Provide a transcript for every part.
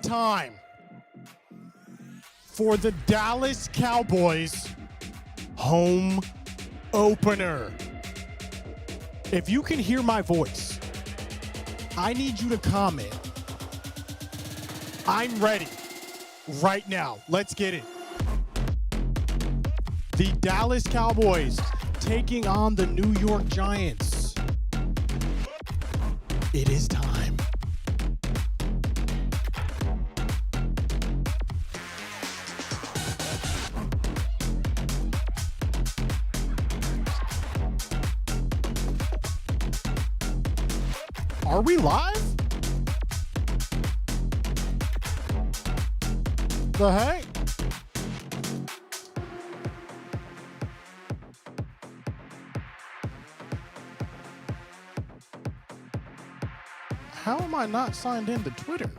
time for the Dallas Cowboys home opener. If you can hear my voice, I need you to comment. I'm ready right now. Let's get it. The Dallas Cowboys taking on the New York Giants. It is time. Are we live? The heck? How am I not signed into Twitter?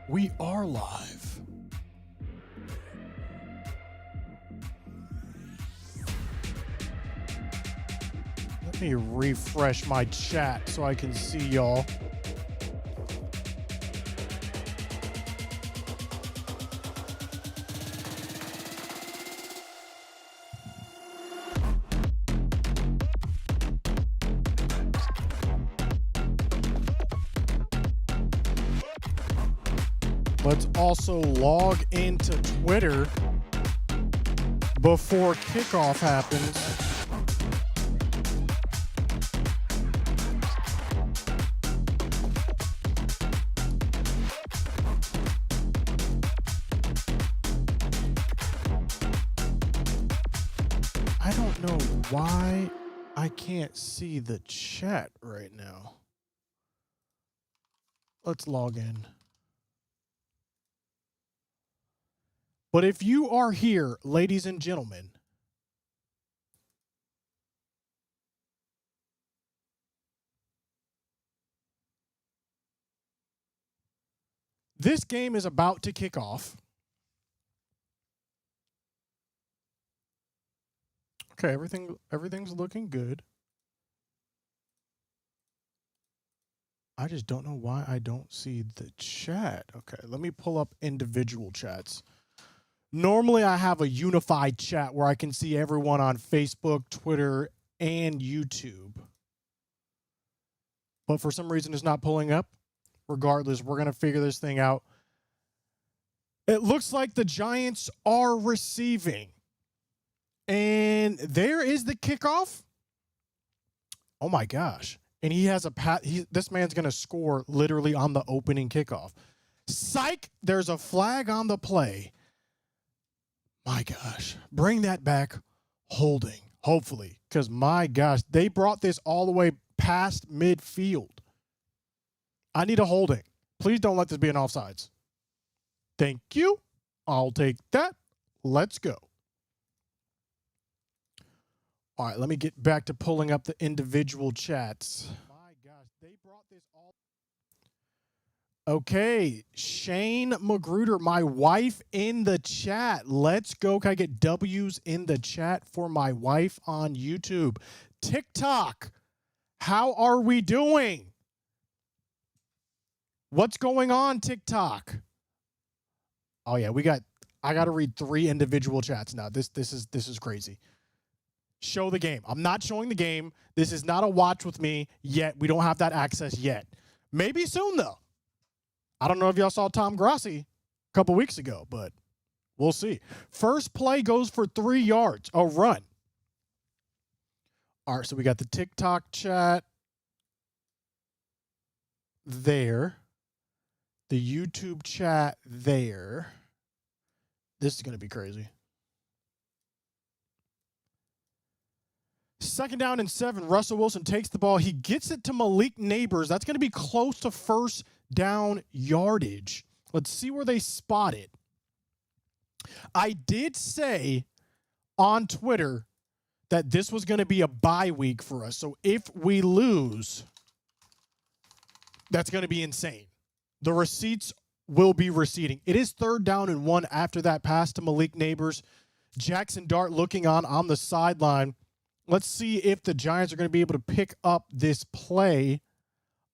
We are live. Let me refresh my chat so I can see y'all. Let's also log into Twitter before kickoff happens. I don't know why I can't see the chat right now. Let's log in. But if you are here, ladies and gentlemen, this game is about to kick off. Okay, everything's looking good. I just don't know why I don't see the chat. Okay, let me pull up individual chats. Normally, I have a unified chat where I can see everyone on Facebook, Twitter, and YouTube. But for some reason, it's not pulling up. Regardless, we're going to figure this thing out. It looks like the Giants are receiving. And there is the kickoff. Oh, my gosh. And he has a this man's going to score literally on the opening kickoff. Psych, there's a flag on the play. My gosh, bring that back holding, hopefully, because my gosh, they brought this all the way past midfield. I need a holding. Please don't let this be an offsides. Thank you. I'll take that. Let's go. All right, let me get back to pulling up the individual chats. My gosh, they brought this all. Okay, Shane Magruder, my wife in the chat. Let's go. Can I get W's in the chat for my wife on YouTube? TikTok, how are we doing? What's going on, TikTok? Oh yeah, I got to read 3 individual chats now. This is crazy. Show the game. I'm not showing the game. This is not a watch with me yet. We don't have that access yet. Maybe soon though. I don't know if y'all saw Tom Grassi a couple weeks ago, but we'll see. First play goes for 3 yards, a run. All right, so we got the TikTok chat there. The YouTube chat there. This is going to be crazy. 2nd down and 7. Russell Wilson takes the ball. He gets it to Malik Neighbors. That's going to be close to first down yardage. Let's see where they spot it. I did say on Twitter that this was going to be a bye week for us. So if we lose, that's going to be insane. The receipts will be receding. It is 3rd down and 1 after that pass to Malik Neighbors. Jackson Dart looking on the sideline. Let's see if the Giants are going to be able to pick up this play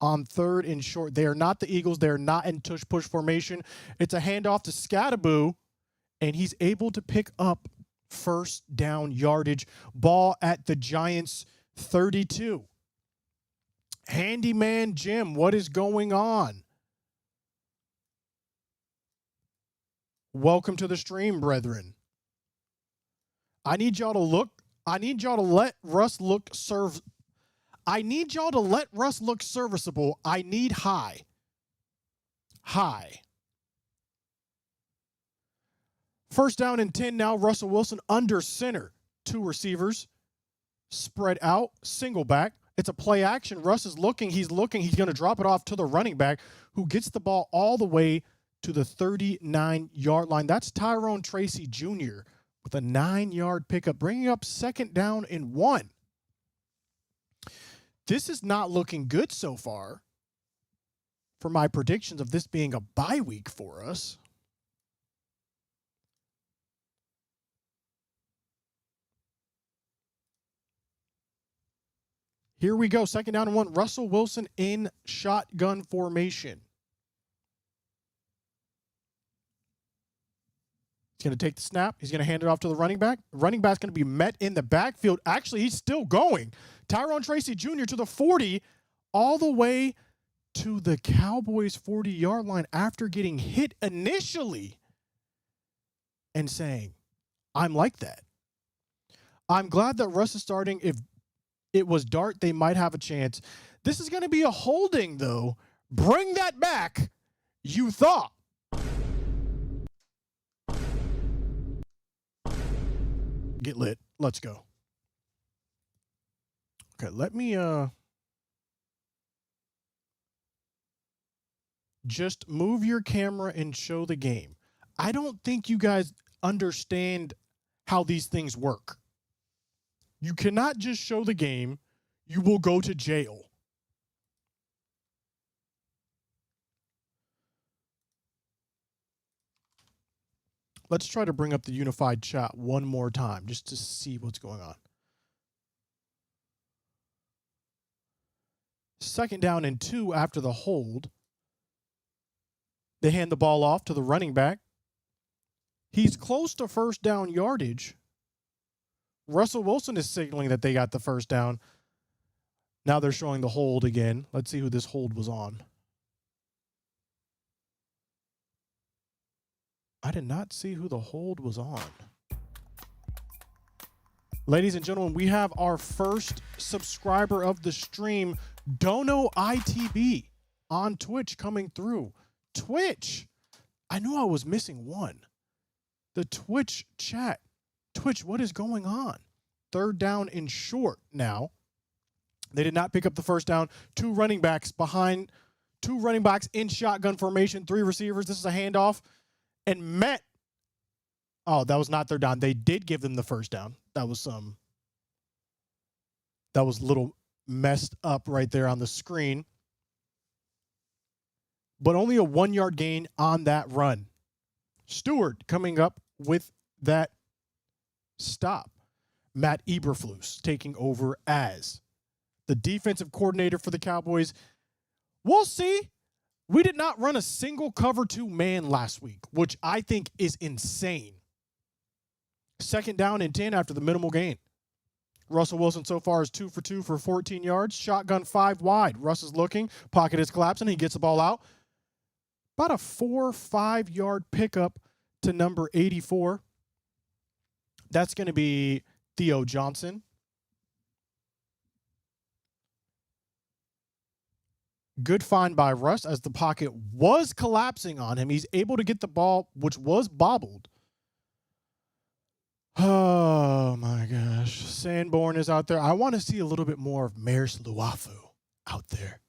on 3rd and short. They are not the Eagles. They are not in tush-push formation. It's a handoff to Scattaboo, and he's able to pick up 1st down yardage. Ball at the Giants' 32. Handyman Jim, what is going on? Welcome to the stream, brethren. I need y'all to look. I need y'all to let Russ look I need y'all to let Russ look serviceable. I need high. High. 1st down and 10 now. Russell Wilson under center. 2 receivers. Spread out. Single back. It's a play action. Russ is looking. He's looking. He's going to drop it off to the running back who gets the ball all the way to the 39-yard line. That's Tyrone Tracy Jr. with a 9-yard pickup, bringing up 2nd down and 1. This is not looking good so far for my predictions of this being a bye week for us. Here we go. 2nd down and 1. Russell Wilson in shotgun formation. He's going to take the snap. He's going to hand it off to the running back. The running back's going to be met in the backfield. Actually, he's still going. Tyrone Tracy Jr. to the 40, all the way to the Cowboys' 40-yard line after getting hit initially and saying, I'm like that. I'm glad that Russ is starting. If it was Dart, they might have a chance. This is going to be a holding, though. Bring that back, you thought. Get lit. Let's go. Okay, let me just move your camera and show the game. I don't think you guys understand how these things work. You cannot just show the game. You will go to jail. Let's try to bring up the unified chat one more time just to see what's going on. 2nd down and 2 after the hold. They hand the ball off to the running back. He's close to 1st down yardage. Russell Wilson is signaling that they got the 1st down. Now they're showing the hold again. Let's see who this hold was on. I did not see who the hold was on. Ladies and gentlemen, we have our first subscriber of the stream, Dono ITB, on Twitch coming through. Twitch. I knew I was missing one. The Twitch chat. Twitch, what is going on? 3rd down and short now. They did not pick up the 1st down. 2 running backs behind, 2 running backs in shotgun formation, 3 receivers. This is a handoff. And Met. Oh, that was not 3rd down. They did give them the 1st down. That was a little messed up right there on the screen. But only a 1-yard gain on that run. Stewart coming up with that stop. Matt Eberflus taking over as the defensive coordinator for the Cowboys. We'll see. We did not run a single cover 2 man last week, which I think is insane. 2nd down and 10 after the minimal gain. Russell Wilson so far is 2 for 2 for 14 yards. Shotgun 5 wide. Russ is looking. Pocket is collapsing. He gets the ball out. About a 4-5 yard pickup to number 84. That's going to be Theo Johnson. Good find by Russ as the pocket was collapsing on him. He's able to get the ball, which was bobbled. Oh, my gosh. Sanborn is out there. I want to see a little bit more of Maris Luafu out there.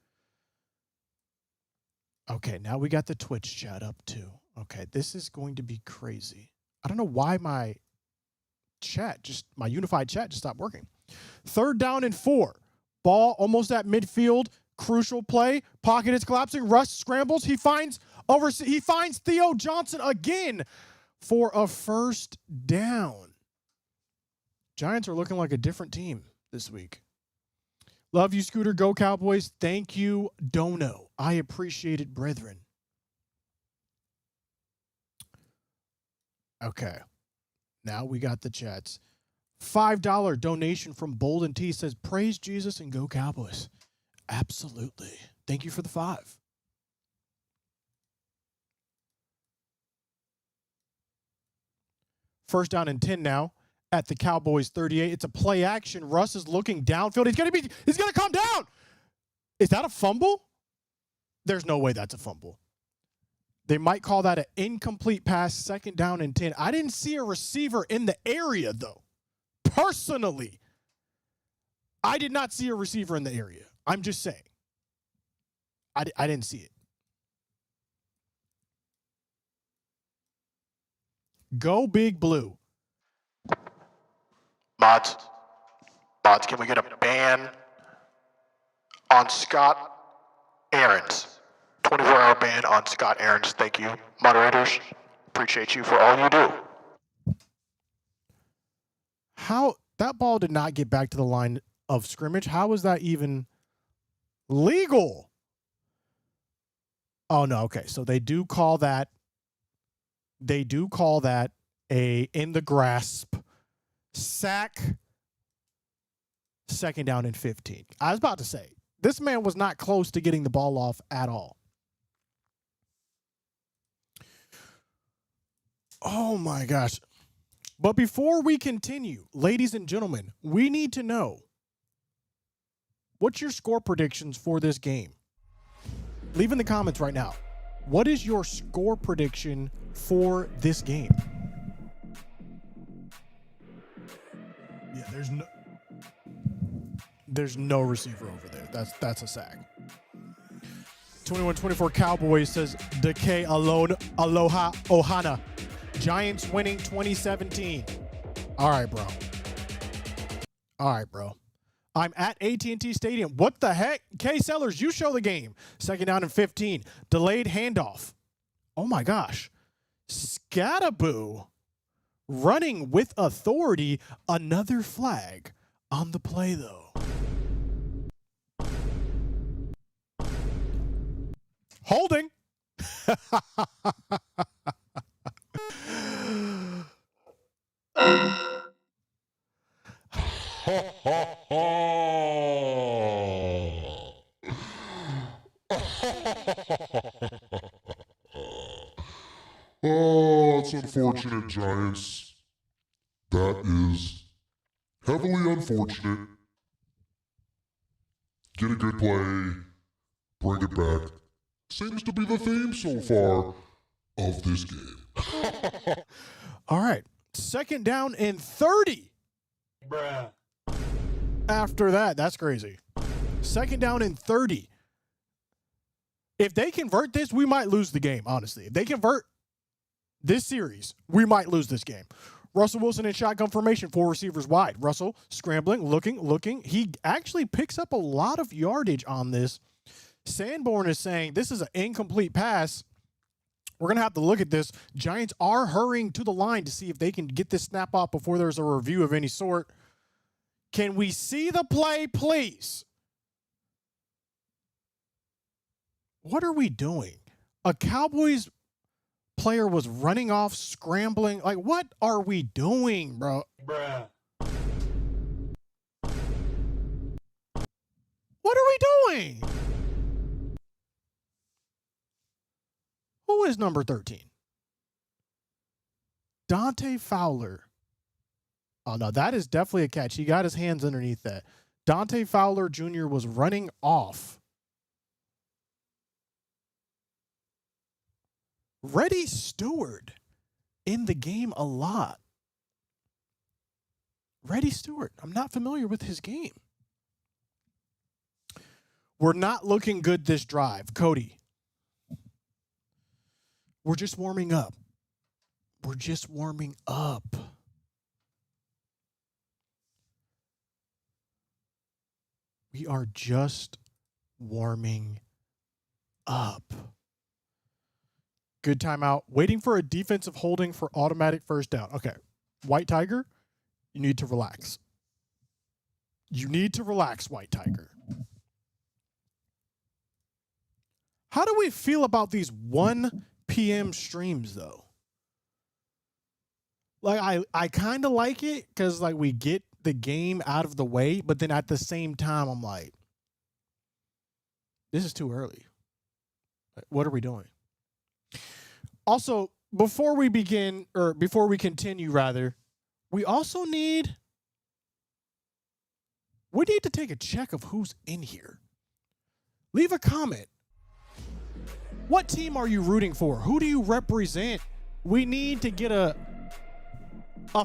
Okay, now we got the Twitch chat up, too. Okay, this is going to be crazy. I don't know why my unified chat just stopped working. 3rd down and 4. Ball almost at midfield. Crucial play. Pocket is collapsing. Russ scrambles. He finds He finds Theo Johnson again for a first down. Giants are looking like a different team this week. Love you, Scooter. Go Cowboys. Thank you, Dono. I appreciate it, brethren. Okay. Now we got the chats. $5 donation from Bolden T says, praise Jesus and go Cowboys. Absolutely. Thank you for the 5. First down and 10 now at the Cowboys 38. It's a play action. Russ is looking downfield. He's gonna come down. Is that a fumble? There's no way that's a fumble. They might call that an incomplete pass, second down and 10. I didn't see a receiver in the area, though. Personally, I did not see a receiver in the area. I'm just saying. I didn't see it. Go Big Blue. Mods, can we get a ban on Scott Aarons? 24-hour ban on Scott Aarons. Thank you, moderators. Appreciate you for all you do. How that ball did not get back to the line of scrimmage? How is that even legal? Oh no, okay. So they do call that a in the grasp sack, second down and 15. I was about to say, this man was not close to getting the ball off at all. Oh my gosh. But before we continue, ladies and gentlemen, we need to know, what's your score predictions for this game? Leave in the comments right now. What is your score prediction for this game? Yeah, there's no receiver over there. That's a sack. 21-24 Cowboys says DAHECK Aloha Ohana. Giants winning 2017. All right, bro. I'm at AT&T Stadium. What the heck? K Sellers, you show the game. Second down and 15. Delayed handoff. Oh my gosh. Scattaboo running with authority. Another flag on the play, though. Holding. Oh, it's unfortunate, Giants. That is heavily unfortunate. Get a good play, bring it back. Seems to be the theme so far of this game. All right. Second down and 30. Bruh. After that, that's crazy. Second down and 30. If they convert this, we might lose the game, honestly. If they convert this series, we might lose this game. Russell Wilson in shotgun formation, 4 receivers wide. Russell scrambling, looking. He actually picks up a lot of yardage on this. Sanborn is saying this is an incomplete pass. We're going to have to look at this. Giants are hurrying to the line to see if they can get this snap off before there's a review of any sort. Can we see the play, please? What are we doing? A Cowboys player was running off, scrambling. Like, what are we doing, bro? Bruh. What are we doing? Who is number 13? Dante Fowler. Oh, no, that is definitely a catch. He got his hands underneath that. Dante Fowler Jr. was running off. Reddy Stewart in the game a lot. Reddy Stewart. I'm not familiar with his game. We're not looking good this drive. Cody. We're just warming up. We're just warming up. We are just warming up. Good timeout. Waiting for a defensive holding for automatic first down. Okay. White Tiger, you need to relax. You need to relax, White Tiger. How do we feel about these 1 p.m. streams, though? Like, I kind of like it because, like, we get the game out of the way, but then at the same time, I'm like, this is too early. What are we doing? Also, before we continue, rather, we need to take a check of who's in here. Leave a comment. What team are you rooting for? Who do you represent? We need to get a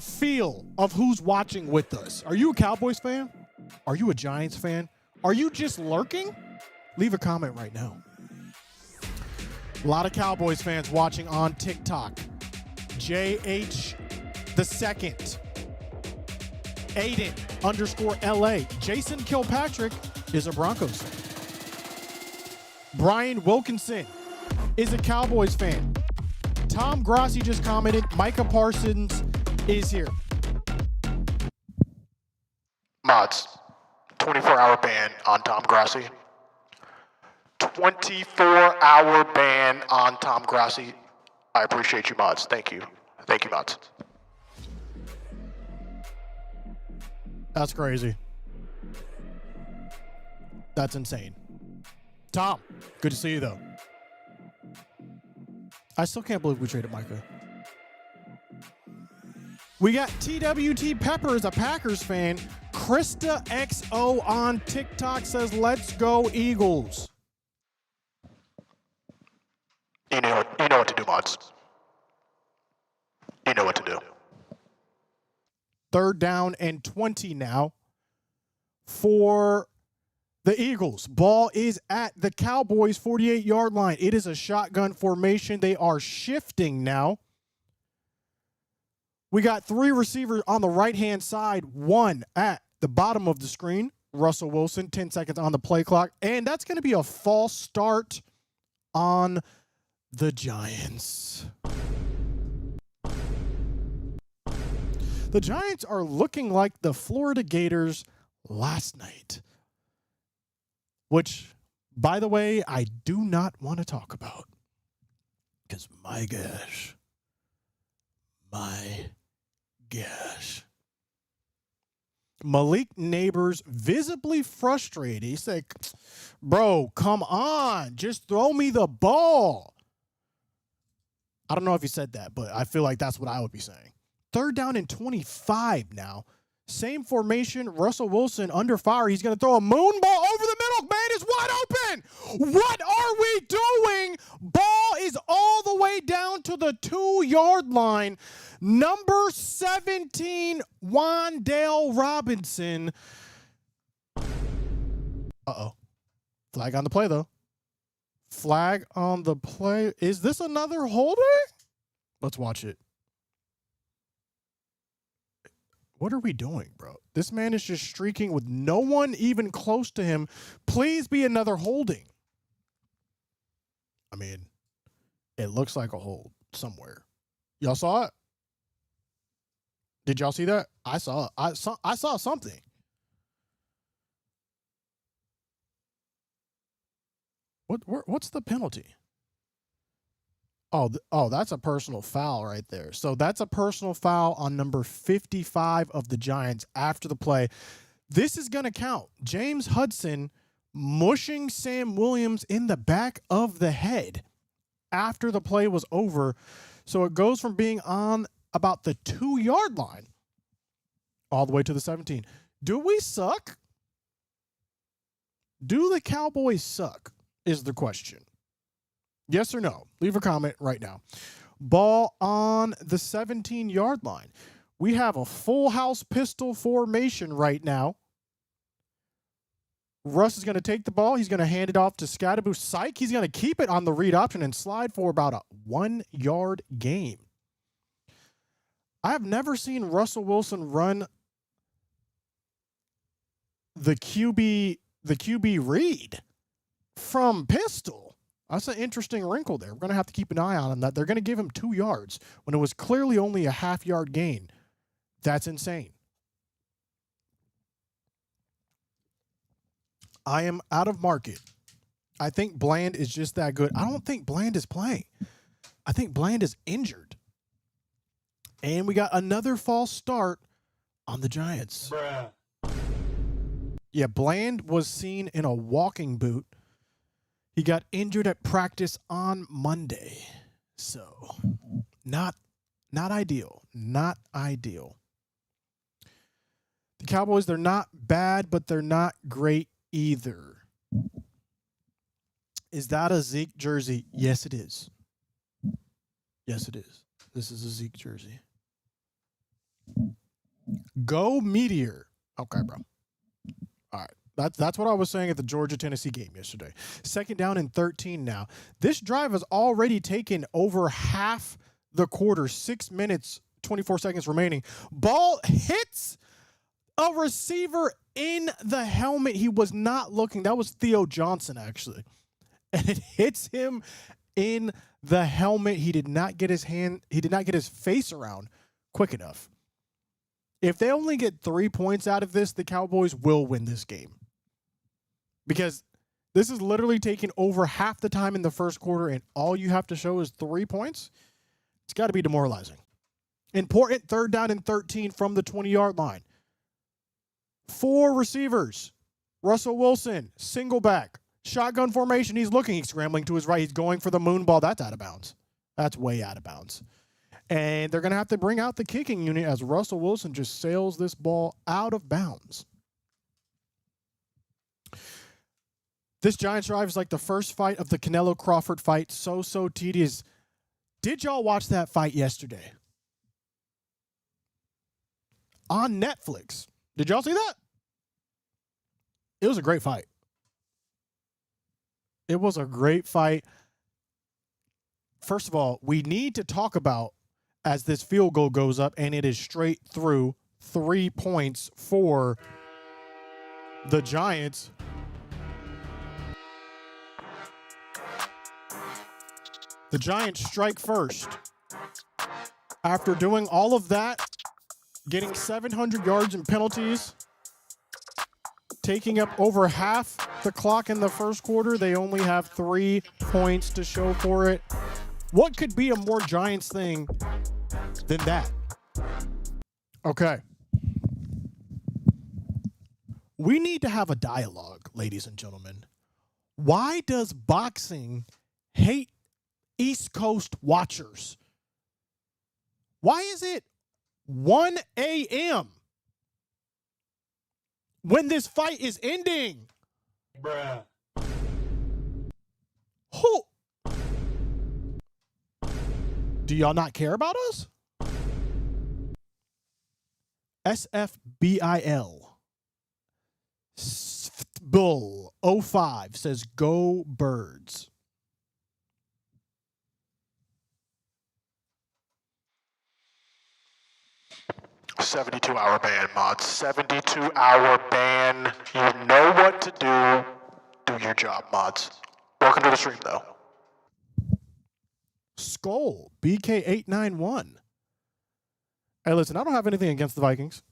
feel of who's watching with us. Are you a Cowboys fan? Are you a Giants fan? Are you just lurking? Leave a comment right now. A lot of Cowboys fans watching on TikTok. JH the second. Aiden_LA. Jason Kilpatrick is a Broncos fan. Brian Wilkinson is a Cowboys fan. Tom Grossi just commented. Micah Parsons is here. Mods, 24-hour ban on Tom Grossi. 24-hour ban on Tom Grossi. I appreciate you, mods. Thank you. Thank you, mods. That's crazy. That's insane. Tom, good to see you, though. I still can't believe we traded Micah. We got TWT Pepper as a Packers fan. Krista XO on TikTok says, let's go Eagles. You know what to do, mods. You know what to do. 3rd down and 20 now for the Eagles. Ball is at the Cowboys 48-yard line. It is a shotgun formation. They are shifting now. We got 3 receivers on the right-hand side, 1 at the bottom of the screen. Russell Wilson, 10 seconds on the play clock. And that's going to be a false start on the Giants. The Giants are looking like the Florida Gators last night, which, by the way, I do not want to talk about because my gosh. Malik Neighbors visibly frustrated. He's like, bro, come on. Just throw me the ball. I don't know if he said that, but I feel like that's what I would be saying. 3rd down and 25 now. Same formation. Russell Wilson under fire. He's going to throw a moon ball over the middle. Man is wide open. What are we doing? Ball is all the way down to the 2-yard line. Number 17, Wan'Dale Robinson. Uh-oh. Flag on the play, though. Flag on the play. Is this another holding? Let's watch it. What are we doing, bro? This man is just streaking with no one even close to him. Please be another holding. I mean, it looks like a hold somewhere. Y'all saw it? Did y'all see that? I saw it. I saw something. What's the penalty? Oh, that's a personal foul right there. So that's a personal foul on number 55 of the Giants after the play. This is going to count. James Hudson mushing Sam Williams in the back of the head after the play was over. So it goes from being on about the 2-yard line all the way to the 17. Do we suck? Do the Cowboys suck is the question. Yes or no? Leave a comment right now. Ball on the 17-yard line. We have a full house pistol formation right now. Russ is going to take the ball. He's going to hand it off to Scadaboo Syke. He's going to keep it on the read option and slide for about a 1-yard gain. I have never seen Russell Wilson run the QB read from pistol. That's an interesting wrinkle there. We're going to have to keep an eye on that. They're going to give him 2 yards when it was clearly only a half-yard gain. That's insane. I am out of market. I think Bland is just that good. I don't think Bland is playing. I think Bland is injured. And we got another false start on the Giants. Bruh. Yeah, Bland was seen in a walking boot. He got injured at practice on Monday. So, not ideal. Not ideal. The Cowboys, they're not bad, but they're not great either. Is that a Zeke jersey? Yes, it is. Yes, it is. This is a Zeke jersey. Go Meteor. Okay, bro. All right. That's what I was saying at the Georgia-Tennessee game yesterday. 2nd down and 13 now. This drive has already taken over half the quarter. 6 minutes, 24 seconds remaining. Ball hits a receiver in the helmet. He was not looking. That was Theo Johnson, actually. And it hits him in the helmet. He did not get his face around quick enough. If they only get 3 points out of this, the Cowboys will win this game. Because this is literally taking over half the time in the first quarter, and all you have to show is 3 points. It's got to be demoralizing. Important 3rd down and 13 from the 20-yard line. 4 receivers. Russell Wilson, single back. Shotgun formation. He's looking. He's scrambling to his right. He's going for the moon ball. That's out of bounds. That's way out of bounds. And they're going to have to bring out the kicking unit as Russell Wilson just sails this ball out of bounds. This Giants drive is like the first fight of the Canelo Crawford fight. So tedious. Did y'all watch that fight yesterday? On Netflix. Did y'all see that? It was a great fight. It was a great fight. First of all, we need to talk about as this field goal goes up, and it is straight through 3 points for the Giants. The Giants strike first. After doing all of that, getting 700 yards in penalties, taking up over half the clock in the first quarter, they only have 3 points to show for it. What could be a more Giants thing than that? Okay. We need to have a dialogue, ladies and gentlemen. Why does boxing hate East Coast watchers? Why is it 1 a.m. when this fight is ending? Bruh. Who? Do y'all not care about us? SFBIL. Bull 05 says go Birds. $72-hour ban, mods. 72-hour ban. You know what to do. Do your job, mods. Welcome to the stream, though. Skull BK891. Hey, listen, I don't have anything against the Vikings.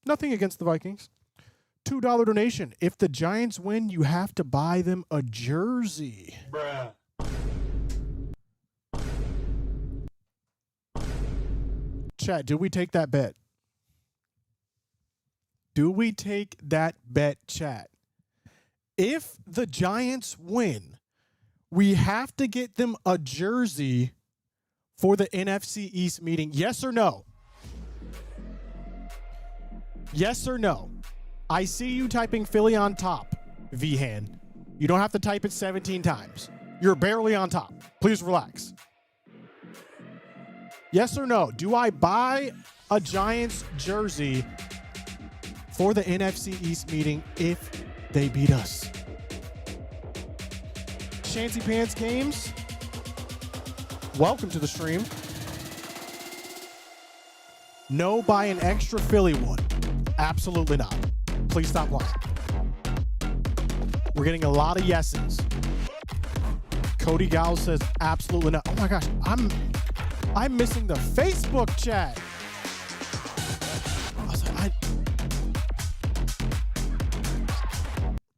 Nothing against the Vikings. $2 donation. If the Giants win, you have to buy them a jersey. Bruh. Chat, do we take that bet? Do we take that bet, chat? If the Giants win, we have to get them a jersey for the NFC East meeting. Yes or no? Yes or no? I see you typing Philly on top, Vihan. You don't have to type it 17 times. You're barely on top. Please relax. Yes or no? Do I buy a Giants jersey for the NFC East meeting if they beat us? Chancy Pants Games, welcome to the stream. No, buy an extra Philly one. Absolutely not. Please stop lying. We're getting a lot of yeses. Cody Gowell says absolutely not. Oh my gosh, I'm missing the Facebook chat. I was like,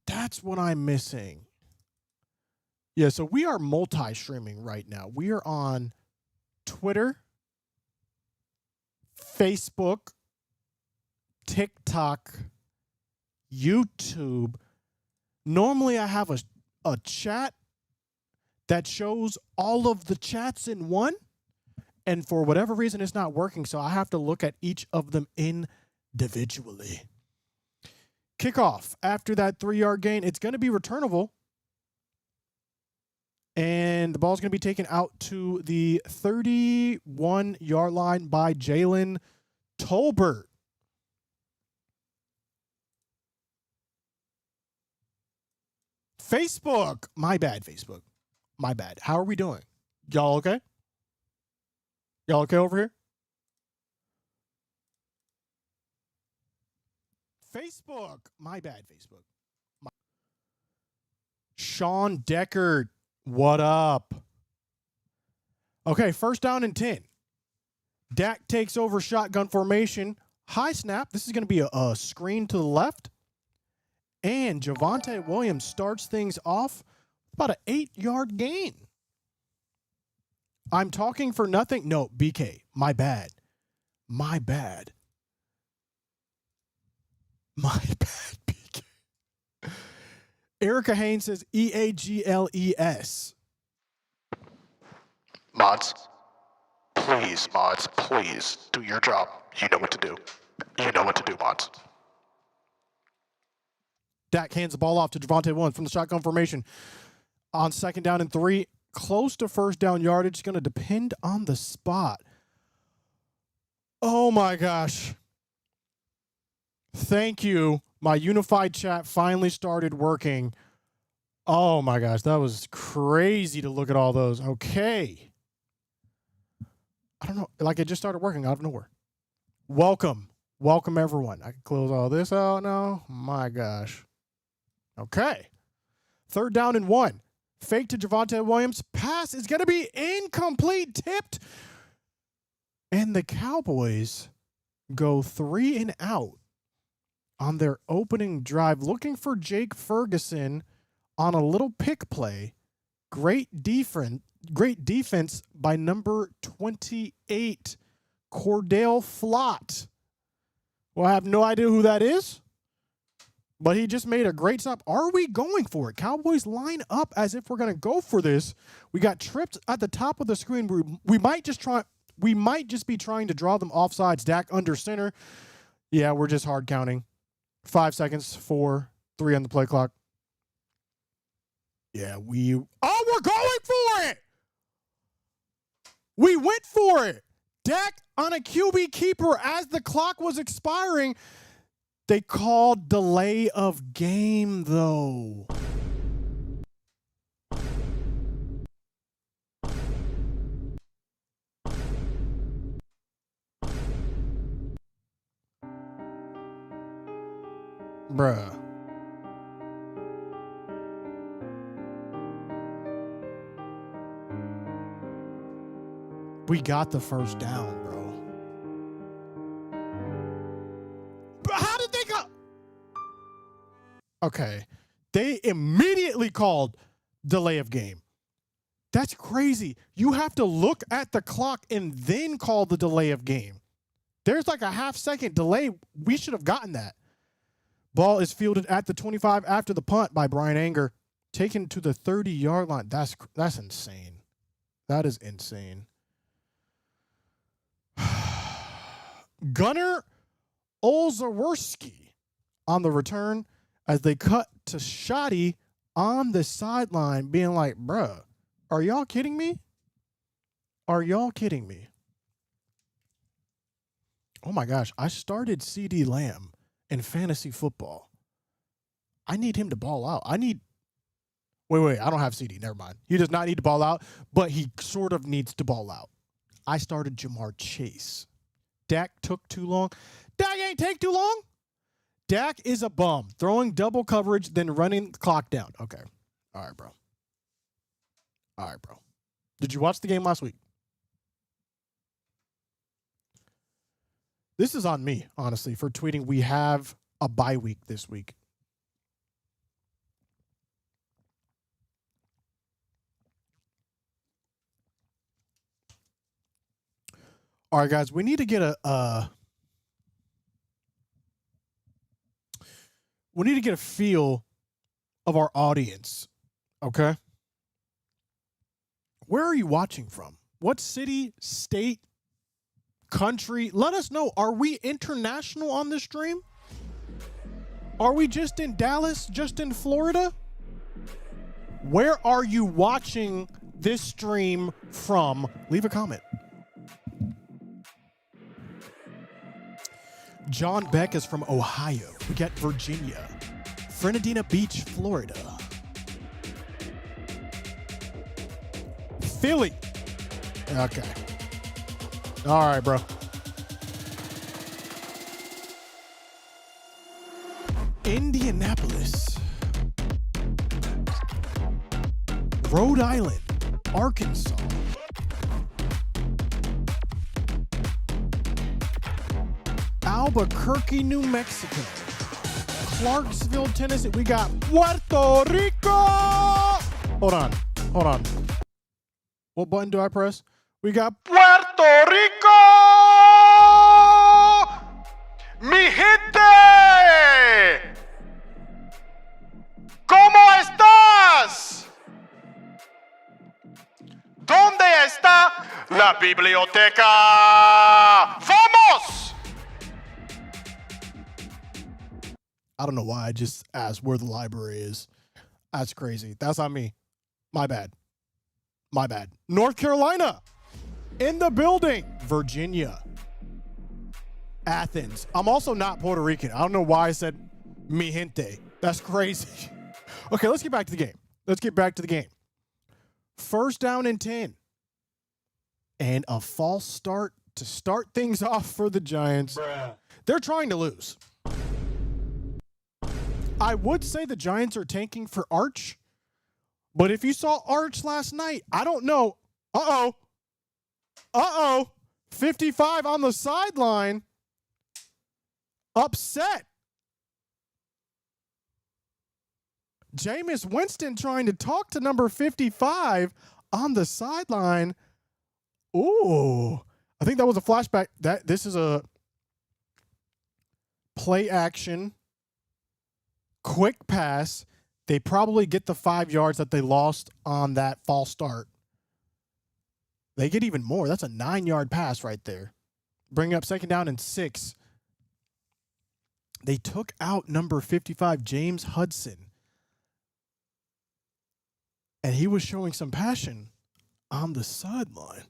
that's what I'm missing. Yeah, so we are multi-streaming right now. We are on Twitter, Facebook, TikTok, YouTube. Normally I have a chat that shows all of the chats in one, and for whatever reason it's not working, so I have to look at each of them individually. Kickoff after that 3-yard gain. It's going to be returnable, and the ball's going to be taken out to the 31-yard line by Jalen Tolbert. Facebook. My bad, Facebook. My bad. How are we doing? Y'all okay? Y'all okay over here? Facebook. My bad, Facebook. Sean Deckard. What up? Okay, first down and 10. Dak takes over shotgun formation. High snap. This is going to be a screen to the left. And Javonte Williams starts things off about an 8-yard gain. I'm talking for nothing. No, BK. My bad. My bad. My bad, BK. Erica Haynes says EAGLES. Mods, please do your job. You know what to do. You know what to do, mods. Dak hands the ball off to Javonte Williams from the shotgun formation on second down and 3. Close to first down yardage. It's going to depend on the spot. Oh, my gosh. Thank you. My unified chat finally started working. Oh, my gosh. That was crazy to look at all those. Okay. I don't know. Like it just started working out of nowhere. Welcome. Welcome, everyone. I can close all this out now. My gosh. Okay. Third down and 1. Fake to Javonte Williams. Pass is going to be incomplete. Tipped. And the Cowboys go 3 and out on their opening drive, looking for Jake Ferguson on a little pick play. Great defense by number 28, Cordell Flott. Well, I have no idea who that is, but he just made a great stop. Are we going for it? Cowboys line up as if we're going to go for this. We got tripped at the top of the screen. We might just be trying to draw them offsides. Dak under center. Yeah, we're just hard counting. 5 seconds, 4, 3 on the play clock. Yeah, we're going for it. We went for it. Dak on a QB keeper as the clock was expiring. They called delay of game, though. Bruh. We got the first down, bro. But how did they go? Okay. They immediately called delay of game. That's crazy. You have to look at the clock and then call the delay of game. There's like a half-second delay. We should have gotten that. Ball is fielded at the 25 after the punt by Brian Anger. Taken to the 30-yard line. That's insane. That is insane. Gunnar Olszewski on the return as they cut to Shoddy on the sideline being like, bruh, are y'all kidding me? Are y'all kidding me? Oh my gosh, I started CeeDee Lamb in fantasy football. I need him to ball out. Wait, I don't have CD. Never mind. He does not need to ball out, but he sort of needs to ball out. I started Jamar Chase. Dak took too long. Dak ain't take too long. Dak is a bum. Throwing double coverage, then running the clock down. Okay. All right, bro. All right, bro. Did you watch the game last week? This is on me, honestly, for tweeting we have a bye week this week. All right, guys, we need to get a feel of our audience, okay? Where are you watching from? What city, state, country? Let us know. Are we international on this stream? Are we just in Dallas, just in Florida? Where are you watching this stream from? Leave a comment. John Beck is from Ohio. We got Virginia. Fernandina Beach, Florida. Philly. Okay. All right, bro. Indianapolis. Rhode Island. Arkansas. Albuquerque, New Mexico. Clarksville, Tennessee. We got Puerto Rico. Hold on. What button do I press? We got Puerto Rico. Mi gente. ¿Cómo estás? ¿Dónde está la biblioteca? ¡Vamos! I don't know why I just asked where the library is. That's crazy. That's on me. My bad. North Carolina. In the building. Virginia. Athens. I'm also not Puerto Rican. I don't know why I said mi gente. That's crazy. Okay, let's get back to the game. First down and 10. And a false start to start things off for the Giants. Bruh. They're trying to lose. I would say the Giants are tanking for Arch, but if you saw Arch last night, I don't know. Uh-oh. 55 on the sideline. Upset. Jameis Winston trying to talk to number 55 on the sideline. Ooh. I think that was a flashback. This is a play action. Quick pass. They probably get the 5 yards that they lost on that false start. They get even more. That's a 9-yard pass right there. Bring up second down and 6. They took out number 55, James Hudson. And he was showing some passion on the sideline.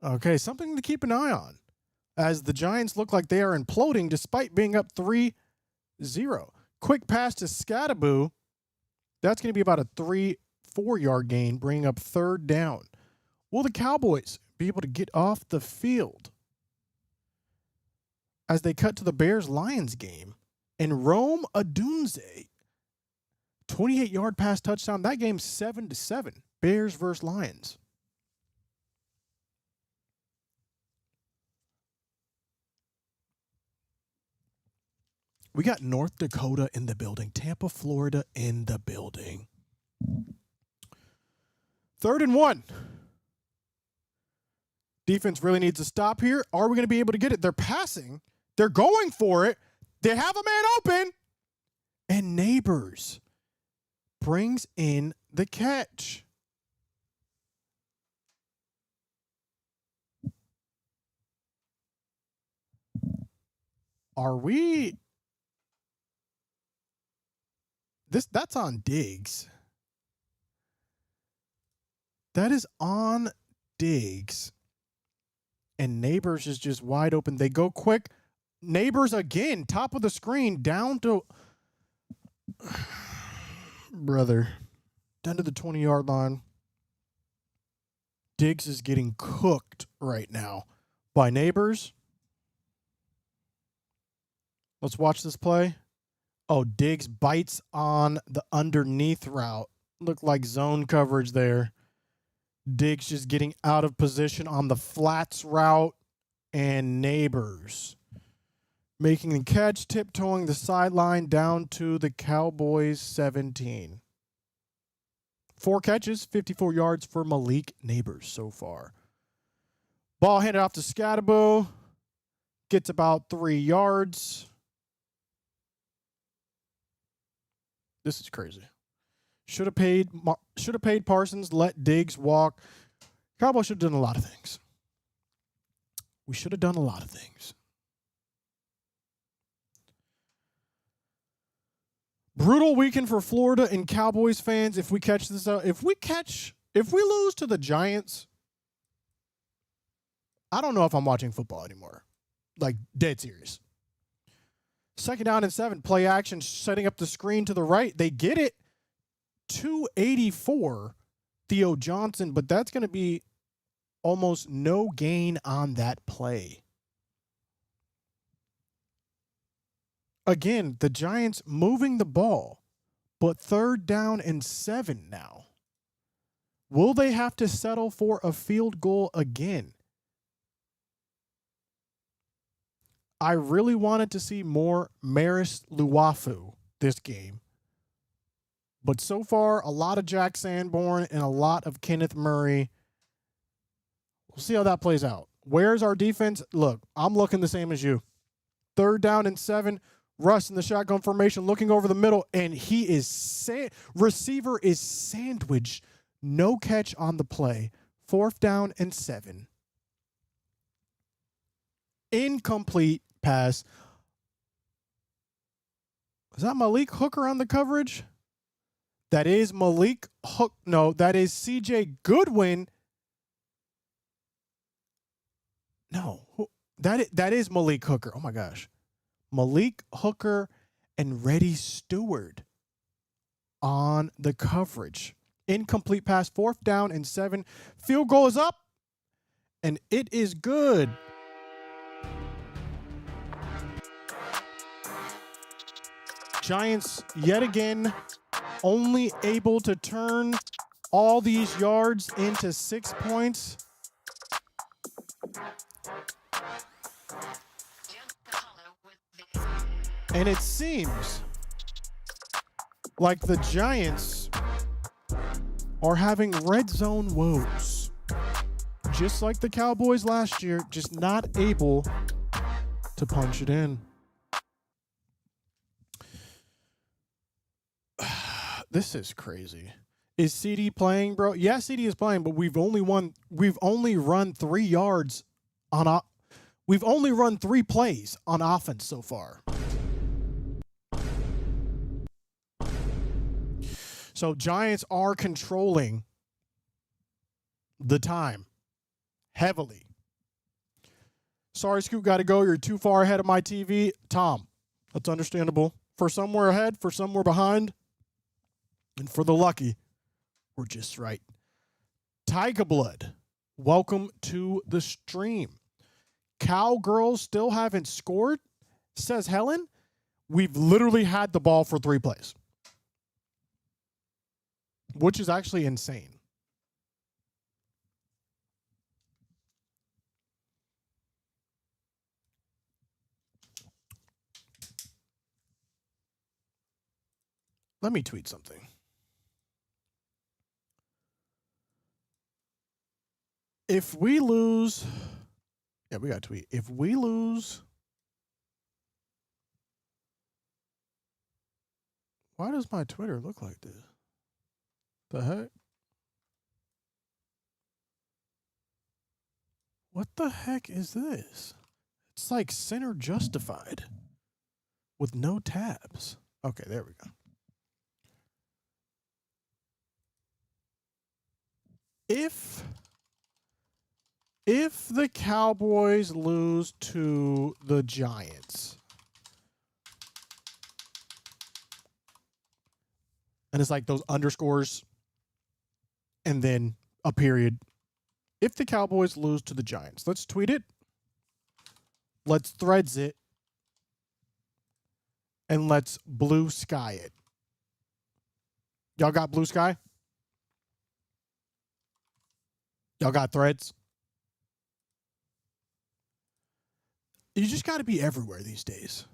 Okay, something to keep an eye on as the Giants look like they are imploding despite being up 3-0. Quick pass to Scattaboo. That's going to be about a 3-4-yard gain, bringing up third down. Will the Cowboys be able to get off the field as they cut to the Bears-Lions game? And Rome Odunze, 28-yard pass touchdown. That game's 7-7. Bears versus Lions. We got North Dakota in the building. Tampa, Florida in the building. 3rd and 1. Defense really needs to stop here. Are we going to be able to get it? They're passing. They're going for it. They have a man open. And Neighbors brings in the catch. Are we... That's on Diggs. That is on Diggs. And Neighbors is just wide open. They go quick. Neighbors again, top of the screen, down to... Brother. Down to the 20-yard line. Diggs is getting cooked right now by Neighbors. Let's watch this play. Oh, Diggs bites on the underneath route. Looked like zone coverage there. Diggs just getting out of position on the flats route, and Neighbors making the catch, tiptoeing the sideline down to the Cowboys 17. 4 catches, 54 yards for Malik Neighbors so far. Ball handed off to Scatterbo. Gets about 3 yards. This is crazy. Should have paid Parsons, let Diggs walk. Cowboys should have done a lot of things. We should have done a lot of things. Brutal weekend for Florida and Cowboys fans. If we catch this out, if we lose to the Giants, I don't know if I'm watching football anymore. Like, dead serious. 2nd down and 7, play action, setting up the screen to the right. They get it. 284, Theo Johnson, but that's going to be almost no gain on that play. Again, the Giants moving the ball, but 3rd down and 7 now. Will they have to settle for a field goal again? I really wanted to see more Maris Luafu this game. But so far, a lot of Jack Sanborn and a lot of Kenneth Murray. We'll see how that plays out. Where's our defense? Look, I'm looking the same as you. 3rd down and 7. Russ in the shotgun formation looking over the middle, and he is receiver is sandwiched. No catch on the play. 4th down and 7. Incomplete pass. Is that Malik Hooker on the coverage? That is Malik Hook. No, that is CJ Goodwin. No, that is Malik Hooker. Oh my gosh. Malik Hooker and Reddy Stewart on the coverage. Incomplete pass, 4th down and 7. Field goal is up, and it is good. Giants, yet again, only able to turn all these yards into 6 points. And it seems like the Giants are having red zone woes. Just like the Cowboys last year, just not able to punch it in. This is crazy. Is CD playing, bro? Yeah, CD is playing, but we've only run 3 yards on we've only run 3 plays on offense so far. So Giants are controlling the time heavily. Sorry, Scoot, got to go. You're too far ahead of my TV. Tom, that's understandable. For somewhere ahead, for somewhere behind, and for the lucky, we're just right. Tiger Blood, welcome to the stream. Cowgirls still haven't scored, says Helen. We've literally had the ball for 3 plays, which is actually insane. Let me tweet something. If we lose, yeah, we got to tweet. If we lose, why does my Twitter look like this? The heck? What the heck is this? It's like center justified with no tabs. Okay, there we go. If the Cowboys lose to the Giants, and it's like those underscores and then a period. If the Cowboys lose to the Giants, let's tweet it. Let's threads it. And let's blue sky it. Y'all got blue sky? Y'all got threads? You just got to be everywhere these days.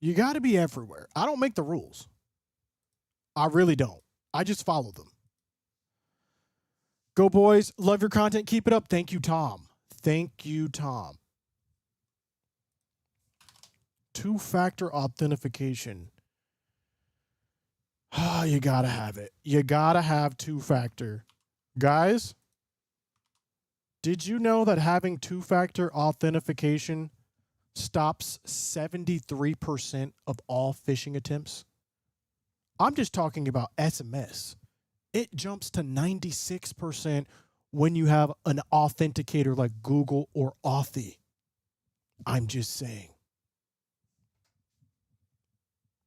You got to be everywhere. I don't make the rules. I really don't. I just follow them. Go, boys. Love your content. Keep it up. Thank you, Tom. Thank you, Tom. Two-factor authentication. Ah, you got to have it. You got to have two-factor. Guys, did you know that having two-factor authentication stops 73% of all phishing attempts? I'm just talking about SMS. It jumps to 96% when you have an authenticator like Google or Authy. I'm just saying.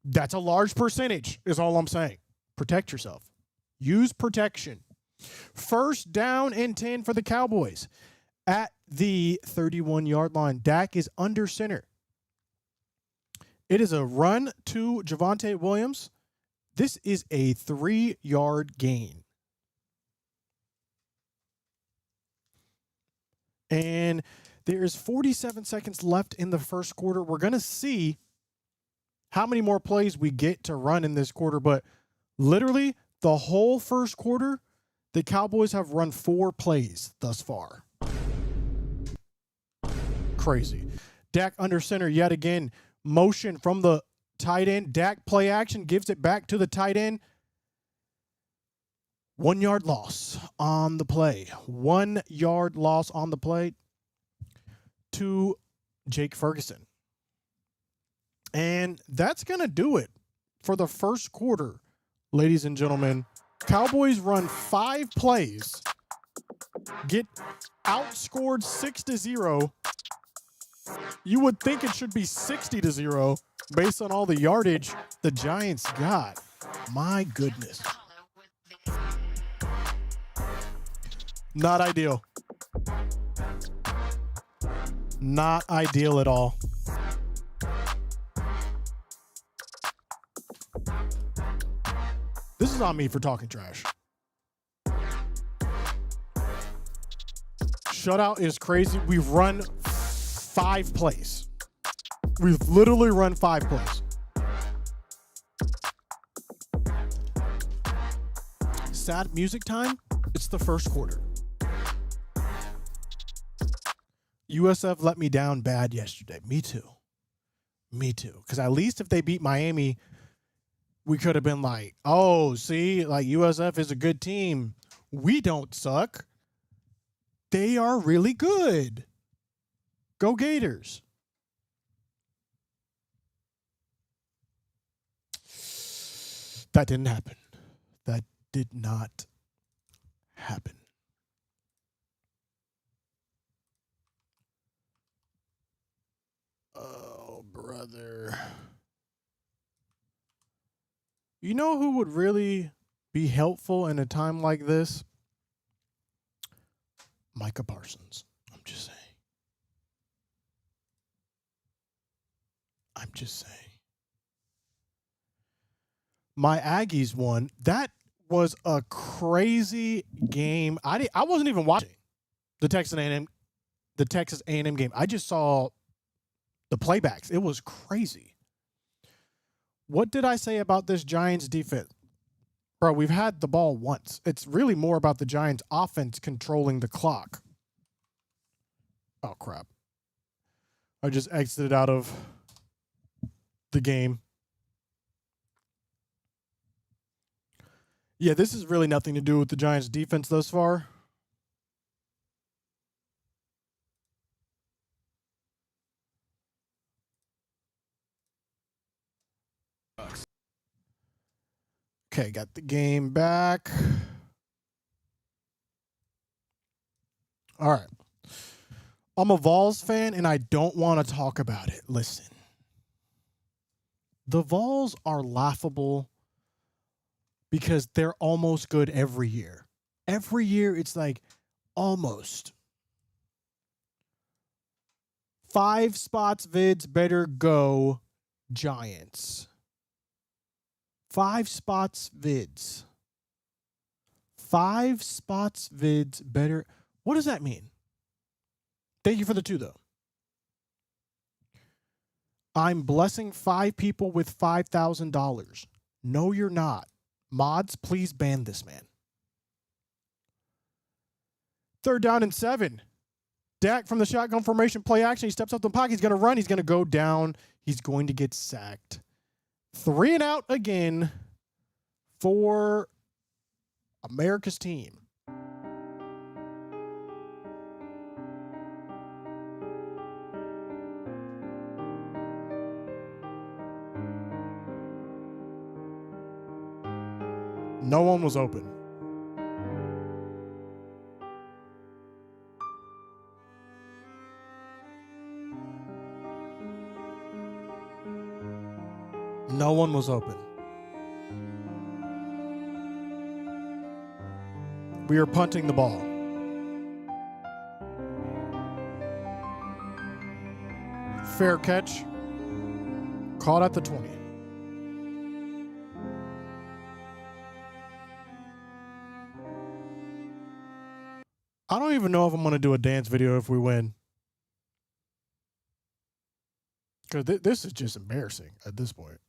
That's a large percentage, is all I'm saying. Protect yourself. Use protection. First down and 10 for the Cowboys. At the 31-yard line, DAHECK is under center. It is a run to Javonte Williams. This is a 3-yard gain. And there is 47 seconds left in the first quarter. We're going to see how many more plays we get to run in this quarter. But literally, the whole first quarter, the Cowboys have run 4 plays thus far. Crazy. DAHECK under center yet again. Motion from the tight end. DAHECK play action, gives it back to the tight end. 1 yard loss on the play. 1 yard loss on the play to Jake Ferguson. And that's going to do it for the first quarter, ladies and gentlemen. Cowboys run 5 plays, get outscored 6-0. You would think it should be 60-0 based on all the yardage the Giants got. My goodness. Not ideal. Not ideal at all. This is on me for talking trash. Shutout is crazy. We've run 5 plays. We've literally run 5 plays. Sad music time. It's the first quarter. USF let me down bad yesterday. Me too. Me too. Because at least if they beat Miami, we could have been like, oh, see, like USF is a good team. We don't suck. They are really good. Go Gators. That didn't happen. That did not happen. Oh, brother. You know who would really be helpful in a time like this? Micah Parsons. I'm just saying. I'm just saying. My Aggies won. That was a crazy game. I wasn't even watching the Texas A&M game. I just saw the playbacks. It was crazy. What did I say about this Giants defense? Bro, we've had the ball once. It's really more about the Giants offense controlling the clock. Oh, crap. I just exited out of the game. Yeah, this is really nothing to do with the Giants defense thus far. Okay, got the game back. All right. I'm a Vols fan, and I don't want to talk about it. Listen. The Vols are laughable because they're almost good every year. Every year, it's like almost. 5 spots vids better go Giants. 5 spots vids. 5 spots vids better. What does that mean? Thank you for the 2, though. I'm blessing 5 people with $5,000. No, you're not. Mods, please ban this man. 3rd down and 7. Dak from the shotgun formation play action. He steps up the pocket. He's going to run. He's going to go down. He's going to get sacked. 3 and out again for America's team. No one was open. No one was open. We are punting the ball. Fair catch. Caught at the 20. I don't even know if I'm going to do a dance video if we win. Because this is just embarrassing at this point.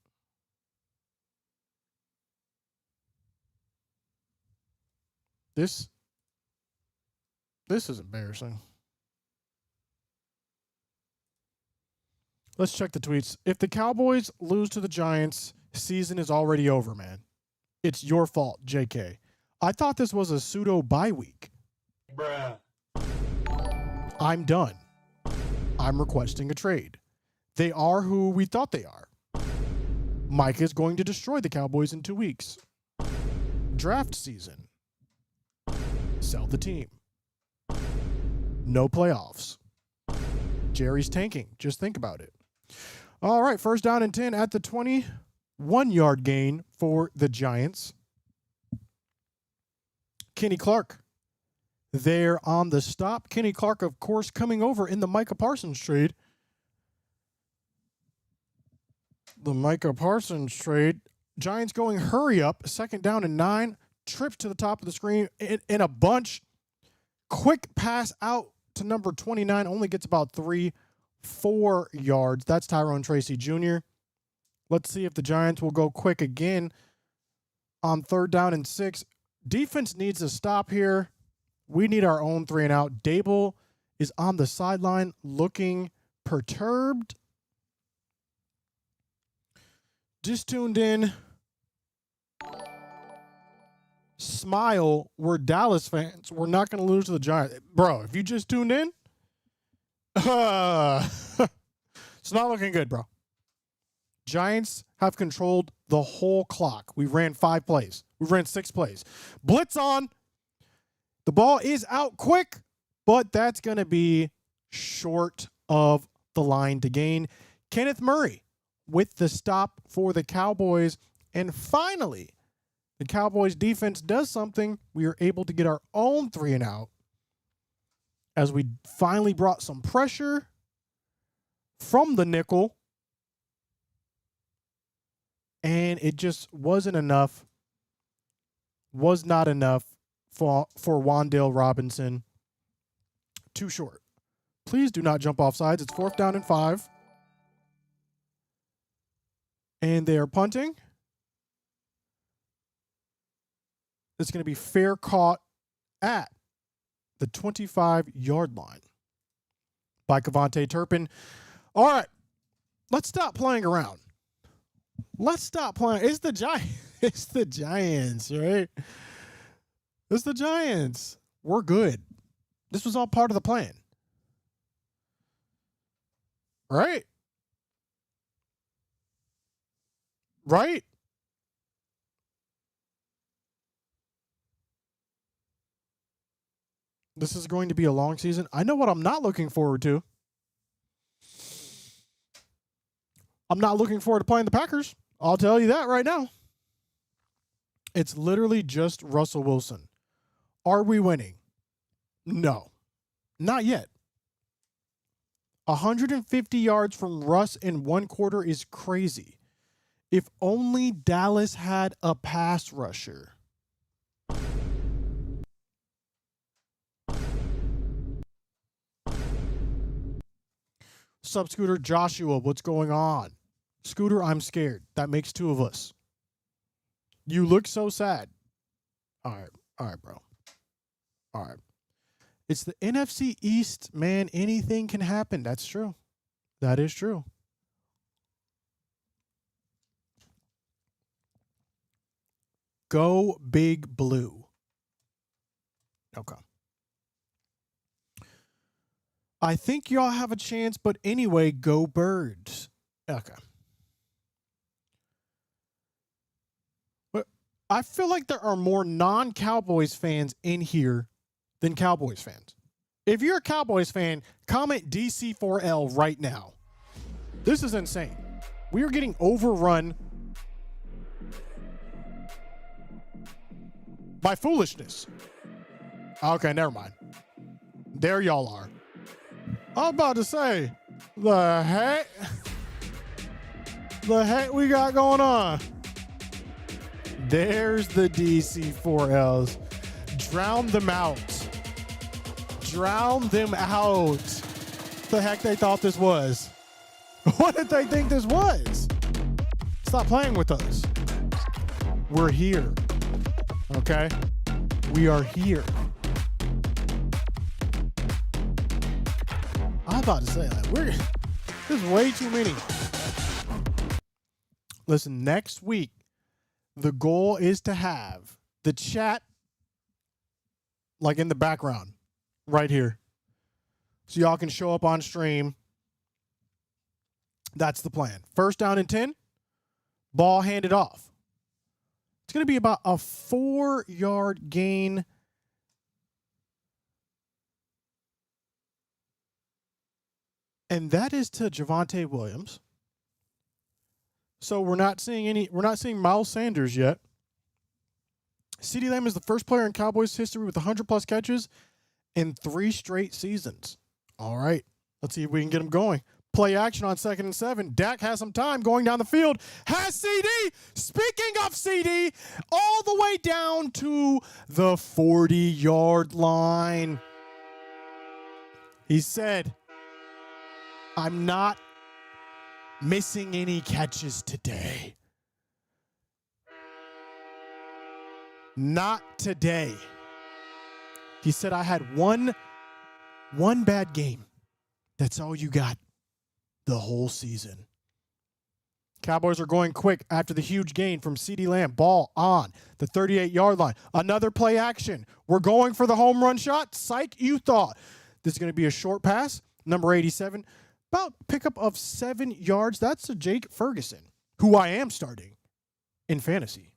This is embarrassing. Let's check the tweets. If the Cowboys lose to the Giants, season is already over, man. It's your fault, JK. I thought this was a pseudo bye week. Bruh. I'm done. I'm requesting a trade. They are who we thought they are. Mike is going to destroy the Cowboys in 2 weeks. Draft season. Sell the team. No playoffs. Jerry's tanking. Just think about it. All right, 1st down and 10 at the 20. 1-yard gain for the Giants. Kenny Clark there on the stop. Kenny Clark, of course, coming over in the Micah Parsons trade. The Micah Parsons trade. Giants going hurry up. 2nd down and 9. Trips to the top of the screen in a bunch. Quick pass out to number 29. Only gets about 3-4 yards. That's Tyrone Tracy Jr. Let's see if the Giants will go quick again on 3rd down and 6. Defense needs a stop here. We need our own 3 and out. Dable is on the sideline looking perturbed. Just tuned in. Smile, we're Dallas fans. We're not going to lose to the Giants. Bro, if you just tuned in, it's not looking good, bro. Giants have controlled the whole clock. We ran 5 plays. We ran 6 plays. Blitz on. The ball is out quick, but that's going to be short of the line to gain. Kenneth Murray with the stop for the Cowboys. And finally, the Cowboys defense does something. We are able to get our own 3 and out as we finally brought some pressure from the nickel. And it just wasn't enough. Was not enough for Wan'Dale Robinson. Too short. Please do not jump off sides. It's 4th down and 5. And they are punting. It's going to be fair caught at the 25-yard line by Kevontae Turpin. All right, let's stop playing around. Let's stop playing. It's the Giants. It's the Giants, right? It's the Giants. We're good. This was all part of the plan. Right? Right? This is going to be a long season. I know what I'm not looking forward to. I'm not looking forward to playing the Packers. I'll tell you that right now. It's literally just Russell Wilson. Are we winning? No, not yet. 150 yards from Russ in 1 quarter is crazy. If only Dallas had a pass rusher. What's up, Scooter? Joshua, what's going on? Scooter, I'm scared. That makes two of us. You look so sad. All right, bro. All right. It's the NFC East, man. Anything can happen. That's true. That is true. Go Big Blue. Okay. I think y'all have a chance, but anyway, go Birds. Okay. But I feel like there are more non-Cowboys fans in here than Cowboys fans. If you're a Cowboys fan, comment DC4L right now. This is insane. We are getting overrun by foolishness. Okay, never mind. There y'all are. I was about to say, the heck we got going on? There's the DC4Ls. Drown them out. Drown them out. The heck they thought this was? What did they think this was? Stop playing with us. We're here. Okay? We are here. I was about to say that. There's way too many. Listen, next week, the goal is to have the chat like in the background right here. So y'all can show up on stream. That's the plan. First down and 10, ball handed off. It's going to be about a 4-yard gain. And that is to Javonte Williams. So we're not seeing Miles Sanders yet. CeeDee Lamb is the first player in Cowboys history with 100+ catches in 3 straight seasons. All right, let's see if we can get him going. Play action on 2nd and 7. Dak has some time going down the field. Has CD. Speaking of CD, all the way down to the 40-yard line. He said, I'm not missing any catches today. Not today. He said, I had one bad game. That's all you got the whole season. Cowboys are going quick after the huge gain from CeeDee Lamb. Ball on the 38-yard line. Another play action. We're going for the home run shot. Psych, you thought. This is going to be a short pass. Number 87. About pickup of 7 yards. That's a Jake Ferguson, who I am starting in fantasy.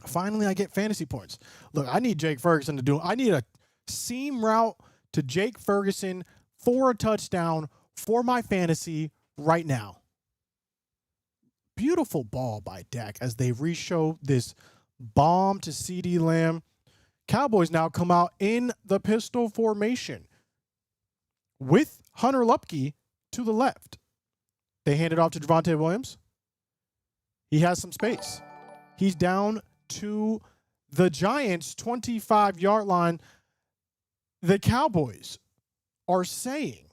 Finally, I get fantasy points. Look, I need Jake Ferguson to do. I need a seam route to Jake Ferguson for a touchdown for my fantasy right now. Beautiful ball by Dak as they re-show this bomb to CeeDee Lamb. Cowboys now come out in the pistol formation with Hunter Lupke to the left. They hand it off to Javonte Williams. He has some space. He's down to the Giants' 25-yard line. The Cowboys are saying,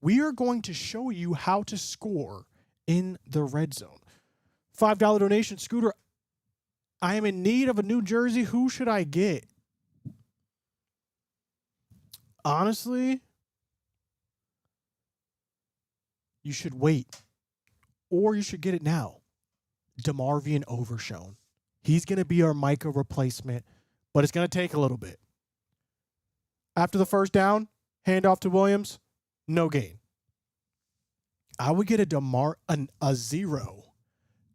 we are going to show you how to score in the red zone. $5 donation. Scooter, I am in need of a new jersey. Who should I get? Honestly, you should wait. Or you should get it now. DeMarvion Overshown. He's going to be our Micah replacement, but it's going to take a little bit. After the first down, hand off to Williams, no gain. I would get a 0.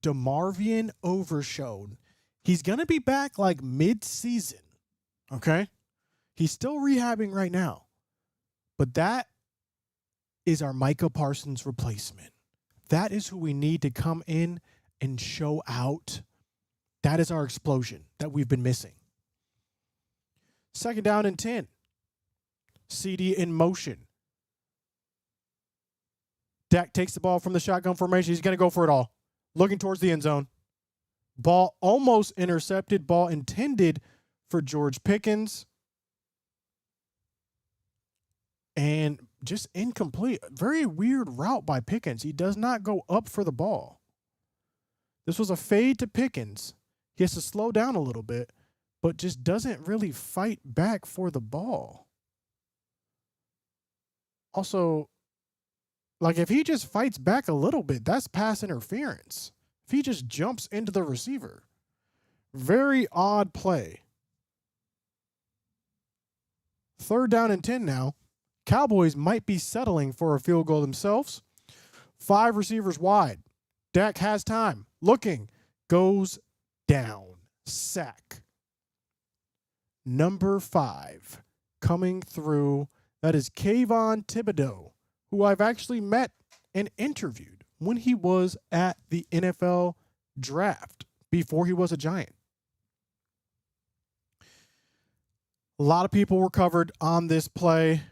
DeMarvion Overshown. He's going to be back like mid-season, okay? He's still rehabbing right now. But that is our Micah Parsons replacement. That is who we need to come in and show out. That is our explosion that we've been missing. 2nd down and 10. CD in motion. Dak takes the ball from the shotgun formation. He's going to go for it all. Looking towards the end zone. Ball almost intercepted. Ball intended for George Pickens. And just incomplete. Very weird route by Pickens. He does not go up for the ball. This was a fade to Pickens. He has to slow down a little bit, but just doesn't really fight back for the ball. Also, like if he just fights back a little bit, that's pass interference. If he just jumps into the receiver. Very odd play. 3rd down and 10 now. Cowboys might be settling for a field goal themselves. 5 receivers wide. Dak has time. Looking. Goes down. Sack. Number 5 coming through. That is Kayvon Thibodeau, who I've actually met and interviewed when he was at the NFL draft before he was a Giant. A lot of people were covered on this play.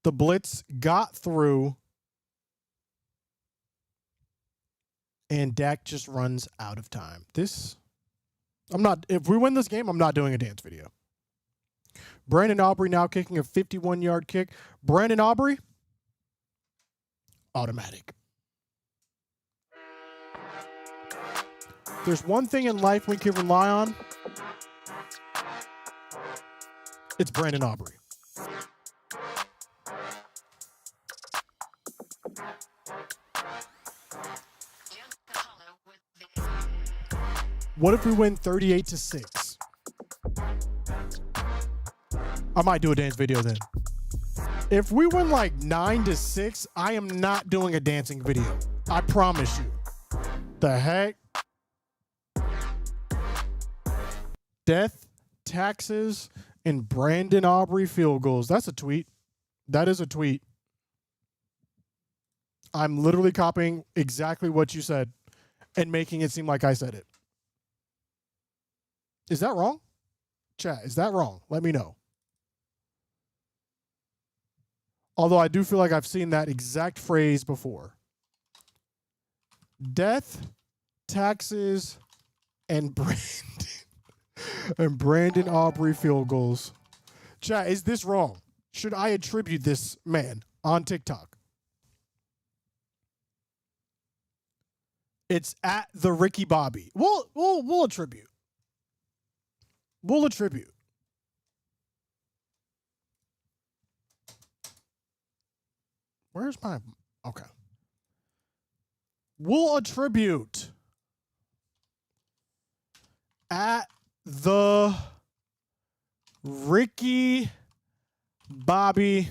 The blitz got through, and Dak just runs out of time. If we win this game, I'm not doing a dance video. Brandon Aubrey now kicking a 51-yard kick. Brandon Aubrey, automatic. There's one thing in life we can rely on. It's Brandon Aubrey. What if we win 38-6? I might do a dance video then. If we win like 9-6, I am not doing a dancing video. I promise you. The heck? Death, taxes, and Brandon Aubrey field goals. That's a tweet. That is a tweet. I'm literally copying exactly what you said and making it seem like I said it. Is that wrong? Chat, is that wrong? Let me know. Although I do feel like I've seen that exact phrase before. Death, taxes, and Brandon Aubrey field goals. Chat, is this wrong? Should I attribute this man on TikTok? It's at the Ricky Bobby. We'll attribute. We'll attribute. Where's my... Okay. We'll attribute at the Ricky Bobby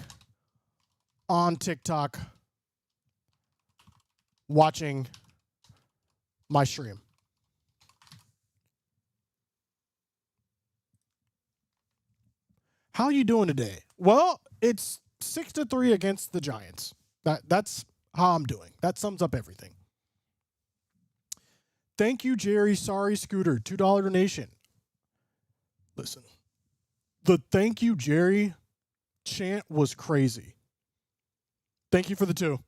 on TikTok watching my stream. How you doing today? Well, it's 6-3 against the Giants. That's how I'm doing. That sums up everything. Thank you, Jerry. Sorry, Scooter. $2 donation. Listen, the thank you, Jerry chant was crazy. Thank you for the 2.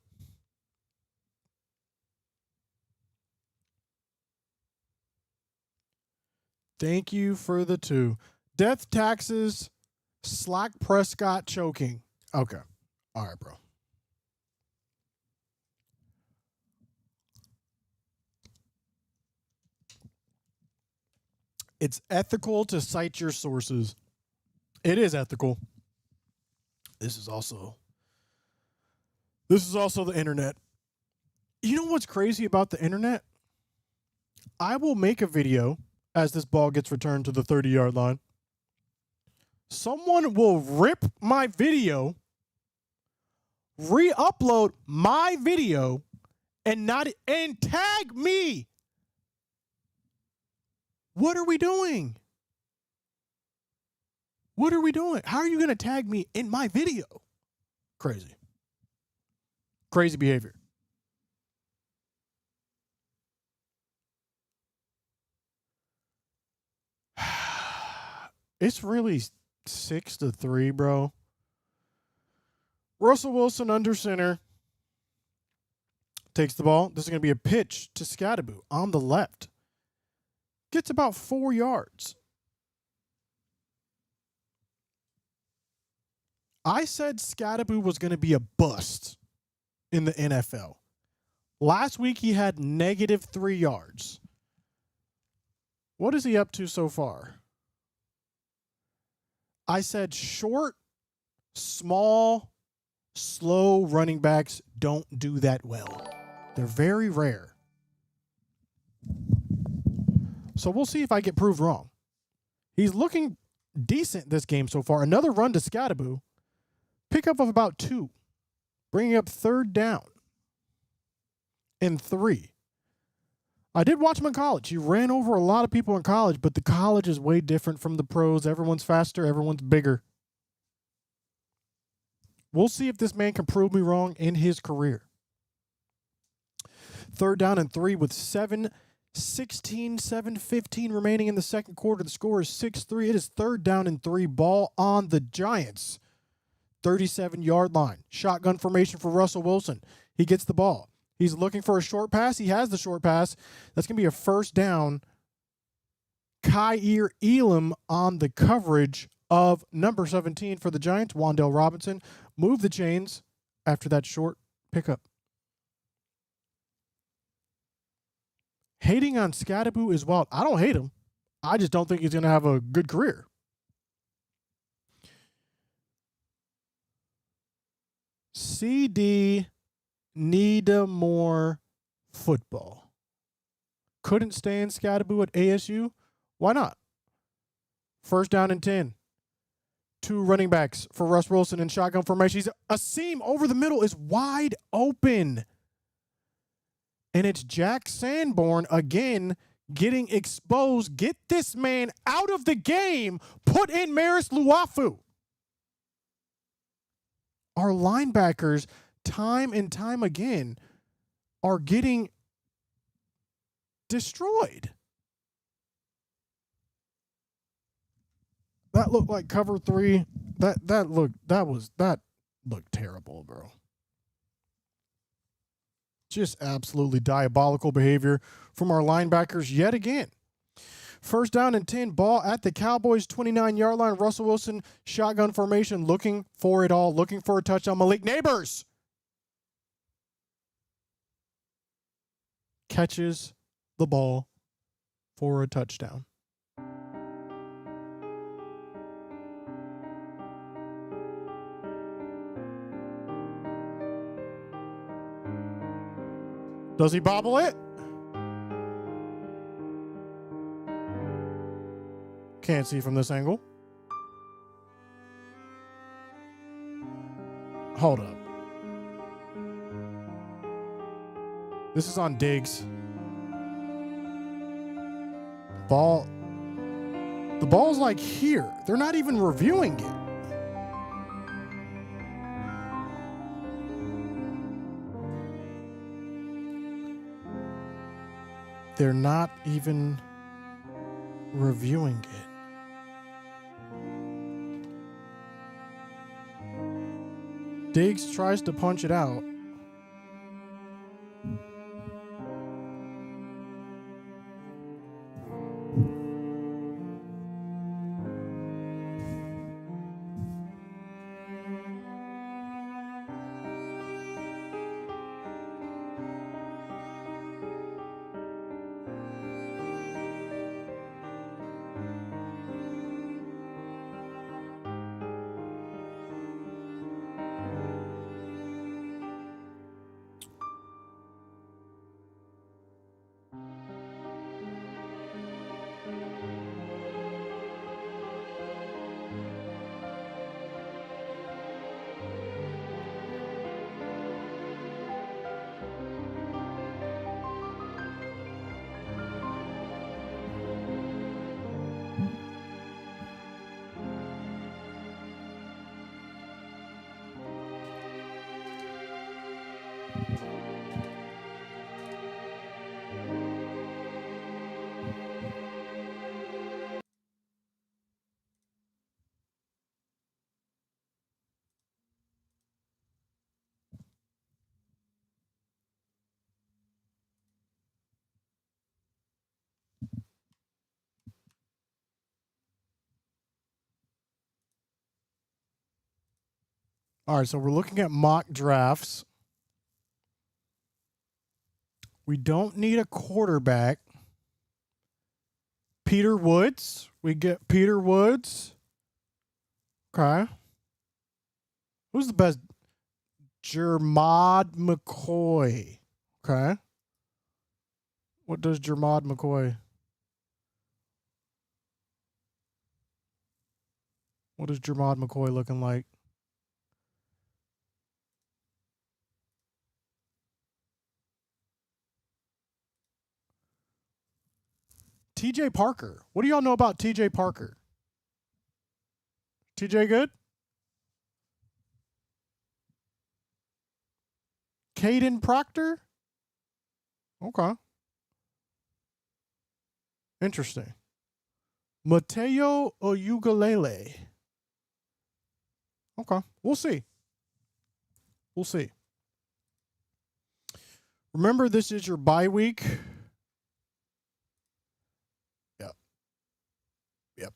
Thank you for the 2. Death, taxes, Slack Prescott choking. Okay. All right, bro. It's ethical to cite your sources. It is ethical. This is also the internet. You know what's crazy about the internet? I will make a video as this ball gets returned to the 30-yard line. Someone will rip my video, re-upload my video, and tag me. What are we doing? What are we doing? How are you going to tag me in my video? Crazy. Crazy behavior. It's really 6-3, bro. Russell Wilson under center. Takes the ball. This is going to be a pitch to Scattaboo on the left. Gets about 4 yards. I said Scadaboo was going to be a bust in the NFL. Last week, he had -3 yards. What is he up to so far? I said short, small, slow running backs don't do that well. They're very rare. So we'll see if I get proved wrong. He's looking decent this game so far. Another run to Scadaboo. Pickup of about 2. Bringing up 3rd down. And 3. I did watch him in college. He ran over a lot of people in college, but the college is way different from the pros. Everyone's faster. Everyone's bigger. We'll see if this man can prove me wrong in his career. 3rd down and 3 with 7:15 remaining in the second quarter. The score is 6-3. It is 3rd down and 3. Ball on the Giants. 37-yard line. Shotgun formation for Russell Wilson. He gets the ball. He's looking for a short pass. He has the short pass. That's going to be a 1st down. Kaiir Elam on the coverage of number 17 for the Giants, Wan'Dale Robinson. Move the chains after that short pickup. Hating on Scadaboo is wild. I don't hate him. I just don't think he's going to have a good career. CD need more football. Couldn't stand Scadaboo at ASU. Why not? 1st down and 10. 2 running backs for Russ Wilson in shotgun formation. He's a seam over the middle is wide open. And it's Jack Sanborn again getting exposed. Get this man out of the game. Put in Maris Luafu. Our linebackers, time and time again, are getting destroyed. That looked like cover 3. That looked terrible, bro. Just absolutely diabolical behavior from our linebackers yet again. 1st down and 10, ball at the Cowboys 29-yard line. Russell Wilson, shotgun formation, looking for it all, looking for a touchdown. Malik Neighbors catches the ball for a touchdown. Does he bobble it? Can't see from this angle. Hold up. This is on Diggs. Ball. The ball's like here. They're not even reviewing it. They're not even reviewing it. Diggs tries to punch it out. All right, so we're looking at mock drafts. We don't need a quarterback. Peter Woods. We get Peter Woods. Okay. Who's the best? Jermod McCoy. Okay. What does Jermod McCoy? What is Jermod McCoy looking like? TJ Parker. What do y'all know about TJ Parker? TJ good? Caden Proctor? Okay. Interesting. Mateo Oyugalele. Okay. We'll see. We'll see. Remember, this is your bye week. Yep.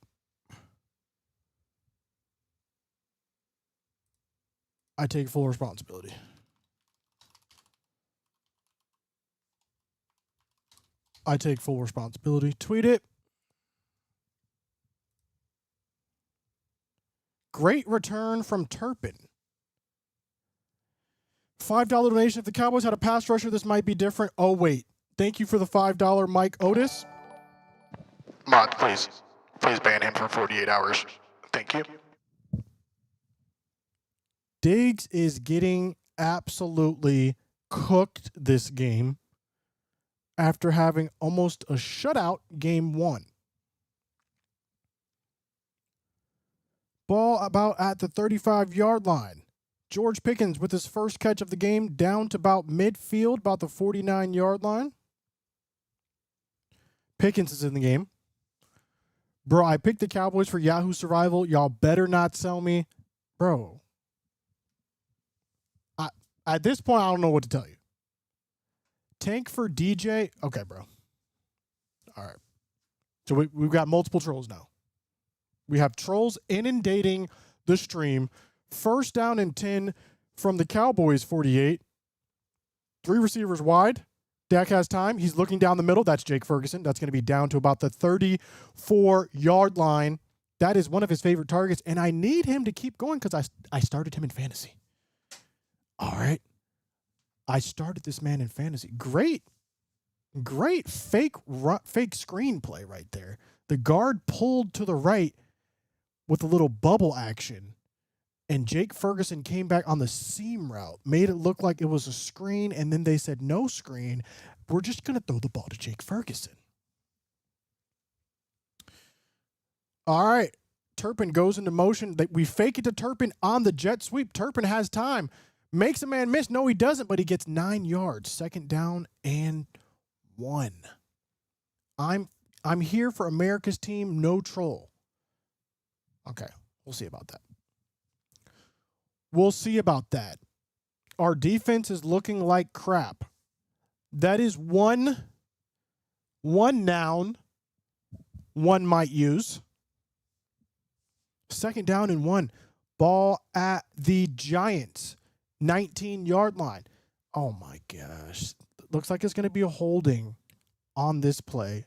I take full responsibility. I take full responsibility. Tweet it. Great return from Turpin. $5 donation. If the Cowboys had a pass rusher, this might be different. Oh, wait. Thank you for the $5, Mike Otis. Mod, please. Please ban him for 48 hours. Thank you. Diggs is getting absolutely cooked this game after having almost a shutout game one. Ball about at the 35-yard line. George Pickens with his first catch of the game down to about midfield, about the 49-yard line. Pickens is in the game. Bro, I picked the Cowboys for Yahoo Survival. Y'all better not sell me. Bro. At this point, I don't know what to tell you. Tank for DJ. Okay, bro. All right. So we've got multiple trolls now. We have trolls inundating the stream. First down and 10 from the Cowboys 48. 3 receivers wide. Dak has time. He's looking down the middle. That's Jake Ferguson. That's going to be down to about the 34-yard line. That is one of his favorite targets, and I need him to keep going because I started him in fantasy. All right. I started this man in fantasy. Great fake screenplay right there. The guard pulled to the right with a little bubble action, and Jake Ferguson came back on the seam route, made it look like it was a screen, and then they said no screen. We're just going to throw the ball to Jake Ferguson. All right. Turpin goes into motion. We fake it to Turpin on the jet sweep. Turpin has time. Makes a man miss. No, he doesn't, but he gets 9 yards. Second down and 1. I'm here for America's team, no troll. Okay, we'll see about that. We'll see about that. Our defense is looking like crap. That is one noun one might use. Second down and 1. Ball at the Giants. 19-yard line. Oh, my gosh. Looks like it's going to be a holding on this play,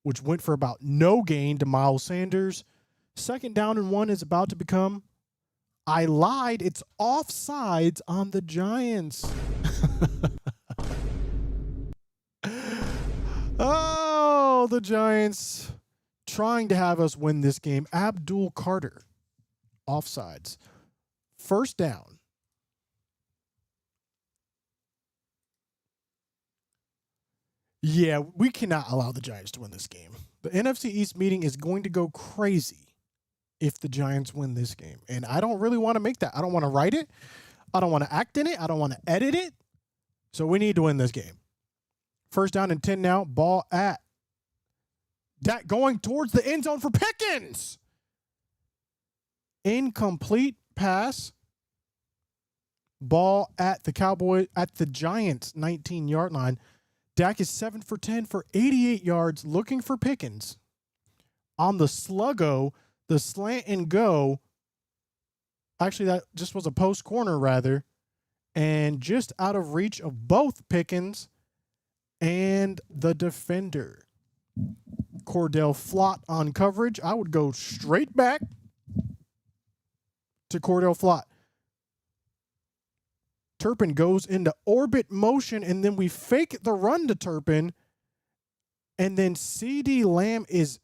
which went for about no gain to Miles Sanders. Second down and 1 is about to become, I lied, it's offsides on the Giants. Oh, the Giants trying to have us win this game. Abdul Carter, offsides. First down. Yeah, we cannot allow the Giants to win this game. The NFC East meeting is going to go crazy if the Giants win this game. And I don't really want to make that. I don't want to write it. I don't want to act in it. I don't want to edit it. So we need to win this game. First down and 10 now. Ball at Dak going towards the end zone for Pickens. Incomplete pass. Ball at the Giants 19-yard line. Dak is 7 for 10 for 88 yards, looking for Pickens. On the sluggo, the slant and go, Actually, that just was a post corner, rather. And just out of reach of both Pickens and the defender. Cordell Flott on coverage. I would go straight back to Cordell Flott. Turpin goes into orbit motion, and then we fake the run to Turpin. And then CD Lamb is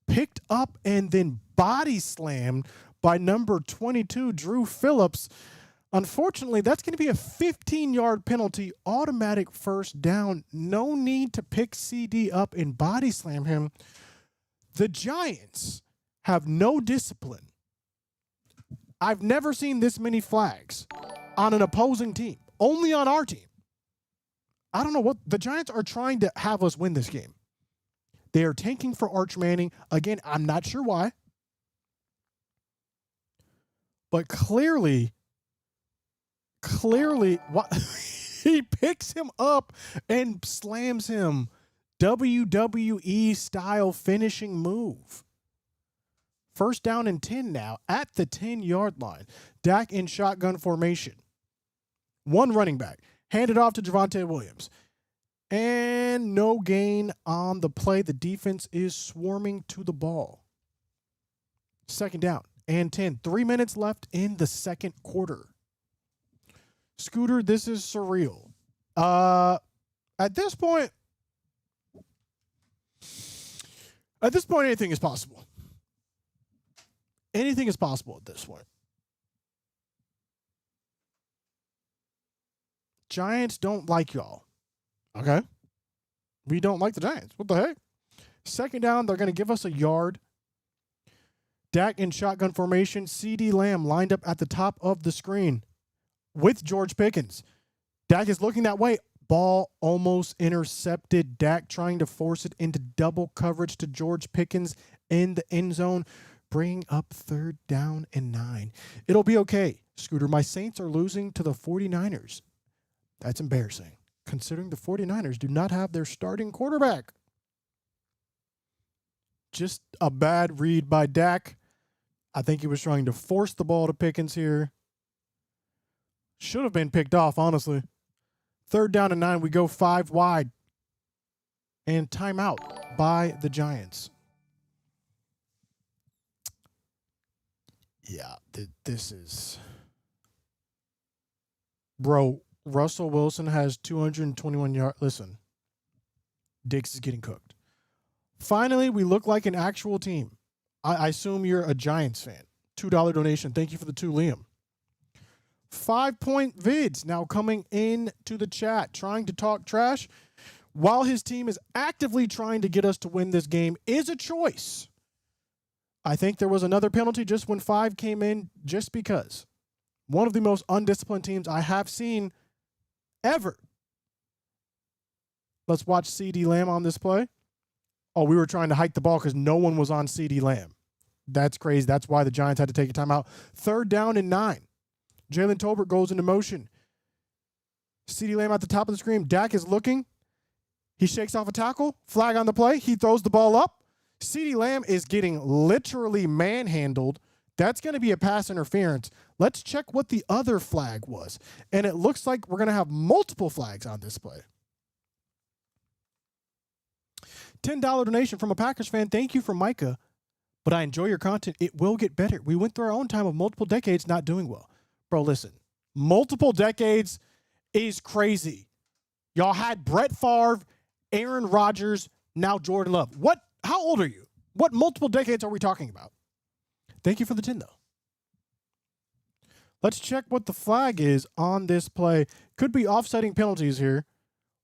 picked up and then body slammed by number 22, Drew Phillips. Unfortunately, that's going to be a 15-yard penalty, automatic first down. No need to pick CD up and body slam him. The Giants have no discipline. I've never seen this many flags on an opposing team, only on our team. I don't know what the Giants are trying to have us win this game. They are tanking for Arch Manning. Again, I'm not sure why. But clearly, what he picks him up and slams him. WWE style finishing move. First down and 10 now at the 10-yard line. Dak in shotgun formation. One running back. Handed off to Javonte Williams. And no gain on the play. The defense is swarming to the ball. Second down and 10. 3 minutes left in the second quarter. Scooter, this is surreal. At this point, anything is possible. Anything is possible at this point. Giants don't like y'all. Okay? We don't like the Giants. What the heck? Second down, they're going to give us a yard. Dak in shotgun formation. CD Lamb lined up at the top of the screen with George Pickens. Dak is looking that way. Ball almost intercepted. Dak trying to force it into double coverage to George Pickens in the end zone. Bring up third down and 9. It'll be okay, Scooter. My Saints are losing to the 49ers. That's embarrassing, considering the 49ers do not have their starting quarterback. Just a bad read by Dak. I think he was trying to force the ball to Pickens here. Should have been picked off, honestly. Third down and 9. We go 5 wide. And timeout by the Giants. Yeah, this is... Bro, Russell Wilson has 221 yards. Listen, Diggs is getting cooked. Finally, we look like an actual team. I assume you're a Giants fan. $2 donation. Thank you for the 2, Liam. 5-point vids now coming in to the chat, trying to talk trash while his team is actively trying to get us to win this game is a choice. I think there was another penalty just when 5 came in, just because. One of the most undisciplined teams I have seen ever. Let's watch CD Lamb on this play. Oh, we were trying to hike the ball because no one was on CD Lamb. That's crazy. That's why the Giants had to take a timeout. Third down and 9. Jalen Tolbert goes into motion. CD Lamb at the top of the screen. Dak is looking. He shakes off a tackle. Flag on the play. He throws the ball up. CD Lamb is getting literally manhandled. That's going to be a pass interference. Let's check what the other flag was. And it looks like we're going to have multiple flags on this play. $10 donation from a Packers fan. Thank you for Micah. But I enjoy your content. It will get better. We went through our own time of multiple decades not doing well. Bro, listen. Multiple decades is crazy. Y'all had Brett Favre, Aaron Rodgers, now Jordan Love. What? How old are you? What multiple decades are we talking about? Thank you for the 10, though. Let's check what the flag is on this play. Could be offsetting penalties here.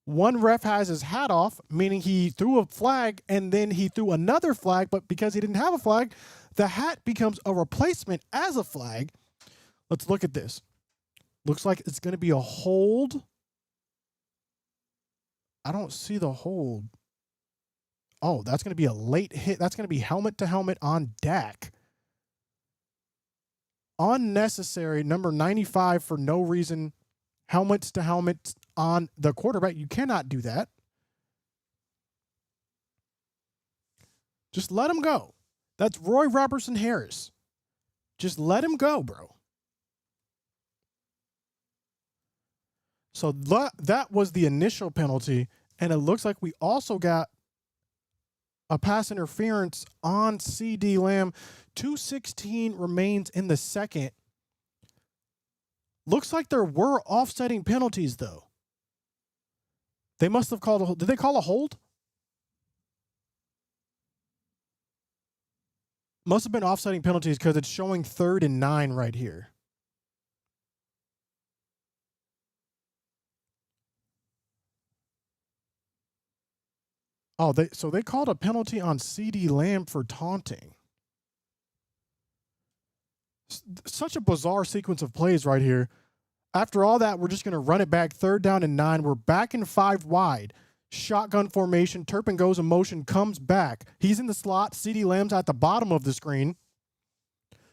One ref has his hat off, meaning he threw a flag and then he threw another flag, but because he didn't have a flag, the hat becomes a replacement as a flag. Let's look at this. Looks like it's going to be a hold. I don't see the hold. Oh, that's going to be a late hit. That's going to be helmet to helmet on Dak. Unnecessary. Number 95 for no reason. Helmets to helmets on the quarterback. You cannot do that. Just let him go. That's Roy Robertson Harris. Just let him go, bro. So that was the initial penalty, and it looks like we also got a pass interference on CeeDee Lamb. 2:16 remains in the second. Looks like there were offsetting penalties, though. They must have called a hold. Did they call a hold? Must have been offsetting penalties because it's showing 3rd and 9 right here. Oh, so they called a penalty on CeeDee Lamb for taunting. Such a bizarre sequence of plays right here. After all that, we're just going to run it back. 3rd down and 9. We're back in 5 wide. Shotgun formation. Turpin goes in motion, comes back. He's in the slot. CeeDee Lamb's at the bottom of the screen.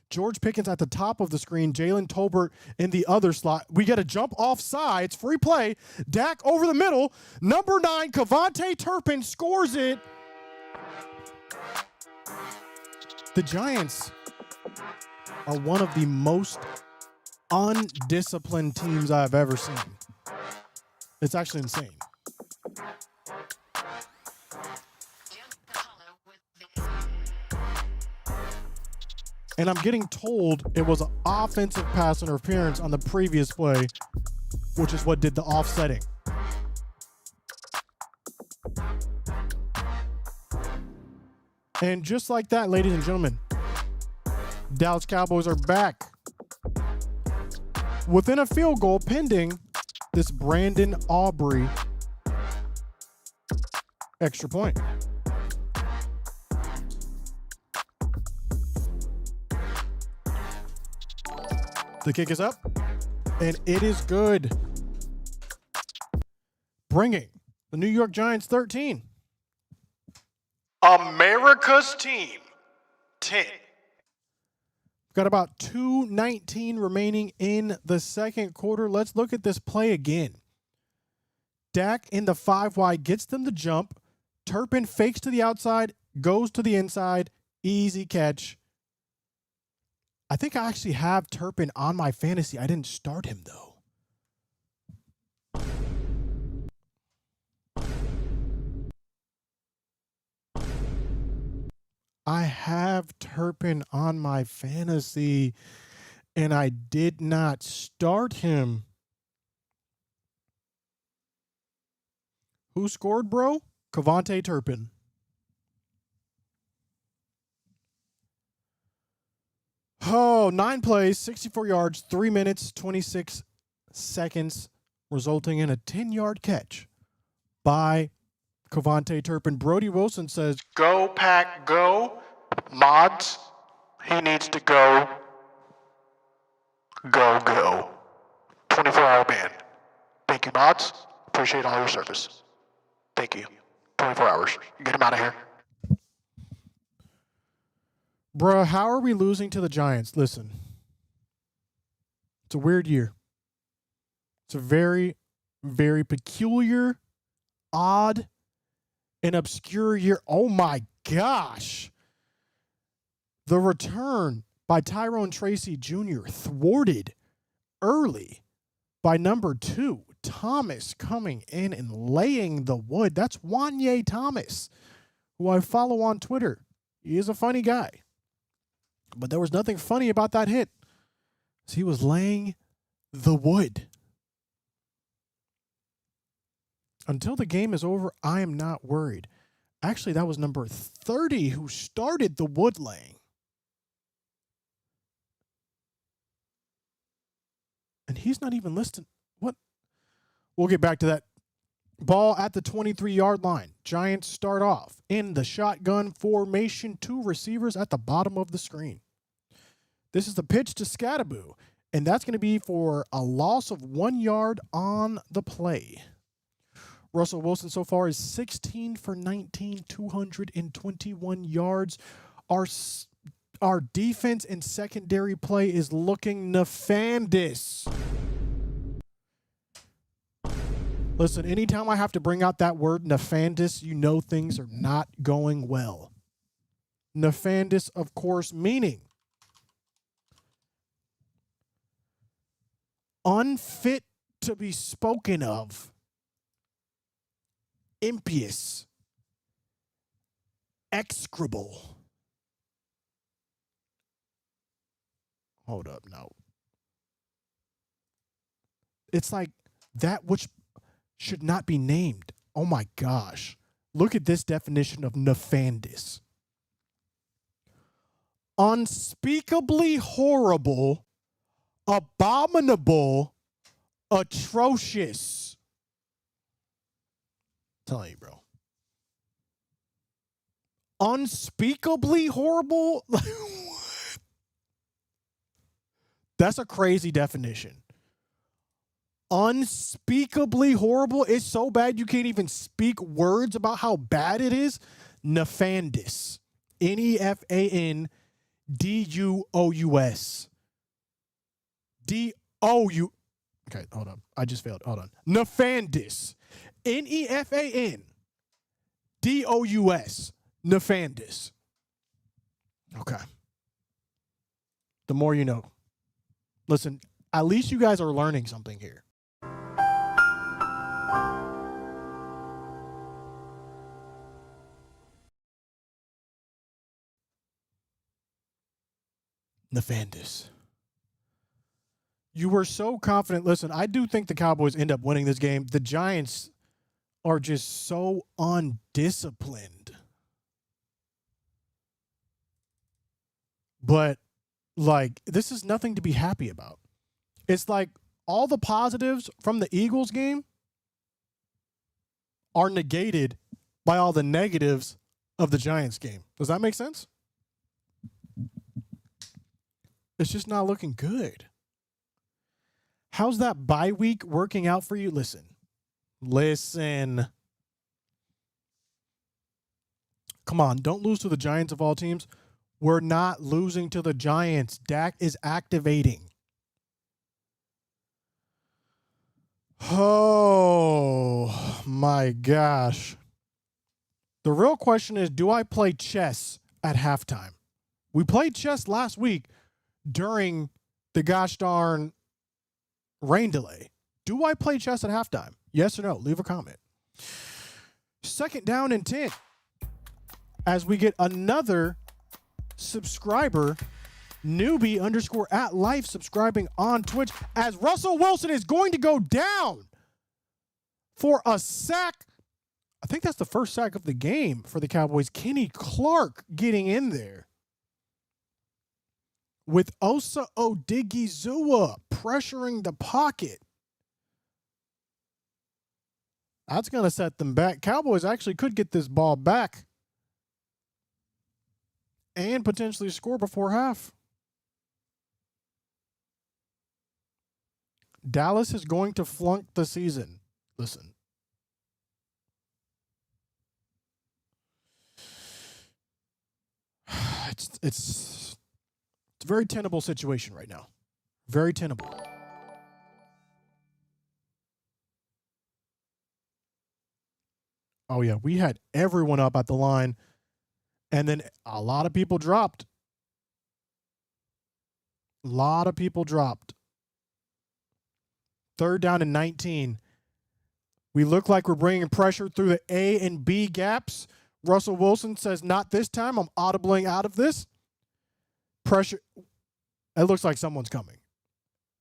George Pickens at the top of the screen. Jalen Tolbert in the other slot. We get a jump off sides. Free play. Dak over the middle. Number 9, Kevontae Turpin scores it. The Giants are one of the most undisciplined teams I've ever seen. It's actually insane. And I'm getting told it was an offensive pass interference on the previous play, which is what did the offsetting. And just like that, ladies and gentlemen, Dallas Cowboys are back within a field goal pending this Brandon Aubrey extra point. The kick is up, and it is good. Bringing the New York Giants 13. America's team 10. Got about 2:19 remaining in the second quarter. Let's look at this play again. Dak in the 5 wide gets them to jump. Turpin fakes to the outside, goes to the inside. Easy catch. I think I actually have Turpin on my fantasy. I didn't start him, though. I have Turpin on my fantasy, and I did not start him. Who scored, bro? Kevontae Turpin. Oh, 9 plays, 64 yards, 3 minutes, 26 seconds, resulting in a 10-yard catch by Kevontae Turpin. Brody Wilson says, Go, Pack, go. Mods, he needs to go. Go, go. 24-hour ban. Thank you, mods. Appreciate all your service. Thank you. 24 hours. Get him out of here. bruh, how are we losing to the Giants? Listen, it's a weird year. It's a very, very peculiar, odd, and obscure year. Oh, my gosh. The return by Tyrone Tracy Jr. thwarted early by number 2, Thomas, coming in and laying the wood. That's Wanye Thomas, who I follow on Twitter. He is a funny guy. But there was nothing funny about that hit. He was laying the wood. Until the game is over, I am not worried. Actually, that was number 30 who started the wood laying. And he's not even listed. What? We'll get back to that. Ball at the 23-yard line. Giants start off in the shotgun formation. 2 receivers at the bottom of the screen. This is the pitch to Scattaboo. And that's going to be for a loss of 1 yard on the play. Russell Wilson so far is 16 for 19, 221 yards. Our defense and secondary play is looking nefandous. Listen, anytime I have to bring out that word nefandous, you know things are not going well. Nefandous, of course, meaning unfit to be spoken of. Impious. Execrable. Hold up, no. It's like that which should not be named. Oh my gosh. Look at this definition of nefandous. Unspeakably horrible, abominable, atrocious. I'm telling you, bro. Unspeakably horrible? That's a crazy definition. Unspeakably horrible. It's so bad you can't even speak words about how bad it is. Nefandous. Nefandous. D-O-U. Okay, hold on. I just failed. Hold on. Nefandous. Nefandous. Nefandous. Okay. The more you know. Listen, at least you guys are learning something here. Nefandous. You were so confident. Listen, I do think the Cowboys end up winning this game. The Giants are just so undisciplined. But, like, this is nothing to be happy about. It's like all the positives from the Eagles game are negated by all the negatives of the Giants game. Does that make sense? It's just not looking good. How's that bye week working out for you? Listen. Come on, don't lose to the Giants of all teams. We're not losing to the Giants. Dak is activating. Oh, my gosh. The real question is, do I play chess at halftime? We played chess last week during the gosh darn rain delay. Do I play chess at halftime? Yes or no? Leave a comment. 2nd down and 10. As we get another subscriber, newbie_@life subscribing on Twitch, as Russell Wilson is going to go down for a sack. I think that's the first sack of the game for the Cowboys. Kenny Clark getting in there with Osa Odigizua pressuring the pocket. That's going to set them back. Cowboys actually could get this ball back and potentially score before half. Dallas is going to flunk the season. Listen. It's a very tenable situation right now. Very tenable. Oh, yeah. We had everyone up at the line, and then a lot of people dropped. A lot of people dropped. 3rd down and 19. We look like we're bringing pressure through the A and B gaps. Russell Wilson says, not this time. I'm audibling out of this. Pressure. It looks like someone's coming.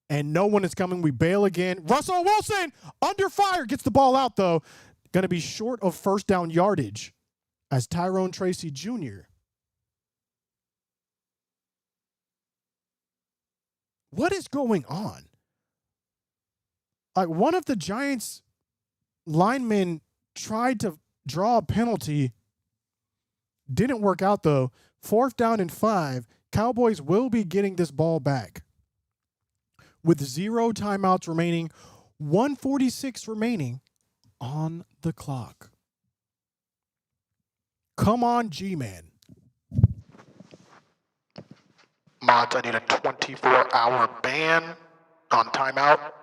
And no one is coming. We bail again. Russell Wilson under fire. Gets the ball out, though. Going to be short of 1st down yardage as Tyrone Tracy Jr. What is going on? Like, one of the Giants linemen tried to draw a penalty. Didn't work out, though. 4th down and 5. Cowboys will be getting this ball back with 0 timeouts remaining, 1:46 remaining on the clock. Come on, G-Man. Mods, I need a 24-hour ban on timeout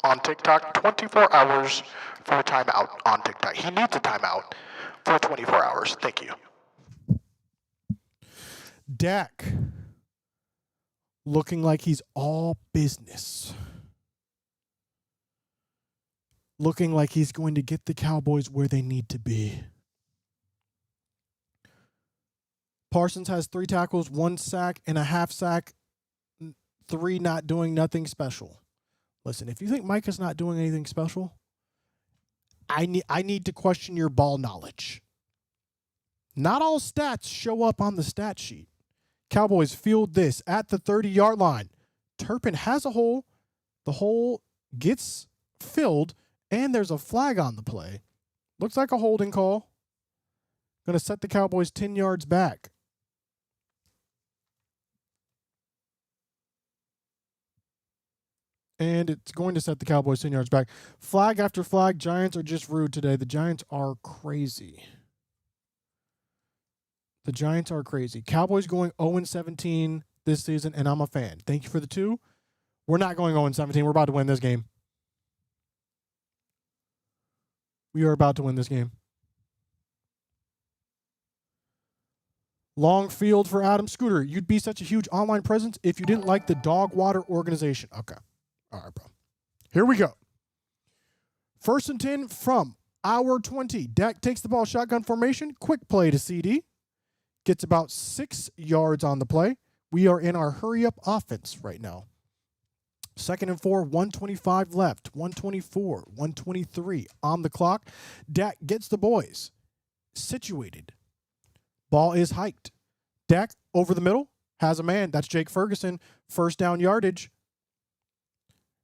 on TikTok. 24 hours for a timeout on TikTok. He needs a timeout for 24 hours. Thank you. Dak looking like he's all business. looking like he's going to get the Cowboys where they need to be. Parsons has 3 tackles, 1 sack, and a half sack, 3 not doing nothing special. Listen, if you think Micah's not doing anything special, I need to question your ball knowledge. Not all stats show up on the stat sheet. Cowboys field this at the 30-yard line. Turpin has a hole. The hole gets filled, and there's a flag on the play. Looks like a holding call. Going to set the Cowboys 10 yards back. And it's going to set the Cowboys 10 yards back. Flag after flag. Giants are just rude today. The Giants are crazy. The Giants are crazy. Cowboys going 0-17 this season, and I'm a fan. Thank you for the 2. We're not going 0-17. We're about to win this game. We are about to win this game. Long field for Adam. Scooter, you'd be such a huge online presence if you didn't like the Dog Water organization. Okay. All right, bro. Here we go. 1st and 10 from our 20. Dak takes the ball, shotgun formation. Quick play to CD. Gets about 6 yards on the play. We are in our hurry-up offense right now. 2nd and 4, 1:25 left. 1:24, 1:23 on the clock. Dak gets the boys situated. Ball is hiked. Dak over the middle. Has a man. That's Jake Ferguson. 1st down yardage.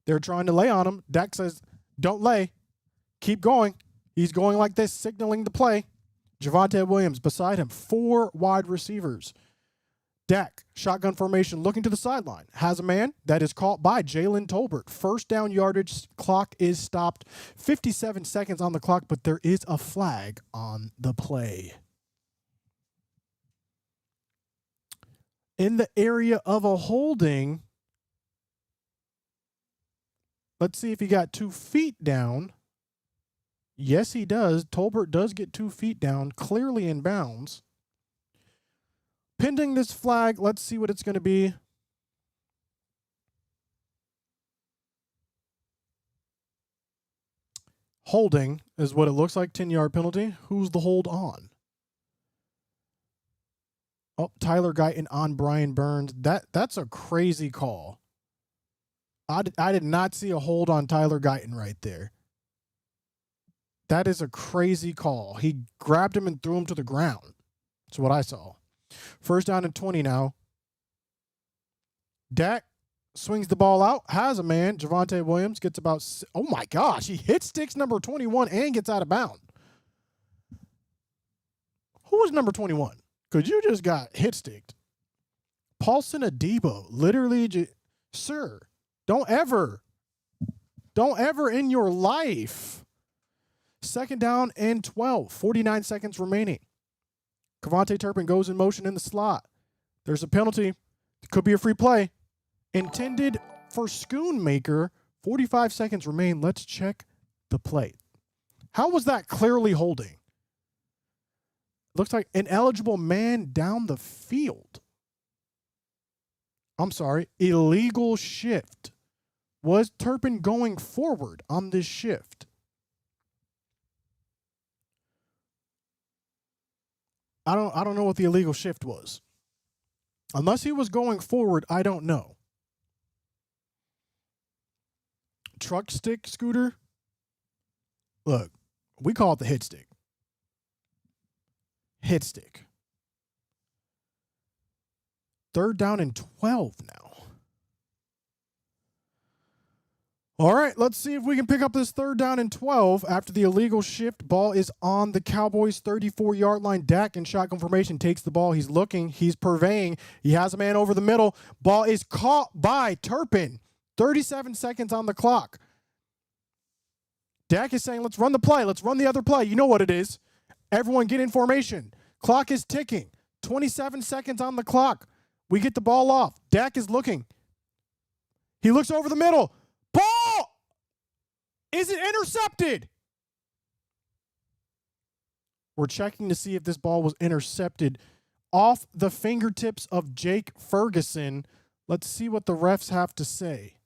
They're trying to lay on him. Dak says, don't lay. Keep going. He's going like this, signaling the play. Javonte Williams beside him. 4 wide receivers. Dak, shotgun formation, looking to the sideline. Has a man. That is caught by Jalen Tolbert. 1st down yardage. Clock is stopped. 57 seconds on the clock, but there is a flag on the play. In the area of a holding, let's see if he got 2 feet down. Yes, he does. Tolbert does get 2 feet down, clearly in bounds. Pending this flag, let's see what it's going to be. Holding is what it looks like, 10-yard penalty. Who's the hold on? Oh, Tyler Guyton on Brian Burns. That's a crazy call. I did not see a hold on Tyler Guyton right there. That is a crazy call. He grabbed him and threw him to the ground. That's what I saw. 1st down and 20 now. Dak swings the ball out. Has a man. Javonte Williams gets about... Oh, my gosh. He hit sticks number 21 and gets out of bounds. Who was number 21? Because you just got hit sticked. Paulson Adebo. Literally... Sir, don't ever in your life... 2nd down and 12. 49 seconds remaining. Kevontae Turpin goes in motion in the slot. There's a penalty. It could be a free play. Intended for Schoonmaker. 45 seconds remain. Let's check the play. How was that clearly holding? Looks like an eligible man down the field. I'm sorry. Illegal shift. Was Turpin going forward on this shift? I don't know what the illegal shift was. Unless he was going forward, I don't know. Truck stick, Scooter. Look, we call it the hit stick. Hit stick. 3rd down and 12 now. All right, let's see if we can pick up this 3rd down and 12 after the illegal shift. Ball is on the Cowboys' 34-yard line. Dak in shotgun formation takes the ball. He's looking. He's purveying. He has a man over the middle. Ball is caught by Turpin. 37 seconds on the clock. Dak is saying, let's run the play. Let's run the other play. You know what it is. Everyone get in formation. Clock is ticking. 27 seconds on the clock. We get the ball off. Dak is looking. He looks over the middle. Ball! Is it intercepted? We're checking to see if this ball was intercepted off the fingertips of Jake Ferguson. Let's see what the refs have to say.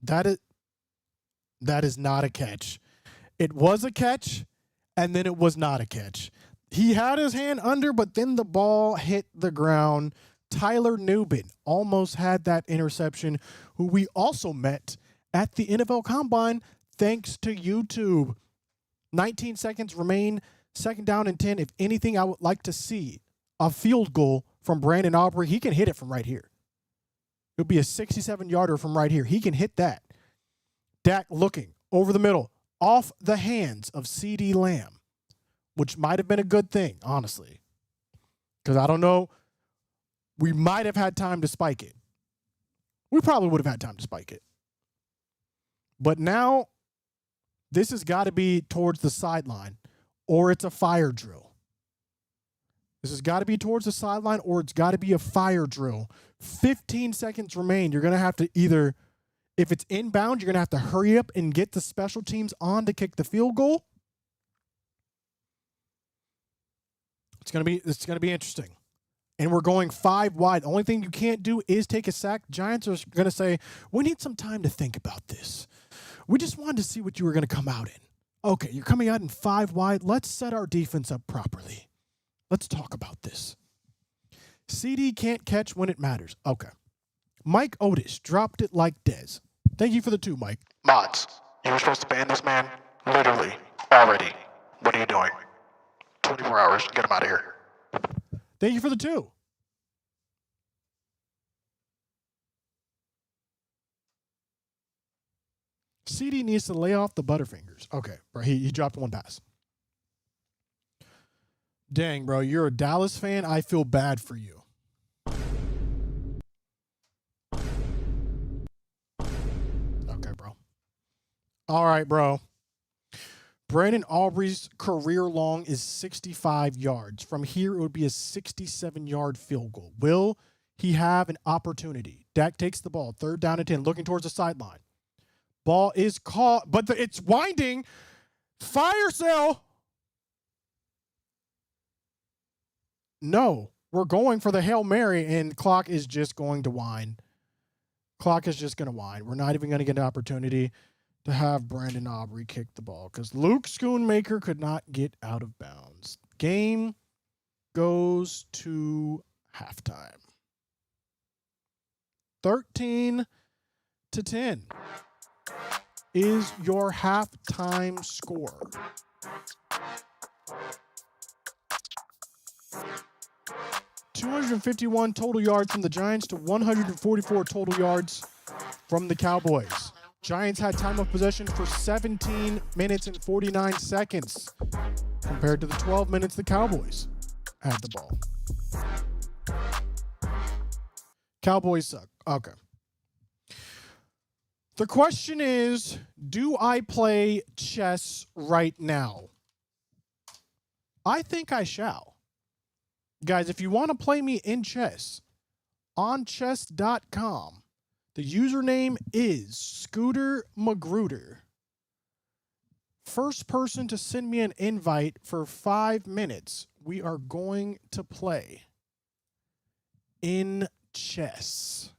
That is not a catch. It was a catch, and then it was not a catch. He had his hand under, but then the ball hit the ground. Tyler Nubin almost had that interception, who we also met at the NFL Combine thanks to YouTube. 19 seconds remain, 2nd down and 10. If anything, I would like to see a field goal from Brandon Aubrey. He can hit it from right here. It'll be a 67-yarder from right here. He can hit that. Dak looking over the middle, off the hands of CD Lamb, which might have been a good thing, honestly. Because I don't know. We might have had time to spike it. We probably would have had time to spike it. But now, this has got to be towards the sideline, or it's a fire drill. This has got to be towards the sideline, or it's got to be a fire drill. 15 seconds remain. You're going to have to either, if it's inbound, you're going to have to hurry up and get the special teams on to kick the field goal. It's going to be interesting. And we're going 5 wide. The only thing you can't do is take a sack. Giants are going to say, we need some time to think about this. We just wanted to see what you were going to come out in. Okay, you're coming out in 5 wide. Let's set our defense up properly. Let's talk about this. CD can't catch when it matters. Okay. Mike Otis dropped it like Dez. Thank you for the 2, Mike. Mods, you were supposed to ban this man literally already. What are you doing? 24 hours. Get him out of here. Thank you for the 2. CD needs to lay off the Butterfingers. Okay, bro. He dropped 1 pass. Dang, bro. You're a Dallas fan. I feel bad for you. Okay, bro. All right, bro. Brandon Aubrey's career long is 65 yards. From here, it would be a 67-yard field goal. Will he have an opportunity? Dak takes the ball. 3rd down and 10, looking towards the sideline. Ball is caught, but it's winding. Fire sale. No, we're going for the Hail Mary, and clock is just going to wind. Clock is just going to wind. We're not even going to get an opportunity to have Brandon Aubrey kick the ball because Luke Schoonmaker could not get out of bounds. Game goes to halftime. 13-10 is your halftime score. $251 total yards from the Giants to 144 total yards from the Cowboys. Giants had time of possession for 17 minutes and 49 seconds compared to the 12 minutes the Cowboys had the ball. Cowboys suck. Okay. The question is, do I play chess right now? I think I shall. Guys, if you want to play me in chess, on chess.com, the username is ScooterMagruder. First person to send me an invite for 5 minutes, we are going to play in chess.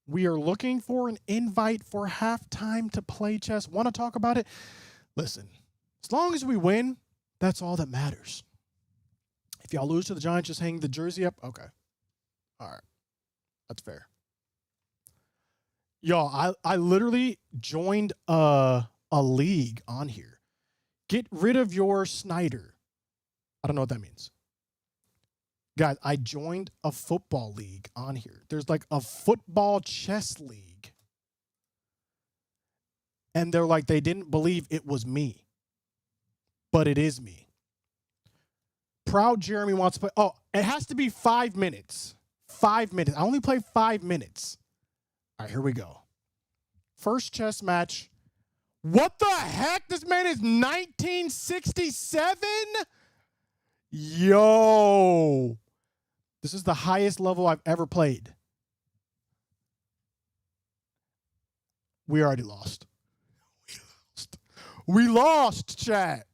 We are looking for an invite for halftime to play chess. Want to talk about it? Listen, as long as we win, that's all that matters. If y'all lose to the Giants, just hang the jersey up. Okay. All right. That's fair. Y'all, I literally joined a league on here. Get rid of your Snyder. I don't know what that means. Guys, I joined a football league on here. There's like a football chess league. And they're like, they didn't believe it was me. But it is me. Proud Jeremy wants to play. Oh, it has to be 5 minutes. 5 minutes. I only play 5 minutes. All right, here we go. First chess match. What the heck? This man is 1967? Yo. This is the highest level I've ever played. We already lost. We lost, chat.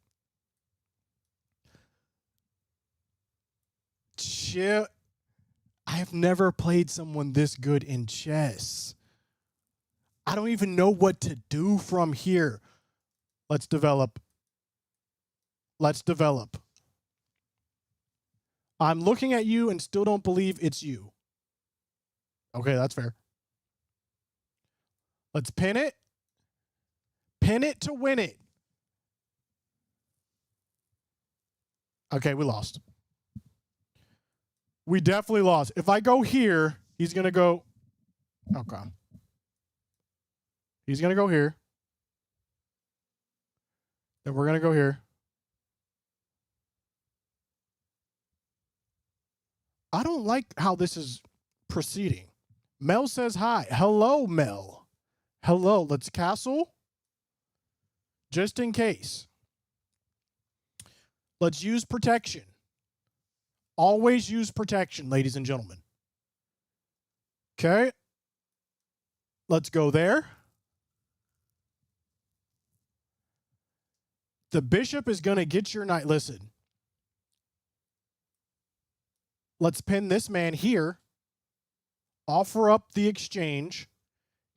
Chill. I have never played someone this good in chess. I don't even know what to do from here. Let's develop. Let's develop. I'm looking at you and still don't believe it's you. Okay, that's fair. Let's pin it. Pin it to win it. Okay, we lost. We definitely lost. If I go here, he's going to go. Okay. He's going to go here. Then we're going to go here. I don't like how this is proceeding. Mel says hi. Hello, Mel. Hello. Let's castle. Just in case. Let's use protection. Always use protection, ladies and gentlemen. Okay. Let's go there. The bishop is going to get your knight. Listen. Let's pin this man here. Offer up the exchange.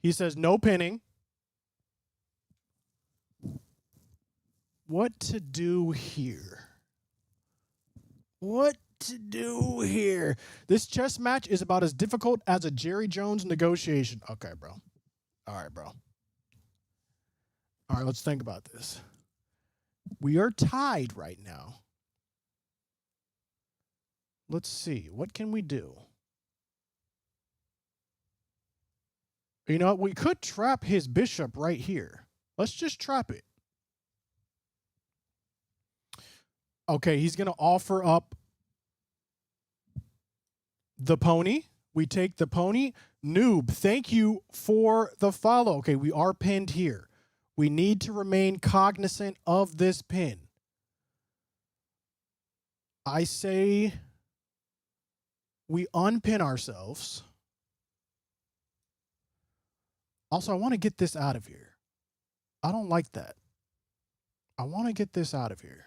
He says no pinning. What to do here? What to do here? This chess match is about as difficult as a Jerry Jones negotiation. Okay, bro. All right, bro. All right, let's think about this. We are tied right now. Let's see. What can we do? You know what? We could trap his bishop right here. Let's just trap it. Okay, he's going to offer up the pony. We take the pony. Noob, thank you for the follow. Okay, we are pinned here. We need to remain cognizant of this pin. I say we unpin ourselves. Also, I want to get this out of here. I don't like that. I want to get this out of here.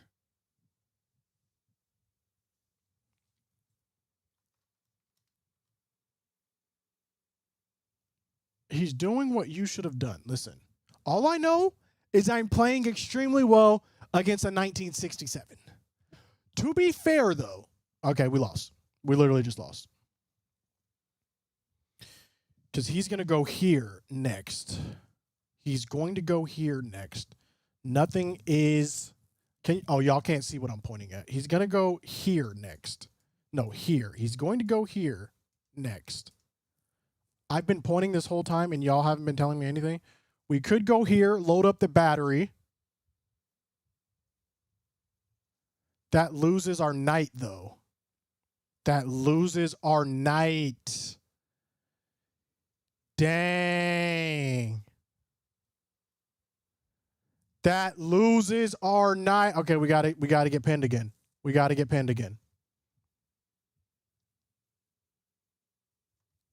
He's doing what you should have done. Listen, all I know is I'm playing extremely well against a 1967. To be fair, though, okay, we lost. We literally just lost. Because he's going to go here next. He's going to go here next. Nothing is... Oh, y'all can't see what I'm pointing at. He's going to go here next. No, here. He's going to go here next. I've been pointing this whole time, and y'all haven't been telling me anything. We could go here, load up the battery. That loses our knight, though. That loses our knight. Dang. That loses our knight. Okay, we got to get pinned again. We got to get pinned again.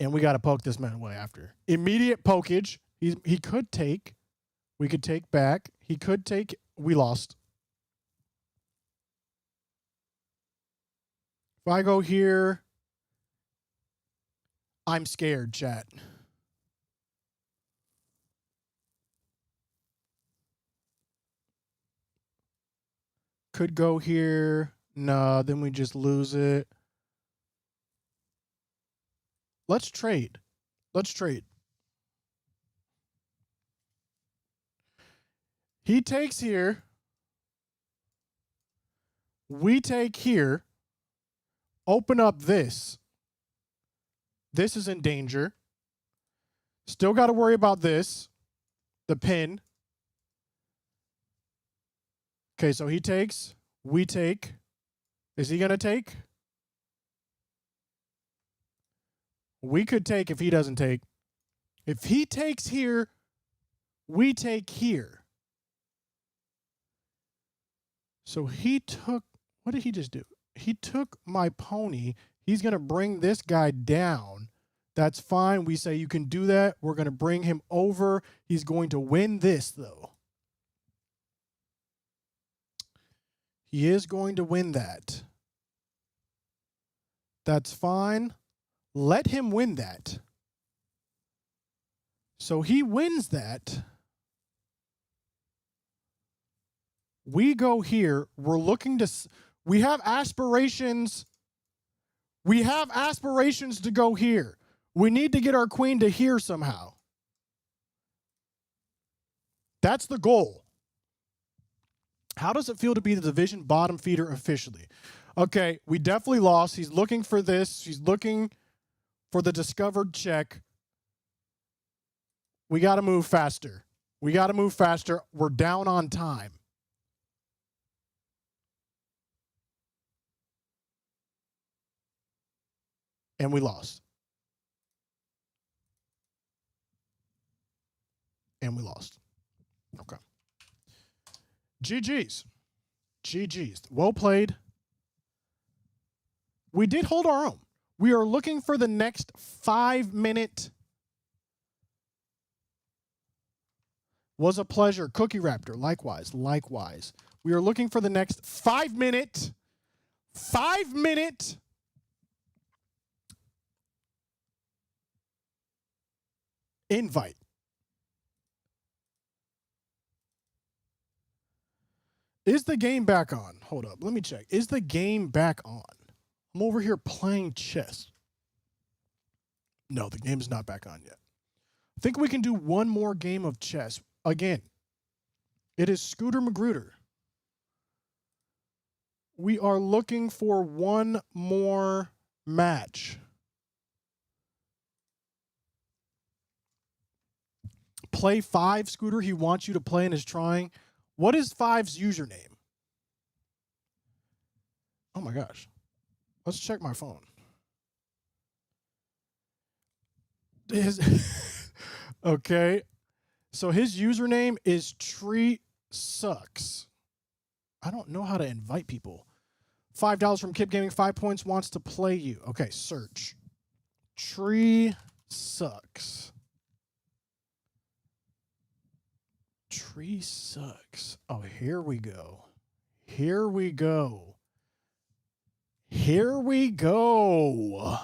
And we got to poke this man away after. Immediate pokage. He could take. We could take back. He could take. We lost. If I go here, I'm scared, chat. Could go here. No, then we just lose it. Let's trade. Let's trade. He takes here. We take here. Open up this. This is in danger. Still got to worry about this. The pin. Okay, so he takes. We take. Is he going to take? We could take if he doesn't take. If he takes here, we take here. So he took, what did he just do? He took my pony. He's going to bring this guy down. That's fine. We say you can do that. We're going to bring him over. He's going to win this, though. He is going to win that. That's fine. Let him win that. So he wins that. We go here. We're looking to, we have aspirations. We have aspirations to go here. We need to get our queen to here somehow. That's the goal. How does it feel to be the division bottom feeder officially? Okay, we definitely lost. He's looking for this. He's looking for the discovered check. We got to move faster. We got to move faster. We're down on time. And we lost. And we lost. Okay. GG's. GG's. Well played. We did hold our own. We are looking for the next 5-minute. Was a pleasure. Cookie Raptor. Likewise. Likewise. We are looking for the next 5-minute. 5-minute. Invite. Is the game back on? Hold up. Let me check. Is the game back on? I'm over here playing chess. No, the game is not back on yet. I think we can do one more game of chess. Again, it is ScooterMagruder. We are looking for one more match. Play 5, Scooter. He wants you to play and is trying. What is 5's username? Oh my gosh. Let's check my phone. Okay. So his username is Tree Sucks. I don't know how to invite people. $5 from Kip Gaming, 5 points, wants to play you. Okay, search. Tree Sucks. Tree Sucks. Oh, here we go. Here we go. Here we go.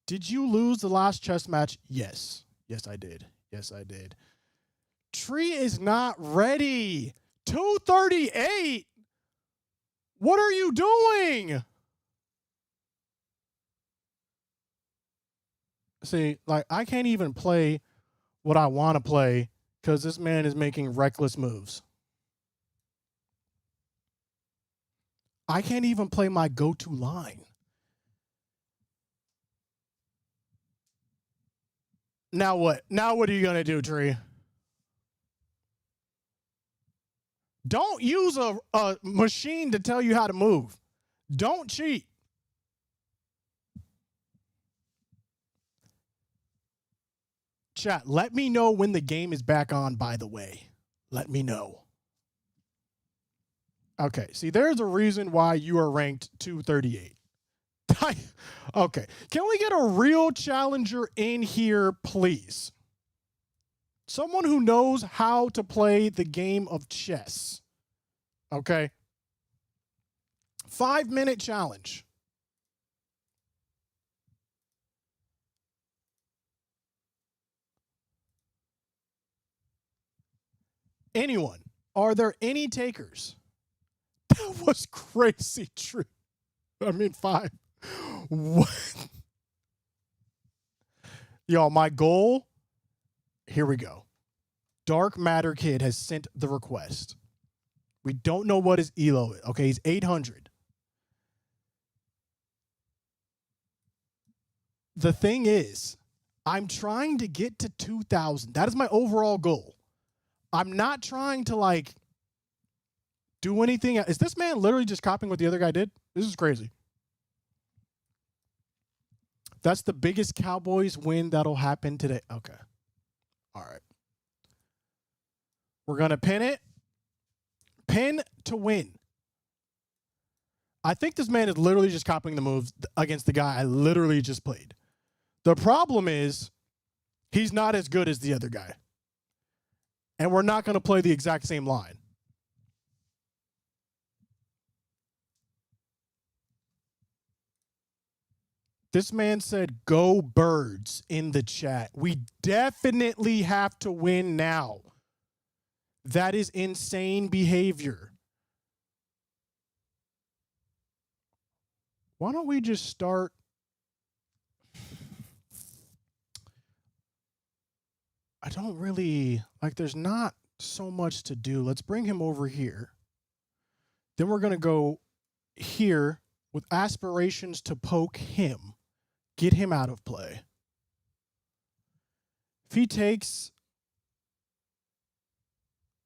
Did you lose the last chess match? Yes. Yes, I did. Yes, I did. Tree is not ready. 238. What are you doing? See, like, I can't even play what I want to play because this man is making reckless moves. I can't even play my go-to line. Now what? Now what are you going to do, Tree? Don't use a machine to tell you how to move. Don't cheat. Chat, let me know when the game is back on, by the way. Let me know. Okay, see, there's a reason why you are ranked 238. Okay, can we get a real challenger in here, please? Someone who knows how to play the game of chess. Okay? 5-minute challenge. Anyone? Are there any takers? That was crazy true. I mean, 5. What? Y'all, my goal, here we go. Dark Matter Kid has sent the request. We don't know what his ELO is. Okay, he's 800. The thing is, I'm trying to get to 2,000. That is my overall goal. I'm not trying to, like, do anything. Is this man literally just copying what the other guy did? This is crazy. That's the biggest Cowboys win that'll happen today. Okay. All right. We're going to pin it. Pin to win. I think this man is literally just copying the moves against the guy I literally just played. The problem is he's not as good as the other guy. And we're not going to play the exact same line. This man said, "Go Birds" in the chat. We definitely have to win now. That is insane behavior. Why don't we just start? I don't really, like, there's not so much to do. Let's bring him over here. Then we're going to go here with aspirations to poke him. Get him out of play. If he takes,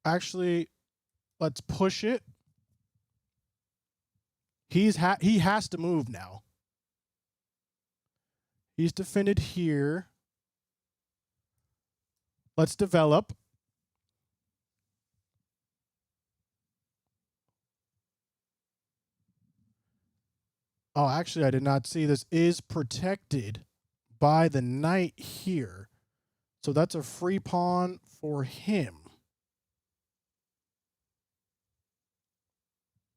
actually, let's push it. He has to move now. He's defended here. Let's develop. Oh, actually, I did not see this is protected by the knight here. So that's a free pawn for him.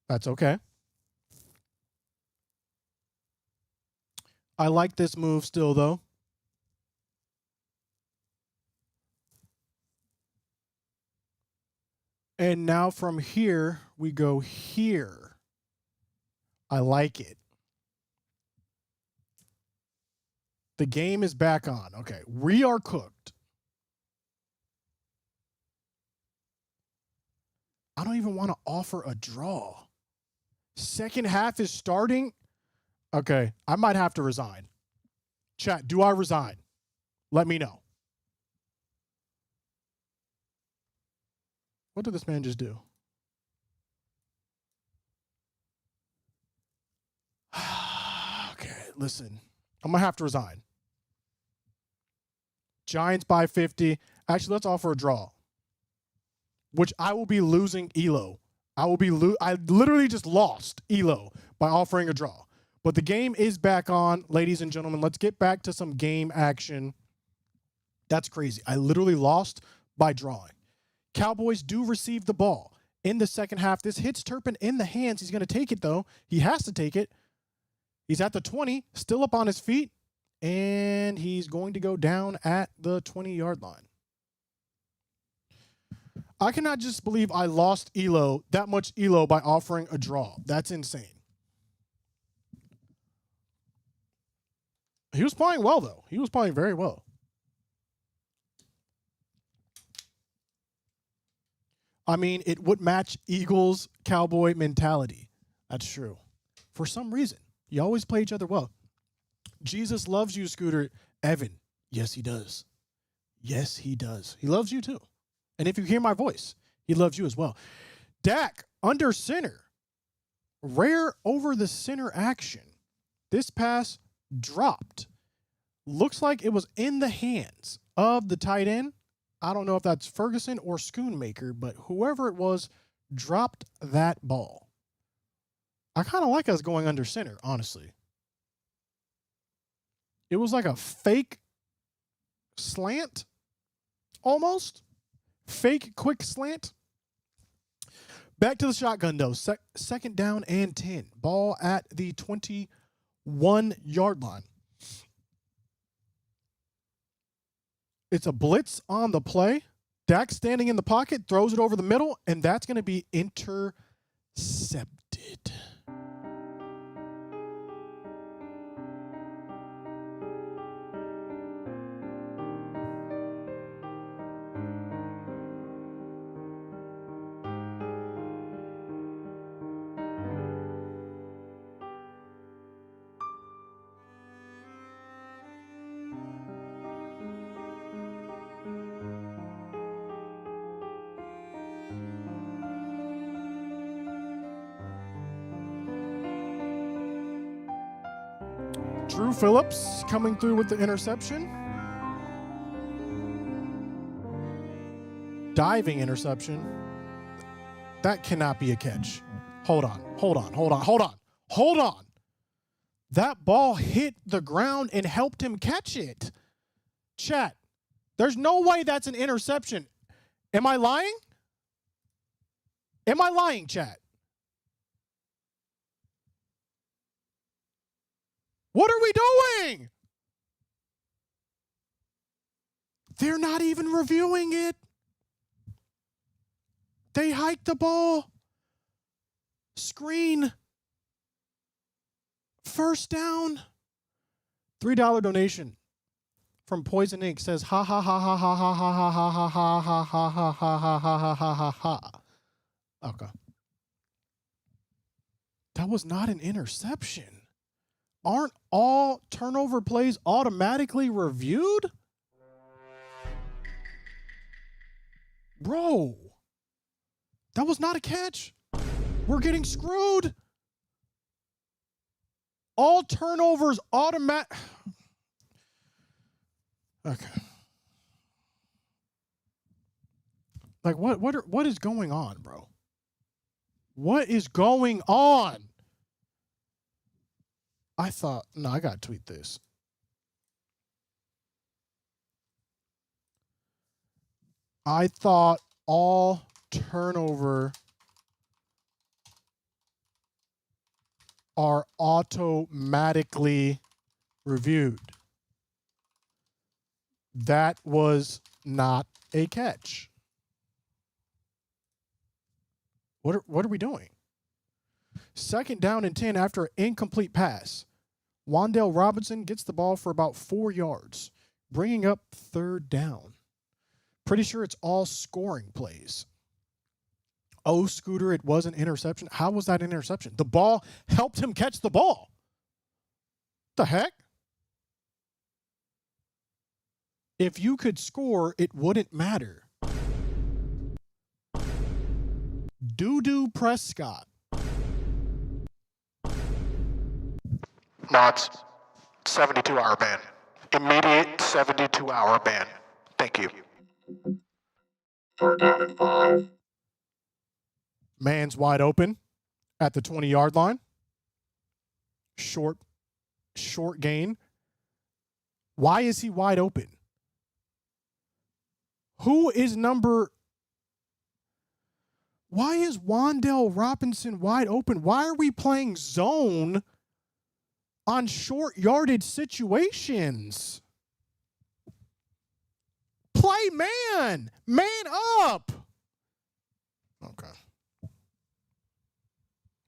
That's okay. I like this move still, though. And now from here, we go here. I like it. The game is back on. Okay, we are cooked. I don't even want to offer a draw. Second half is starting. Okay, I might have to resign. Chat, do I resign? Let me know. What did this man just do? Okay, listen. I'm going to have to resign. Giants by 50. Actually, let's offer a draw. Which I will be losing Elo. I literally just lost Elo by offering a draw. But the game is back on, ladies and gentlemen. Let's get back to some game action. That's crazy. I literally lost by drawing. Cowboys do receive the ball in the second half. This hits Turpin in the hands. He's going to take it, though. He has to take it. He's at the 20, still up on his feet, and he's going to go down at the 20-yard line. I cannot just believe I lost Elo, that much Elo, by offering a draw. That's insane. He was playing well, though. He was playing very well. I mean, it would match Eagles' Cowboy mentality. That's true. For some reason, you always play each other well. Jesus loves you, Scooter. Evan, yes, he does. Yes, he does. He loves you, too. And if you hear my voice, he loves you as well. DAHECK, under center. Rare over the center action. This pass dropped. Looks like it was in the hands of the tight end. I don't know if that's Ferguson or Schoonmaker, but whoever it was dropped that ball. I kind of like us going under center, honestly. It was like a fake slant, almost. Fake quick slant. Back to the shotgun, though. Second down and 10. Ball at the 21-yard line. It's a blitz on the play. Dak standing in the pocket, throws it over the middle, and that's going to be intercepted. Drew Phillips coming through with the interception. Diving interception. That cannot be a catch. Hold on. That ball hit the ground and helped him catch it. Chat, there's no way that's an interception. Am I lying? Am I lying, chat? What are we doing? They're not even reviewing it. They hiked the ball. Screen. First down. $3 donation from Poison Ink says ha ha ha ha ha ha ha ha ha ha ha ha ha ha ha ha ha ha. Okay. That was not an interception. Aren't all turnover plays automatically reviewed? Bro, that was not a catch. We're getting screwed. All turnovers automatic. Okay. Like what is going on, bro? What is going on? I thought, no, I gotta tweet this. I thought all turnover are automatically reviewed. That was not a catch. What are we doing? Second down and 10 after an incomplete pass. Wan'Dale Robinson gets the ball for about 4 yards, bringing up third down. Pretty sure it's all scoring plays. Oh, Scooter, it was an interception. How was that an interception? The ball helped him catch the ball. The heck? If you could score, it wouldn't matter. Doo-doo Prescott. Mods, 72-hour ban. Immediate 72-hour ban. Thank you. Third down and 5. Man's wide open at the 20-yard line. Short gain. Why is he wide open? Who is number... Why is Wan'Dale Robinson wide open? Why are we playing zone on short yardage situations? Play man. Man up. Okay.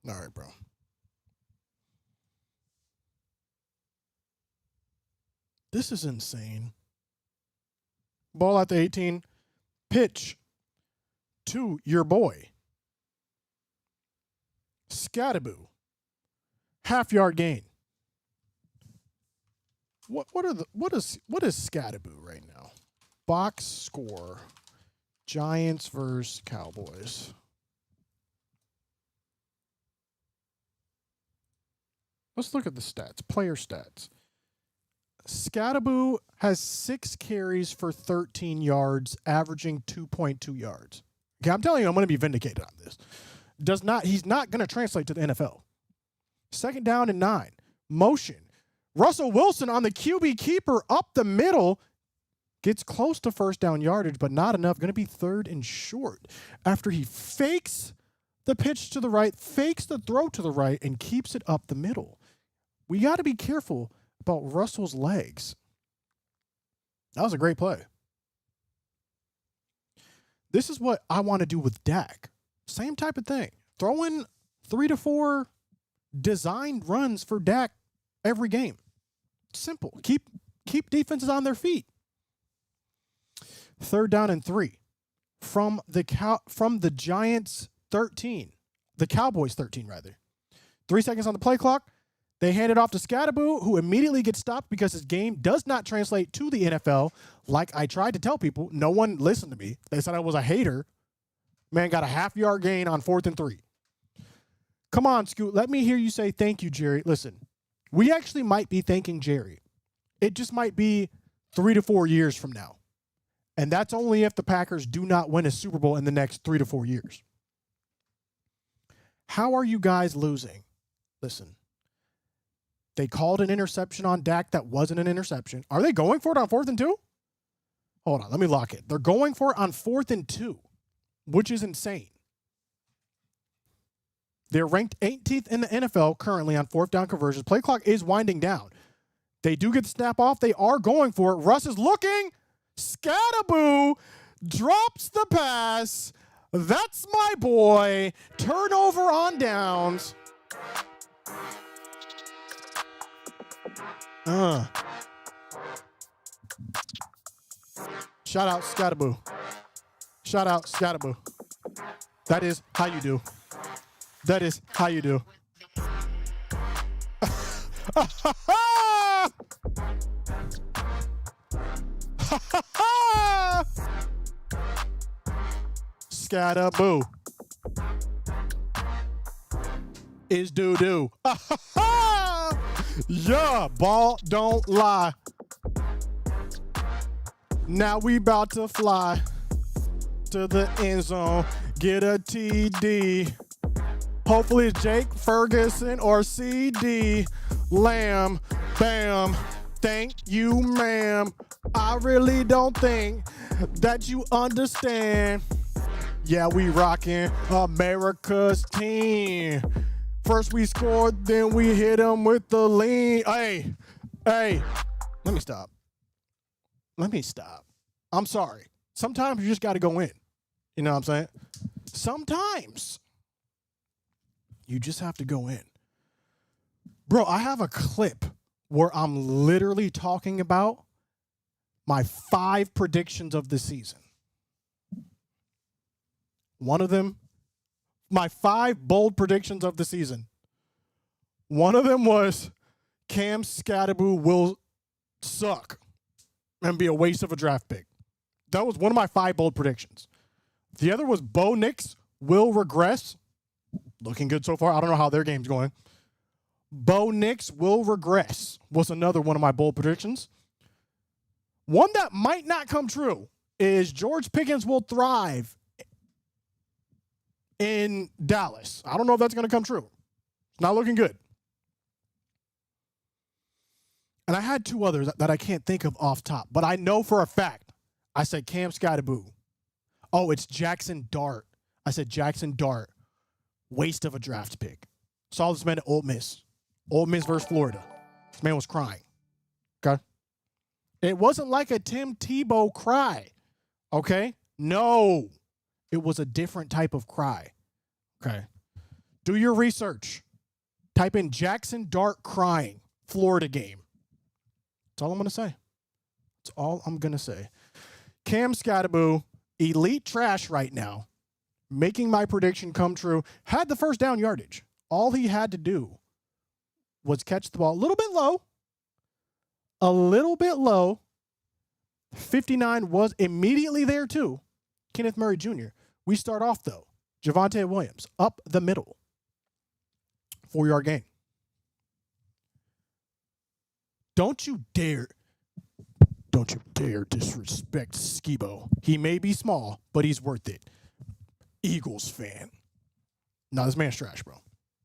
All right, bro. This is insane. Ball at the 18. Pitch to your boy. Scattaboo. Half-yard gain. What is Scattaboo right now? Box score. Giants versus Cowboys. Let's look at the stats. Player stats. Scattaboo has 6 carries for 13 yards, averaging 2.2 yards. Okay, I'm telling you, I'm going to be vindicated on this. He's not going to translate to the NFL. Second down and 9. Motion. Russell Wilson on the QB keeper up the middle. Gets close to first down yardage, but not enough. Going to be third and short after he fakes the pitch to the right, fakes the throw to the right, and keeps it up the middle. We got to be careful about Russell's legs. That was a great play. This is what I want to do with Dak. Same type of thing. Throw in 3 to 4 designed runs for Dak every game. Simple. Keep defenses on their feet. Third down and 3 from the Giants 13. The Cowboys 13 rather. 3 seconds on the play clock. They hand it off to Scattaboo, who immediately gets stopped because his game does not translate to the NFL. Like I tried to tell people, no one listened to me. They said I was a hater. Man got a half-yard gain on 4th and 3. Come on, Scoot. Let me hear you say thank you, Jerry. Listen, we actually might be thanking Jerry. It just might be 3 to 4 years from now. And that's only if the Packers do not win a Super Bowl in the next 3 to 4 years. How are you guys losing? Listen. They called an interception on Dak that wasn't an interception. Are they going for it on 4th and 2? Hold on, let me lock it. They're going for it on 4th and 2, which is insane. They're ranked 18th in the NFL currently on fourth down conversions. Play clock is winding down. They do get the snap off. They are going for it. Russ is looking. Scatterboo drops the pass. That's my boy. Turnover on downs. Shout out Scatterboo. Shout out Scatterboo. That is how you do. That is how you do. Scatterboo is doo-doo. Yeah, ball don't lie. Now we about to fly to the end zone, get a TD. Hopefully it's Jake Ferguson or CD Lamb. Bam. Thank you, ma'am. I really don't think that you understand. Yeah, we rocking America's team. First we scored, then we hit them with the lean. Hey, let me stop. I'm sorry. Sometimes you just got to go in. You know what I'm saying? Sometimes you just have to go in. Bro, I have a clip where I'm literally talking about my 5 predictions of the season. One of them, my 5 bold predictions of the season. One of them was Cam Scatterboo will suck and be a waste of a draft pick. That was one of my 5 bold predictions. The other was Bo Nix will regress. Looking good so far. I don't know how their game's going. Bo Nix will regress was another one of my bold predictions. One that might not come true is George Pickens will thrive in Dallas. I don't know if that's going to come true. It's not looking good. And I had 2 others that I can't think of off top, but I know for a fact. I said Cam Scatterboo. Oh, it's Jackson Dart. I said Jackson Dart. Waste of a draft pick. Saw this man at Ole Miss. Ole Miss versus Florida. This man was crying. Okay? It wasn't like a Tim Tebow cry. Okay? No. It was a different type of cry. Okay? Do your research. Type in Jackson Dart crying. Florida game. That's all I'm going to say. That's all I'm going to say. Cam Scatterboo, elite trash right now. Making my prediction come true. Had the first down yardage. All he had to do was catch the ball a little bit low. A little bit low. 59 was immediately there too. Kenneth Murray Jr. We start off though. Javonte Williams up the middle. 4-yard gain. Don't you dare disrespect Skibo. He may be small, but he's worth it. Eagles fan. No, this man's trash, bro.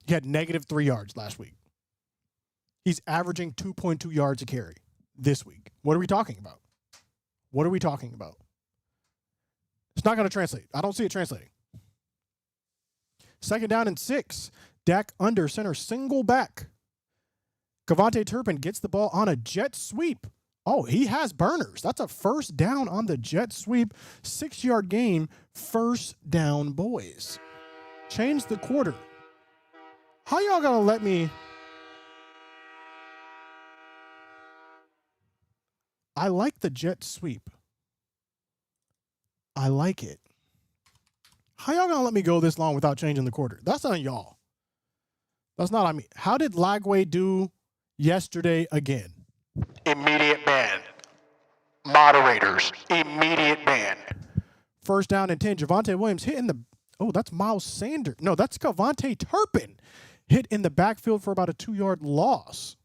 He had -3 yards last week. He's averaging 2.2 yards a carry this week. What are we talking about? What are we talking about? It's not going to translate. I don't see it translating. 2nd down and 6. Dak under center, single back. Kavontae Turpin gets the ball on a jet sweep. Oh, he has burners. That's a first down on the jet sweep. 6-yard gain. First down, boys. Change the quarter. How y'all gonna let me? I like the jet sweep. I like it. How y'all gonna let me go this long without changing the quarter? That's on y'all. That's not on me. How did Lagway do yesterday again? Immediate ban. Moderators, immediate ban. 1st down and 10. Javonte Williams hitting the... Oh, that's Miles Sanders. No, that's Kavontae Turpin. Hit in the backfield for about a 2-yard loss.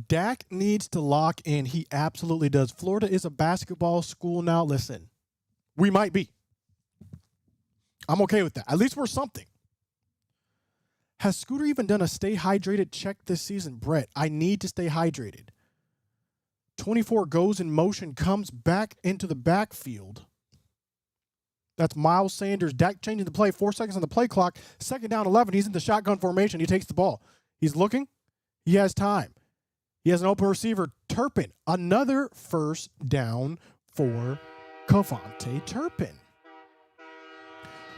Dak needs to lock in. He absolutely does. Florida is a basketball school now. Listen, we might be. I'm okay with that. At least we're something. Has Scooter even done a stay hydrated check this season? Brett, I need to stay hydrated. 24 goes in motion, comes back into the backfield. That's Miles Sanders. Dak changing the play. 4 seconds on the play clock. 2nd down, 11. He's in the shotgun formation. He takes the ball. He's looking. He has time. He has an open receiver. Turpin. Another first down for Cavante Turpin.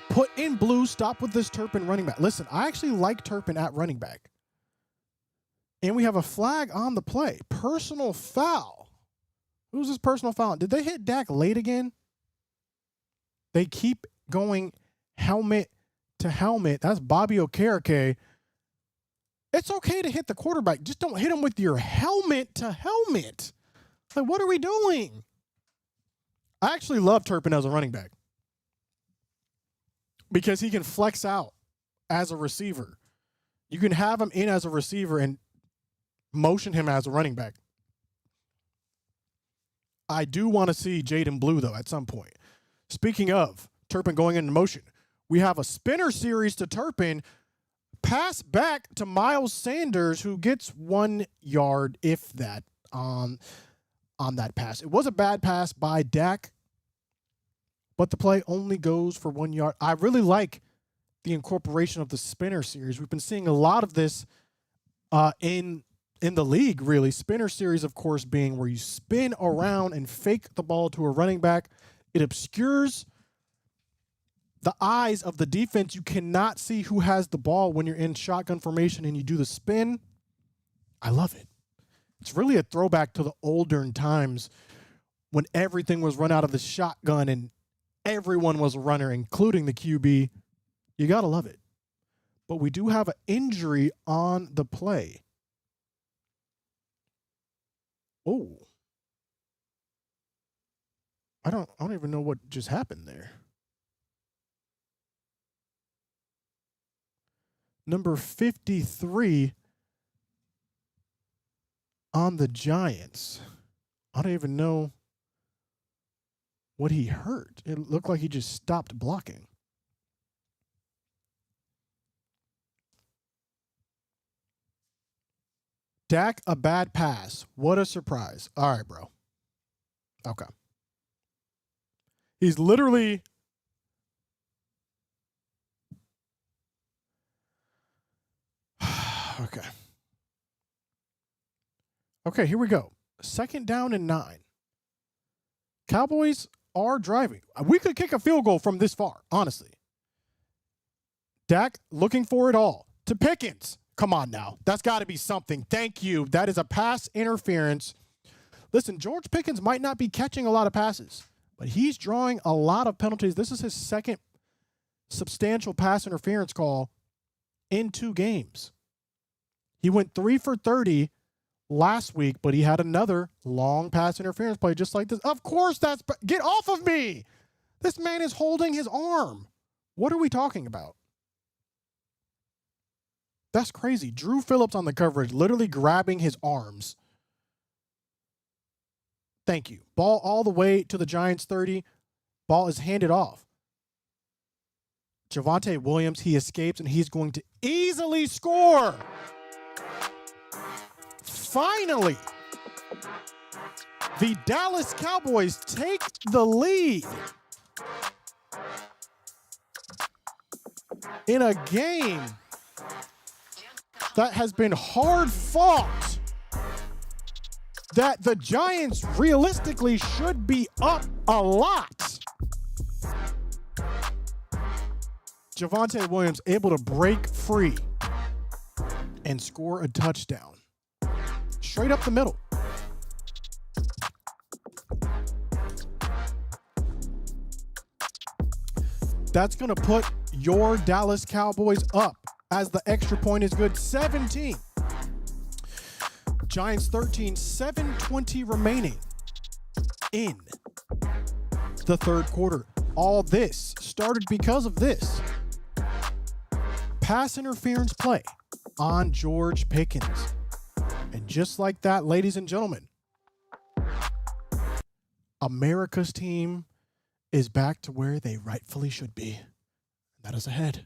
Put in blue. Stop with this Turpin running back. Listen, I actually like Turpin at running back. And we have a flag on the play. Personal foul. Who's this personal foul? Did they hit Dak late again? They keep going helmet to helmet. That's Bobby Okereke. It's okay to hit the quarterback. Just don't hit him with your helmet to helmet. Like, what are we doing? I actually love Turpin as a running back because he can flex out as a receiver. You can have him in as a receiver and motion him as a running back. I do want to see Jaden Blue, though, at some point. Speaking of Turpin going into motion, we have a spinner series to Turpin, pass back to Miles Sanders, who gets 1 yard, if that, on that pass. It was a bad pass by Dak, but the play only goes for 1 yard. I really like the incorporation of the spinner series. We've been seeing a lot of this in the league, really. Spinner series, of course, being where you spin around and fake the ball to a running back. It obscures the eyes of the defense. You cannot see who has the ball when you're in shotgun formation and you do the spin. I love it. It's really a throwback to the olden times when everything was run out of the shotgun and everyone was a runner, including the QB. You got to love it. But we do have an injury on the play. Oh. I don't even know what just happened there. Number 53 on the Giants. I don't even know what he hurt. It looked like he just stopped blocking. Dak, a bad pass. What a surprise. All right, bro. Okay. He's literally okay. Okay, here we go. 2nd down and 9. Cowboys are driving. We could kick a field goal from this far, honestly. Dak looking for it all to Pickens. Come on now. That's got to be something. Thank you. That is a pass interference. Listen, George Pickens might not be catching a lot of passes, but he's drawing a lot of penalties. This is his 2nd substantial pass interference call in 2 games. He went 3 for 30 last week, but he had another long pass interference play just like this. Of course, get off of me. This man is holding his arm. What are we talking about? That's crazy. Drew Phillips on the coverage, literally grabbing his arms. Thank you. Ball all the way to the Giants 30. Ball is handed off. Javonte Williams, he escapes, and he's going to easily score. Finally, the Dallas Cowboys take the lead in a game that has been hard fought, that the Giants realistically should be up a lot. Javonte Williams able to break free and score a touchdown. Straight up the middle. That's going to put your Dallas Cowboys up as the extra point is good. 17. Giants 13, 7:20 remaining in the 3rd quarter. All this started because of this pass interference play on George Pickens. And just like that, ladies and gentlemen, America's team is back to where they rightfully should be. That is ahead.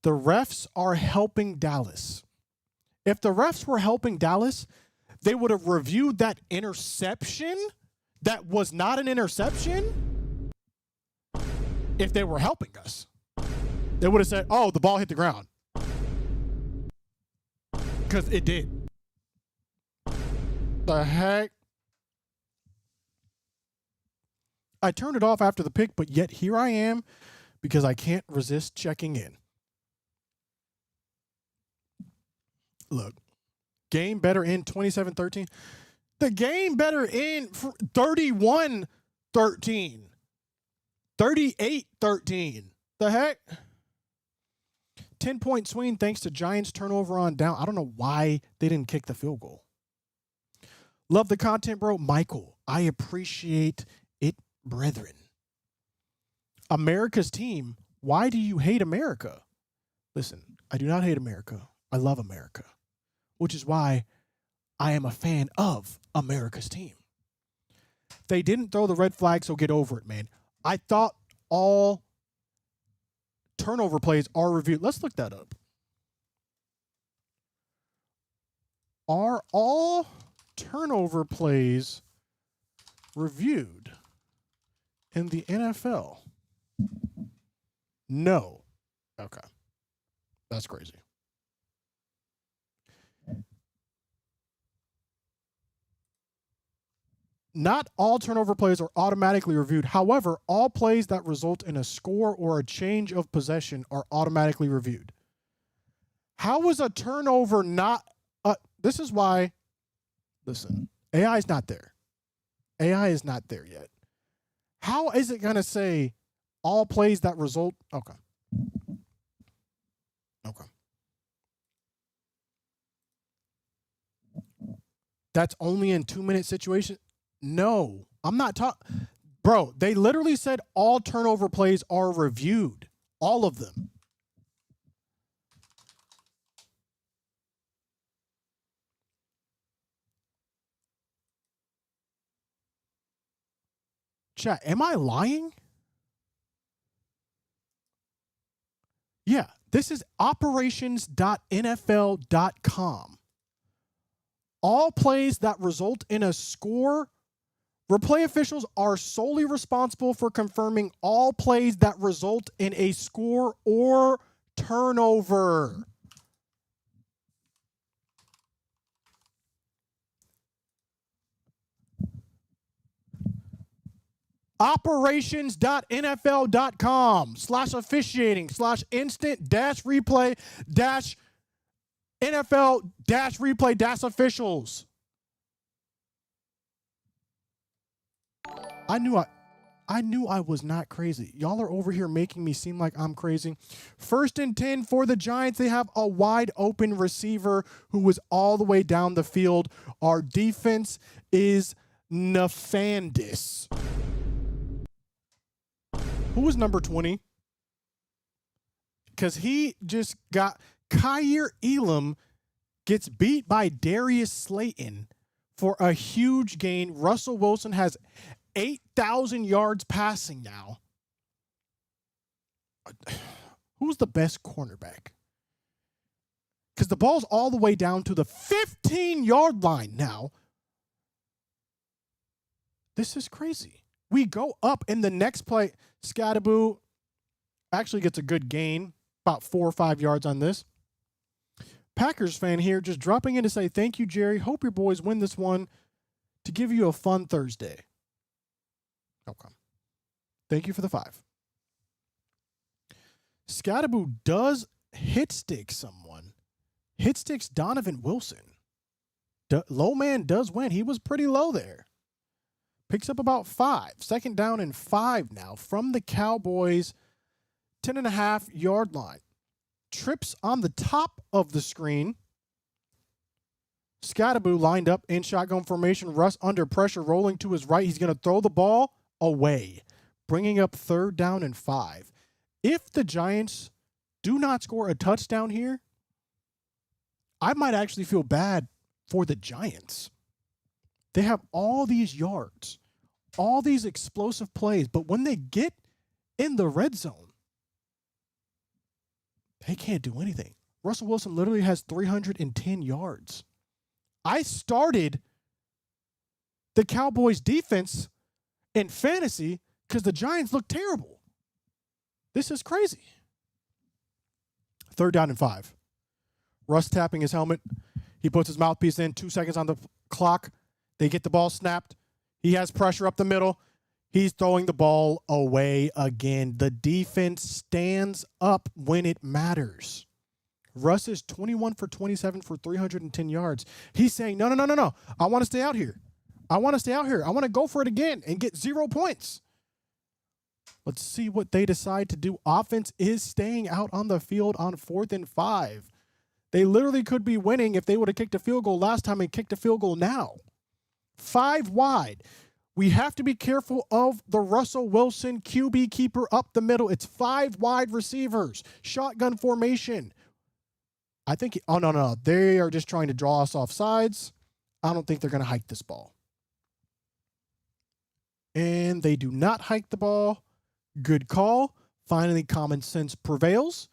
The refs are helping Dallas. If the refs were helping Dallas, they would have reviewed that interception that was not an interception if they were helping us. They would have said, oh, the ball hit the ground. Because it did. The heck? I turned it off after the pick, but yet here I am because I can't resist checking in. Look, game better in 27-13. The game better in 31-13. 38-13. The heck? 10-point swing thanks to Giants turnover on down. I don't know why they didn't kick the field goal. Love the content, bro. Michael, I appreciate it, brethren. America's team. Why do you hate America? Listen, I do not hate America. I love America, which is why I am a fan of America's team. They didn't throw the red flag, so get over it, man. I thought all turnover plays are reviewed. Let's look that up. Are all turnover plays reviewed in the NFL? No. Okay. That's crazy. Not all turnover plays are automatically reviewed. However, all plays that result in a score or a change of possession are automatically reviewed. How is a turnover not... this is why... Listen, AI is not there. AI is not there yet. How is it going to say all plays that result... Okay. Okay. That's only in 2-minute situations? No, I'm not talking. Bro, they literally said all turnover plays are reviewed. All of them. Chat, am I lying? Yeah, this is operations.nfl.com. All plays that result in a score, replay officials are solely responsible for confirming all plays that result in a score or turnover. Operations.nfl.com/officiating/instant-replay-NFL-replay-officials. I knew I was not crazy. Y'all are over here making me seem like I'm crazy. 1st and 10 for the Giants. They have a wide open receiver who was all the way down the field. Our defense is nefandous. Who was number 20? Because he just got... Kyer Elam gets beat by Darius Slayton for a huge gain. Russell Wilson has 8,000 yards passing now. Who's the best cornerback? Because the ball's all the way down to the 15-yard line now. This is crazy. We go up in the next play. Scatterboo actually gets a good gain, about 4 or 5 yards on this. Packers fan here just dropping in to say, thank you, Jerry. Hope your boys win this one to give you a fun Thursday. Okay. Thank you for the 5. Scatterboo does hit stick someone. Hit sticks Donovan Wilson. Low man does win. He was pretty low there. Picks up about 5. 2nd down and 5 now from the Cowboys 10.5-yard line. Trips on the top of the screen. Scatterboo lined up in shotgun formation. Russ under pressure, rolling to his right. He's going to throw the ball away, bringing up 3rd down and 5. If the Giants do not score a touchdown here, I might actually feel bad for the Giants. They have all these yards, all these explosive plays, but when they get in the red zone, They can't do anything. Russell Wilson literally has 310 yards. I started the Cowboys defense in fantasy because the Giants look terrible. This is crazy. 3rd down and 5. Russ tapping his helmet. He puts his mouthpiece in. 2 seconds on the clock. They get the ball snapped. He has pressure up the middle. He's throwing the ball away again. The defense stands up when it matters. Russ is 21 for 27 for 310 yards. He's saying, no. I want to stay out here. I want to go for it again and get 0 points. Let's see what they decide to do. Offense is staying out on the field on 4th and 5. They literally could be winning if they would have kicked a field goal last time and kicked a field goal now. 5 wide. We have to be careful of the Russell Wilson QB keeper up the middle. It's 5 wide receivers. Shotgun formation. I think, no. They are just trying to draw us off sides. I don't think they're going to hike this ball. And they do not hike the ball. Good call. Finally, common sense prevails.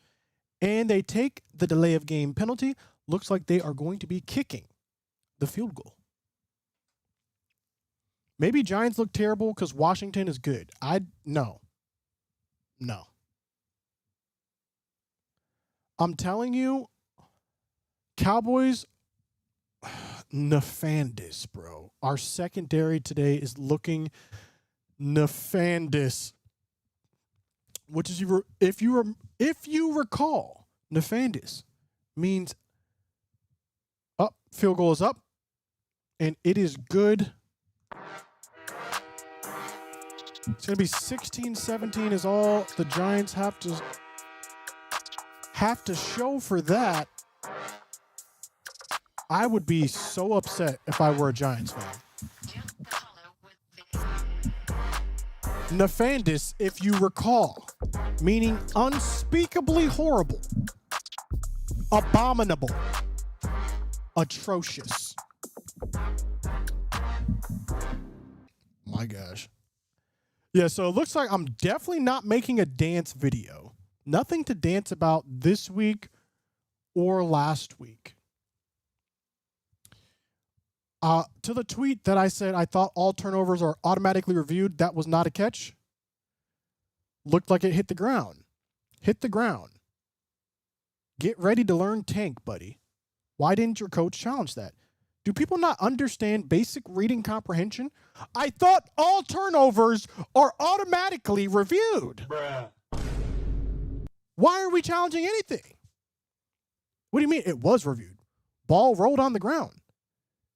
And they take the delay of game penalty. Looks like they are going to be kicking the field goal. Maybe Giants look terrible because Washington is good. No. I'm telling you, Cowboys, nefandous, bro. Our secondary today is looking nefandous. Which is, if you recall, nefandous means up, field goal is up, and it is good. It's going to be 16-17 is all the Giants have to show for that. I would be so upset if I were a Giants fan. Nefandous, if you recall, meaning unspeakably horrible, abominable, atrocious. My gosh. Yeah, so it looks like I'm definitely not making a dance video. Nothing to dance about this week or last week. To the tweet that I said I thought all turnovers are automatically reviewed, that was not a catch. Looked like it hit the ground. Hit the ground. Get ready to learn tank, buddy. Why didn't your coach challenge that? Do people not understand basic reading comprehension? I thought all turnovers are automatically reviewed. Bruh. Why are we challenging anything? What do you mean it was reviewed? Ball rolled on the ground.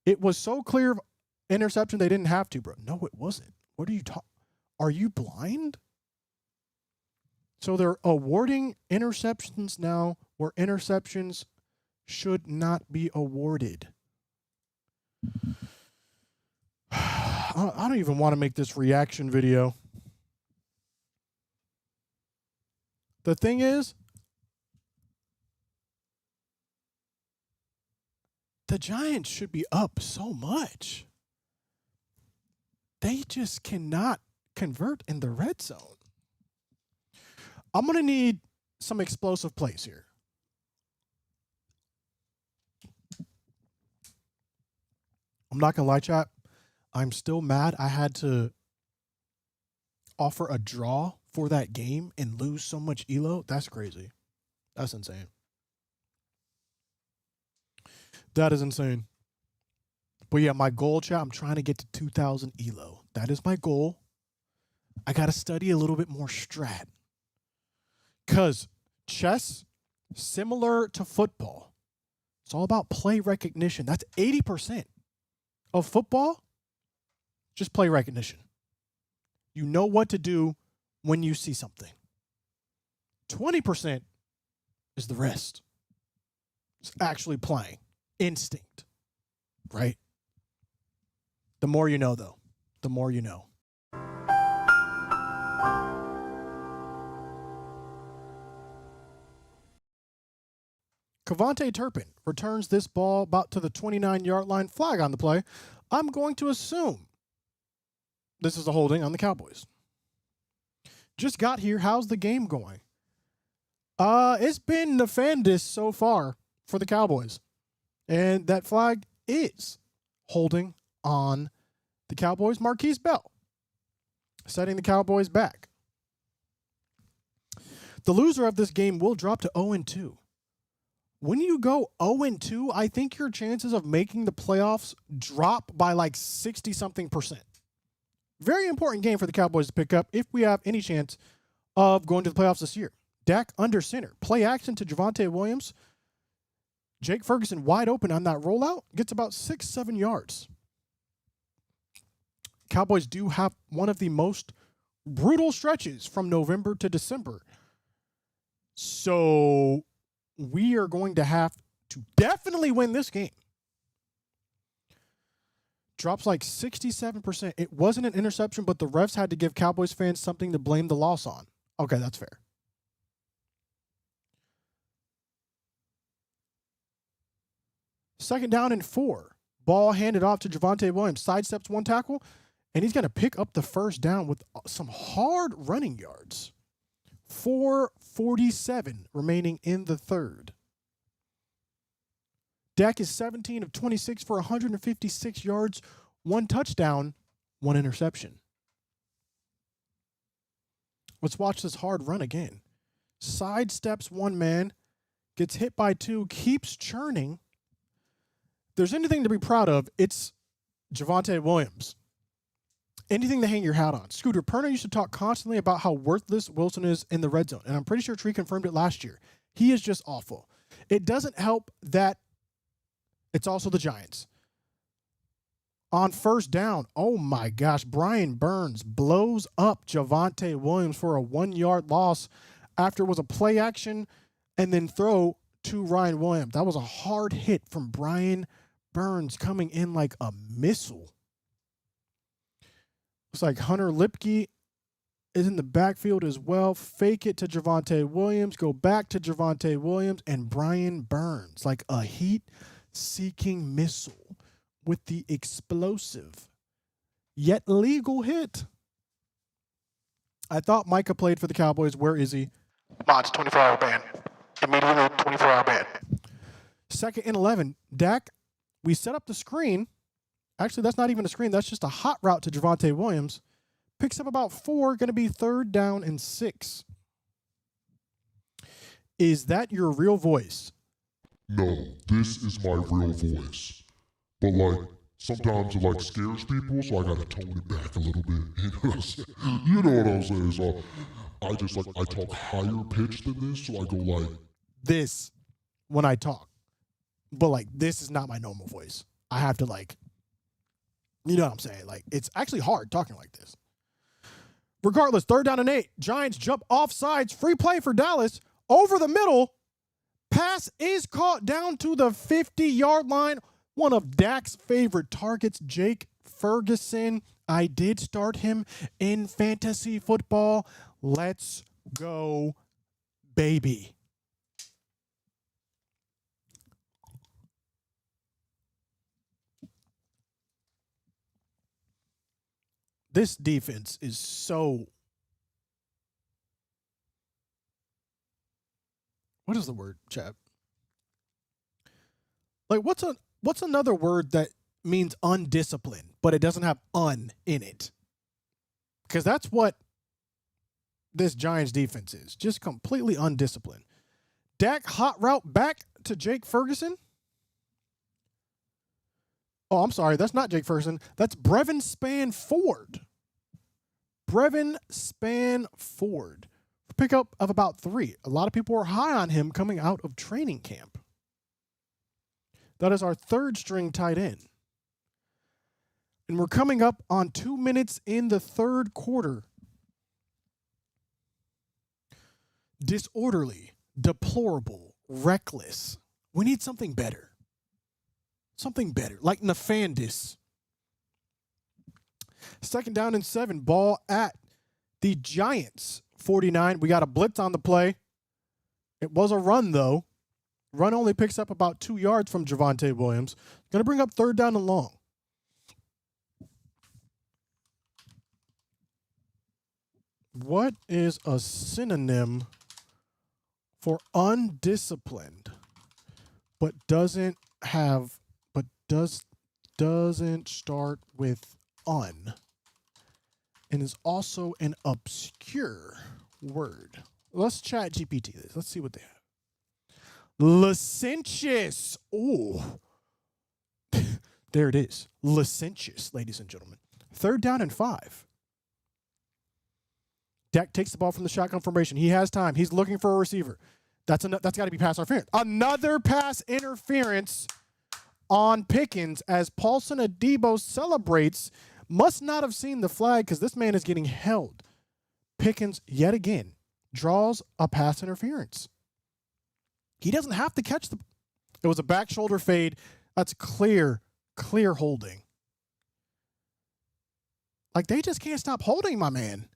It was so clear of interception they didn't have to, bro. No, it wasn't. What are you talking? Are you blind? So they're awarding interceptions now where interceptions should not be awarded. I don't even want to make this reaction video. The thing is, the Giants should be up so much. They just cannot convert in the red zone. I'm going to need some explosive plays here. I'm not going to lie, chat. I'm still mad I had to offer a draw for that game and lose so much ELO. That's crazy. That's insane. That is insane. But yeah, my goal, chat, I'm trying to get to 2,000 ELO. That is my goal. I got to study a little bit more strat. Because chess, similar to football, it's all about play recognition. That's 80% of football, just play recognition. You know what to do when you see something. 20% is the rest. It's actually playing. Instinct. Right? The more you know, though. The more you know. Cavante Turpin returns this ball about to the 29-yard line. Flag on the play. I'm going to assume this is a holding on the Cowboys. Just got here. How's the game going? It's been nefandous so far for the Cowboys. And that flag is holding on the Cowboys' Marquise Bell, setting the Cowboys back. The loser of this game will drop to 0-2. When you go 0-2, I think your chances of making the playoffs drop by like 60-something%. Very important game for the Cowboys to pick up if we have any chance of going to the playoffs this year. Dak under center. Play action to Javonte Williams. Jake Ferguson wide open on that rollout. Gets about 6-7 yards. Cowboys do have one of the most brutal stretches from November to December. So we are going to have to definitely win this game. Drops like 67%. It wasn't an interception, but the refs had to give Cowboys fans something to blame the loss on. Okay, that's fair. Second down and 4. Ball handed off to Javonte Williams. Sidesteps one tackle, and he's going to pick up the first down with some hard running yards. 4:47 remaining in the third. Dak is 17 of 26 for 156 yards, 1 touchdown, 1 interception. Let's watch this hard run again. Sidesteps one man, gets hit by 2, keeps churning. If there's anything to be proud of, it's Javonte Williams. Anything to hang your hat on. Scooter, Perner used to talk constantly about how worthless Wilson is in the red zone, and I'm pretty sure Tree confirmed it last year. He is just awful. It doesn't help that it's also the Giants. On first down, oh my gosh, Brian Burns blows up Javonte Williams for a 1-yard loss after it was a play action and then throw to Ryan Williams. That was a hard hit from Brian Burns coming in like a missile. Looks like Hunter Lipke is in the backfield as well. Fake it to Javonte Williams, go back to Javonte Williams, and Brian Burns like a heat-seeking missile with the explosive yet legal hit. I thought Micah played for the Cowboys. Where is he? Mods, 24-hour ban. Immediately 24-hour ban. 2nd and 11. Dak, we set up the screen. Actually, that's not even a screen. That's just a hot route to Javonte Williams. Picks up about 4, going to be 3rd down and 6. Is that your real voice? No, this is my real voice. But like, sometimes it like scares people, so I gotta tone it back a little bit. You know what I'm saying? You know what I'm saying? So I just like, I talk higher pitch than this, so I go like this when I talk. But like, this is not my normal voice. I have to like, you know what I'm saying? Like, it's actually hard talking like this. Regardless, 3rd down and 8. Giants jump off sides. Free play for Dallas. Over the middle. Pass is caught down to the 50-yard line. One of Dak's favorite targets, Jake Ferguson. I did start him in fantasy football. Let's go, baby. This defense is so... What is the word, Chad? Like, what's another word that means undisciplined, but it doesn't have "un" in it? Because that's what this Giants defense is. Just completely undisciplined. Dak hot route back to Jake Ferguson. Oh, I'm sorry. That's not Jake Ferguson. That's Brevin Spann-Ford. Brevin Spann-Ford. Pickup of about 3. A lot of people are high on him coming out of training camp. That is our 3rd string tight end. And we're coming up on 2 minutes in the 3rd quarter. Disorderly, deplorable, reckless. We need something better. Something better, like nefandous. 2nd down and 7. Ball at the Giants. 49. We got a blitz on the play. It was a run, though. Run only picks up about 2 yards from Javonte Williams. Going to bring up 3rd down and long. What is a synonym for undisciplined, but doesn't start with un, and is also an obscure word. Let's chat GPT this. Let's see what they have. Licentious. Oh, there it is. Licentious, ladies and gentlemen. 3rd down and 5. Dak takes the ball from the shotgun formation. He has time. He's looking for a receiver. That's got to be pass interference. Another pass interference on Pickens as Paulson Adebo celebrates. Must not have seen the flag because this man is getting held. Pickens, yet again, draws a pass interference. He doesn't have to catch the... It was a back shoulder fade. That's clear holding. Like, they just can't stop holding my man.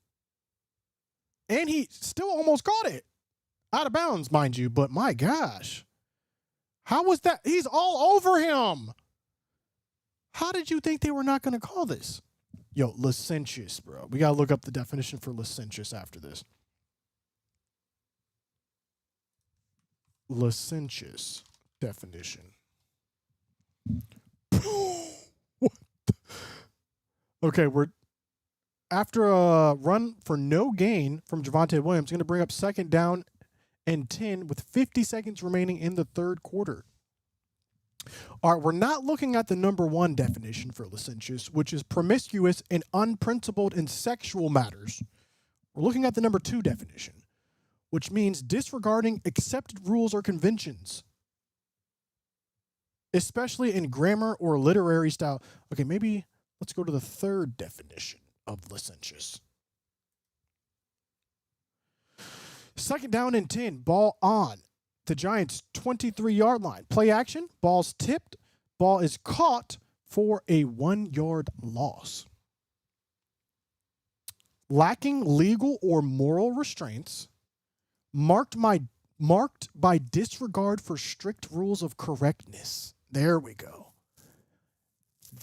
And he still almost caught it. Out of bounds, mind you, but my gosh. How was that? He's all over him. How did you think they were not going to call this? Yo, licentious, bro. We got to look up the definition for licentious after this. Licentious definition. What the? Okay, we're after a run for no gain from Javonte Williams, going to bring up 2nd down and 10 with 50 seconds remaining in the 3rd quarter. All right, we're not looking at the number 1 definition for licentious, which is promiscuous and unprincipled in sexual matters. We're looking at the number 2 definition, which means disregarding accepted rules or conventions, especially in grammar or literary style. Okay, maybe let's go to the 3rd definition of licentious. 2nd down and 10, ball on the Giants' 23-yard line. Play action, ball's tipped, ball is caught for a 1-yard loss. Lacking legal or moral restraints, marked by disregard for strict rules of correctness. There we go.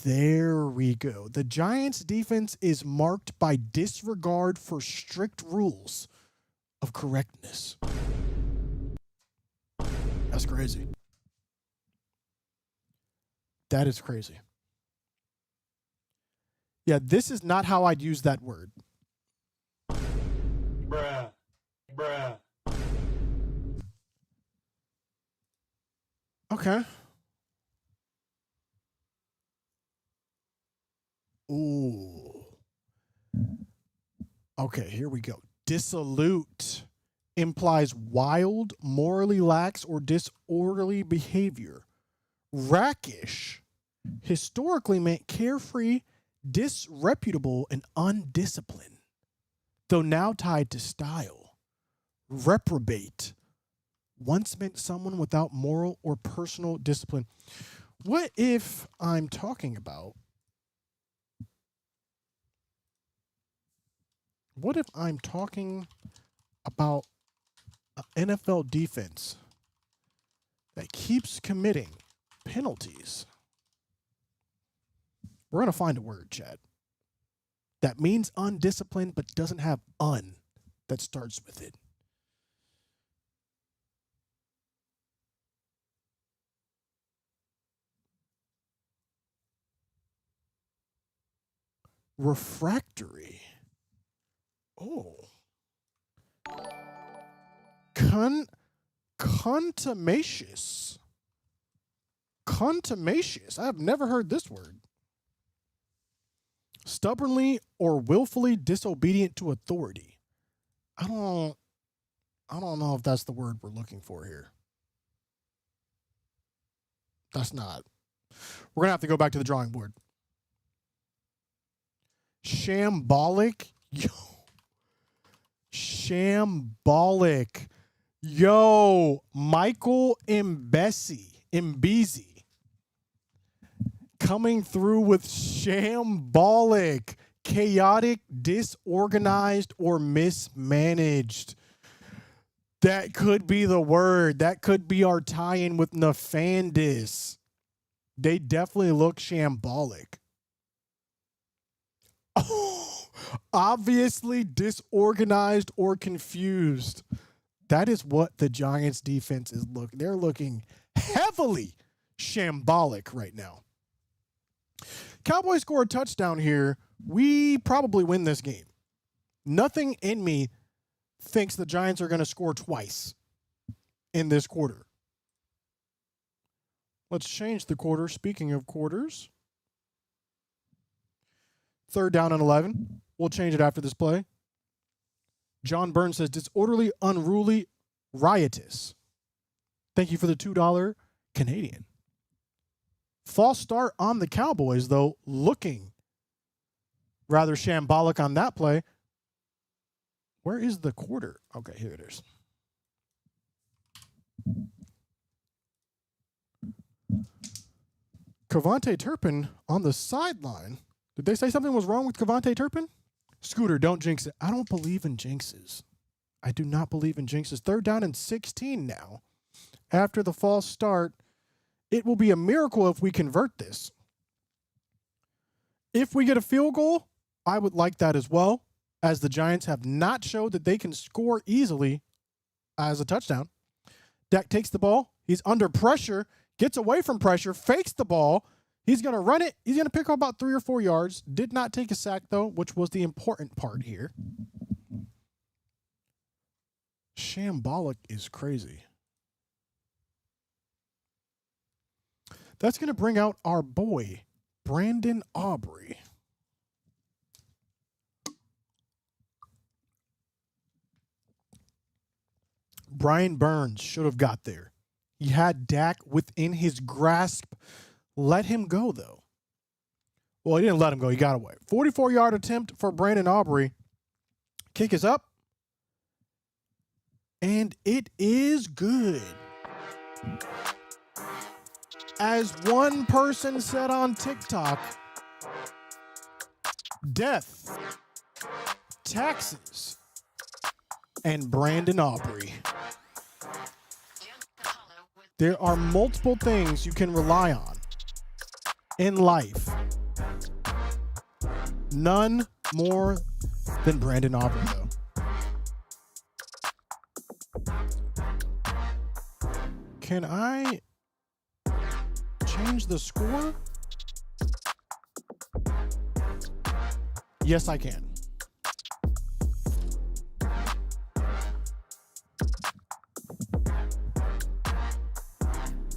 The Giants' defense is marked by disregard for strict rules of correctness. That's crazy. That is crazy. Yeah, this is not how I'd use that word. Bruh. Okay. Ooh. Okay, here we go. Dissolute implies wild, morally lax, or disorderly behavior. Rackish historically meant carefree, disreputable, and undisciplined, though now tied to style. Reprobate once meant someone without moral or personal discipline. What if I'm talking about an NFL defense that keeps committing penalties? We're going to find a word, Chad, that means undisciplined but doesn't have un that starts with it. Refractory. Oh. Contumacious. Contumacious. I've never heard this word. Stubbornly or willfully disobedient to authority. I don't know if that's the word we're looking for here. That's not. We're going to have to go back to the drawing board. Shambolic. Yo. Shambolic. Yo. Michael Mbezi. Coming through with shambolic, chaotic, disorganized, or mismanaged. That could be the word. That could be our tie-in with nefandous. They definitely look shambolic. Oh, obviously disorganized or confused. That is what the Giants defense is looking. They're looking heavily shambolic right now. Cowboys score a touchdown here. We probably win this game. Nothing in me thinks the Giants are going to score twice in this quarter. Let's change the quarter. Speaking of quarters, 3rd down and 11. We'll change it after this play. John Burns says, disorderly, unruly, riotous. Thank you for the $2 Canadian. False start on the Cowboys, though, looking rather shambolic on that play. Where is the quarter? Okay, here it is. Kevontae Turpin on the sideline. Did they say something was wrong with Kevontae Turpin? Scooter, don't jinx it. I don't believe in jinxes. I do not believe in jinxes. 3rd down and 16 now. After the false start, it will be a miracle if we convert this. If we get a field goal, I would like that as well, as the Giants have not showed that they can score easily as a touchdown. Dak takes the ball. He's under pressure, gets away from pressure, fakes the ball. He's going to run it. He's going to pick up about 3 or 4 yards. Did not take a sack, though, which was the important part here. Shambolic is crazy. That's going to bring out our boy, Brandon Aubrey. Brian Burns should have got there. He had Dak within his grasp. Let him go, though. Well, he didn't let him go. He got away. 44-yard attempt for Brandon Aubrey. Kick is up. And it is good. As one person said on TikTok, death, taxes, and Brandon Aubrey. There are multiple things you can rely on in life. None more than Brandon Aubrey, though. Can I change the score? Yes, I can.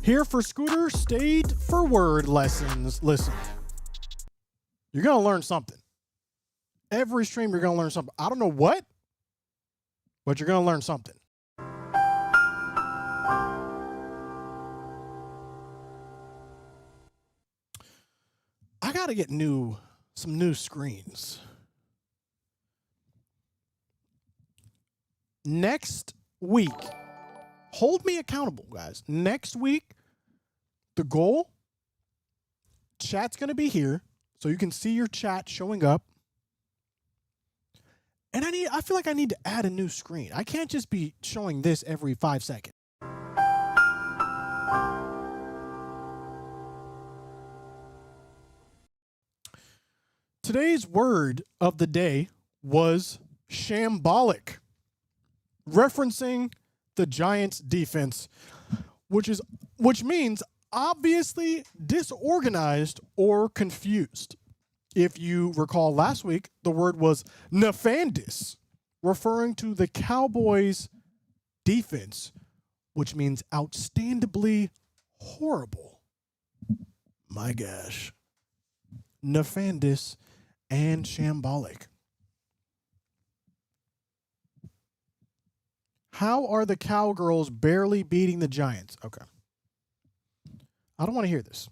Here for Scooter, stayed for word lessons. Listen, you're going to learn something. Every stream, you're going to learn something. I don't know what, but you're going to learn something. I got to get some new screens. Next week, hold me accountable, guys. Next week, the goal, chat's going to be here, so you can see your chat showing up. And I feel like I need to add a new screen. I can't just be showing this every 5 seconds. Today's word of the day was shambolic, referencing the Giants defense, which means obviously disorganized or confused. If you recall last week, the word was nefandous, referring to the Cowboys defense, which means outstandably horrible. My gosh. Nefandous and shambolic. How are the Cowgirls barely beating the Giants? Okay. I don't want to hear this.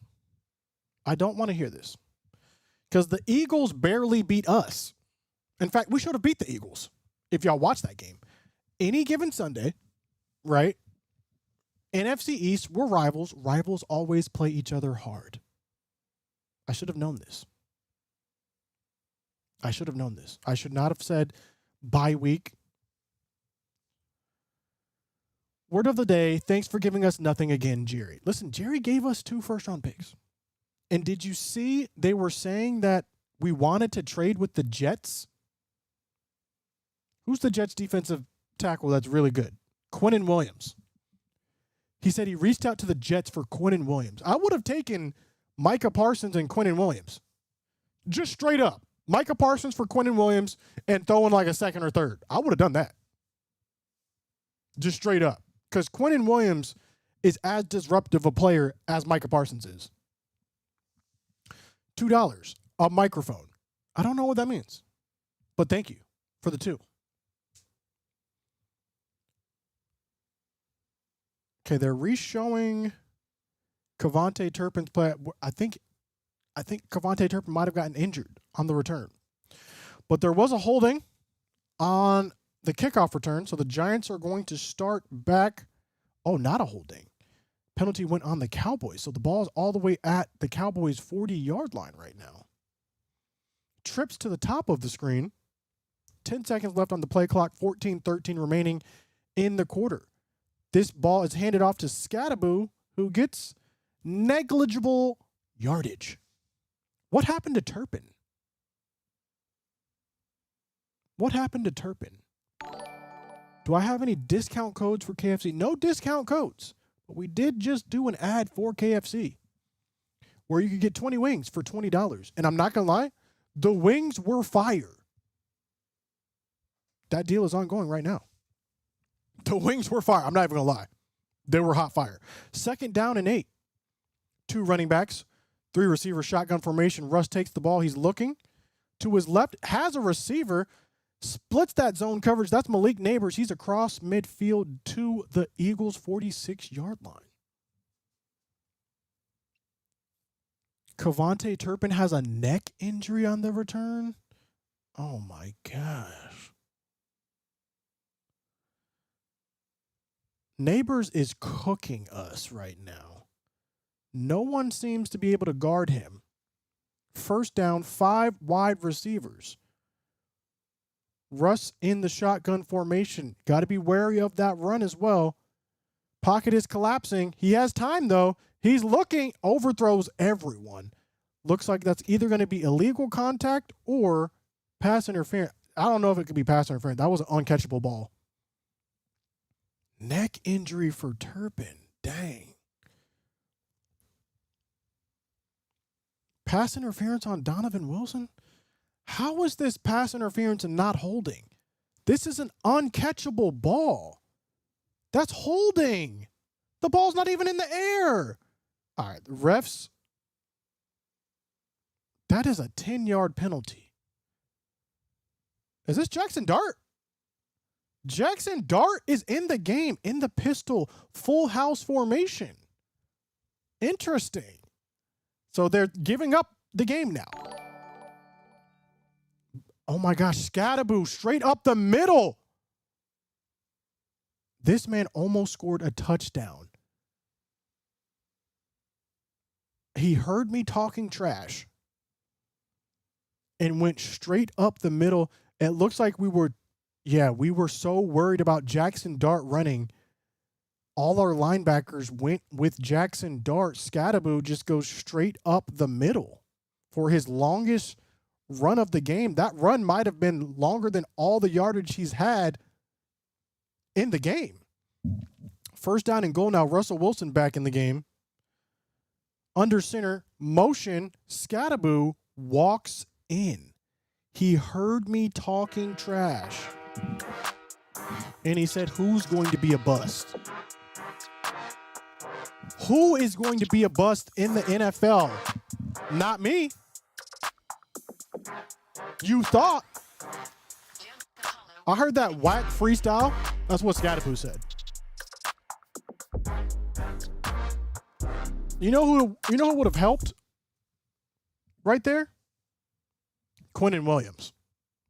I don't want to hear this. Because the Eagles barely beat us. In fact, we should have beat the Eagles if y'all watched that game. Any given Sunday, right? NFC East, we're rivals. Rivals always play each other hard. I should have known this. I should have known this. I should not have said bye week. Word of the day, thanks for giving us nothing again, Jerry. Listen, Jerry gave us 2 first-round picks. And did you see they were saying that we wanted to trade with the Jets? Who's the Jets defensive tackle that's really good? Quinnen Williams. He said he reached out to the Jets for Quinnen Williams. I would have taken Micah Parsons and Quinnen Williams. Just straight up. Micah Parsons for Quinnen Williams and throwing like a second or third. I would have done that. Just straight up. Because Quinnen Williams is as disruptive a player as Micah Parsons is. $2. A microphone. I don't know what that means. But thank you for the 2. Okay, they're re-showing Kevontae Turpin's play. I think Kevontae Turpin might have gotten injured on the return. But there was a holding on the kickoff return, so the Giants are going to start back. Oh, not a holding. Penalty went on the Cowboys, so the ball is all the way at the Cowboys' 40-yard line right now. Trips to the top of the screen. 10 seconds left on the play clock, 14-13 remaining in the quarter. This ball is handed off to Scattaboo, who gets negligible yardage. What happened to Turpin? What happened to Turpin? Do I have any discount codes for KFC? No discount codes. But we did just do an ad for KFC where you could get 20 wings for $20. And I'm not going to lie, the wings were fire. That deal is ongoing right now. The wings were fire. I'm not even going to lie. They were hot fire. 2nd down and 8. 2 running backs, 3 receivers, shotgun formation. Russ takes the ball. He's looking to his left, has a receiver, splits that zone coverage. That's Malik Neighbors. He's across midfield to the Eagles' 46-yard line. Kevontae Turpin has a neck injury on the return. Oh, my gosh. Neighbors is cooking us right now. No one seems to be able to guard him. 1st down, 5 wide receivers. Russ in the shotgun formation. Got to be wary of that run as well. Pocket is collapsing. He has time, though. He's looking, overthrows everyone. Looks like that's either going to be illegal contact or pass interference. I don't know if it could be pass interference. That was an uncatchable ball. Neck injury for Turpin. Dang. Pass interference on Donovan Wilson? How is this pass interference and not holding? This is an uncatchable ball. That's holding. The ball's not even in the air. All right, the refs. That is a 10-yard penalty. Is this Jackson Dart? Jackson Dart is in the game, in the pistol, full house formation. Interesting. So they're giving up the game now. Oh my gosh, Scattaboo straight up the middle. This man almost scored a touchdown. He heard me talking trash and went straight up the middle. It looks like we were so worried about Jackson Dart running. All our linebackers went with Jackson Dart. Scattaboo just goes straight up the middle for his longest run of the game. That run might have been longer than all the yardage he's had in the game. 1st down and goal now. Russell Wilson back in the game. Under center, motion. Scattaboo walks in. He heard me talking trash. And he said, who's going to be a bust? Who is going to be a bust in the NFL? Not me. You thought. I heard that whack freestyle. That's what Scattaboo said. You know who would have helped right there? Quinnen Williams.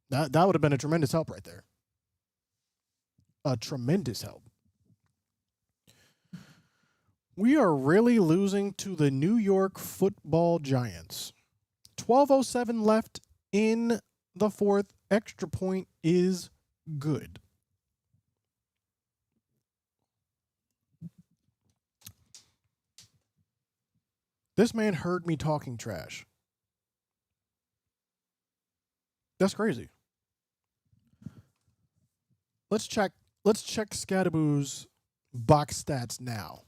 That would have been a tremendous help right there. A tremendous help. We are really losing to the New York Football Giants. 12:07 left in the 4th. Extra point is good. This man heard me talking trash. That's crazy. Let's check let's check Scadaboo's box stats now.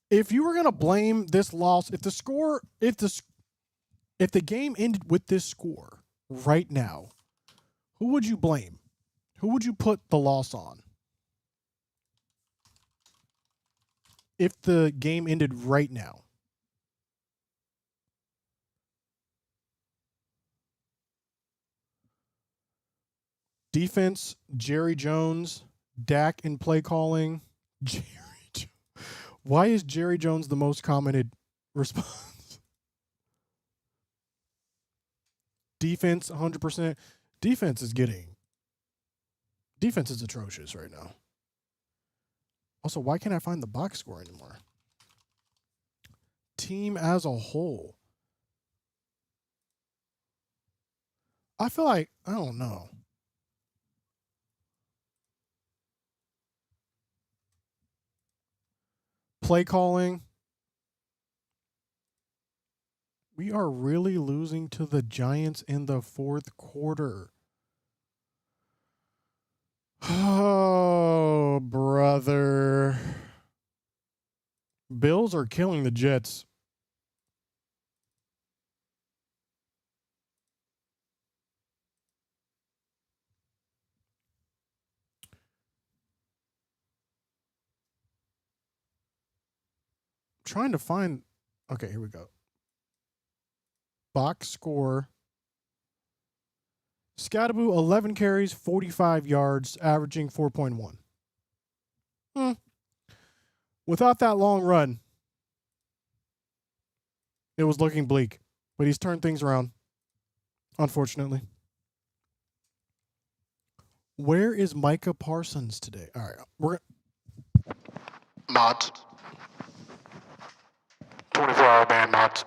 If you were going to blame this loss, if the game ended with this score right now, who would you blame? Who would you put the loss on? If the game ended right now. Defense, Jerry Jones, Dak in play calling. Why is Jerry Jones the most commented response? Defense, 100%. Defense is atrocious right now. Also, why can't I find the box score anymore? Team as a whole. I feel like, I don't know. Play calling. We are really losing to the Giants in the fourth quarter. Oh, brother. Bills are killing the Jets. Trying to find. Okay, here we go. Box score. Scadaboo, 11 carries, 45 yards, averaging 4.1. Without that long run, it was looking bleak. But he's turned things around, unfortunately. Where is Micah Parsons today? All right, we're Mods. 24-hour ban, mods.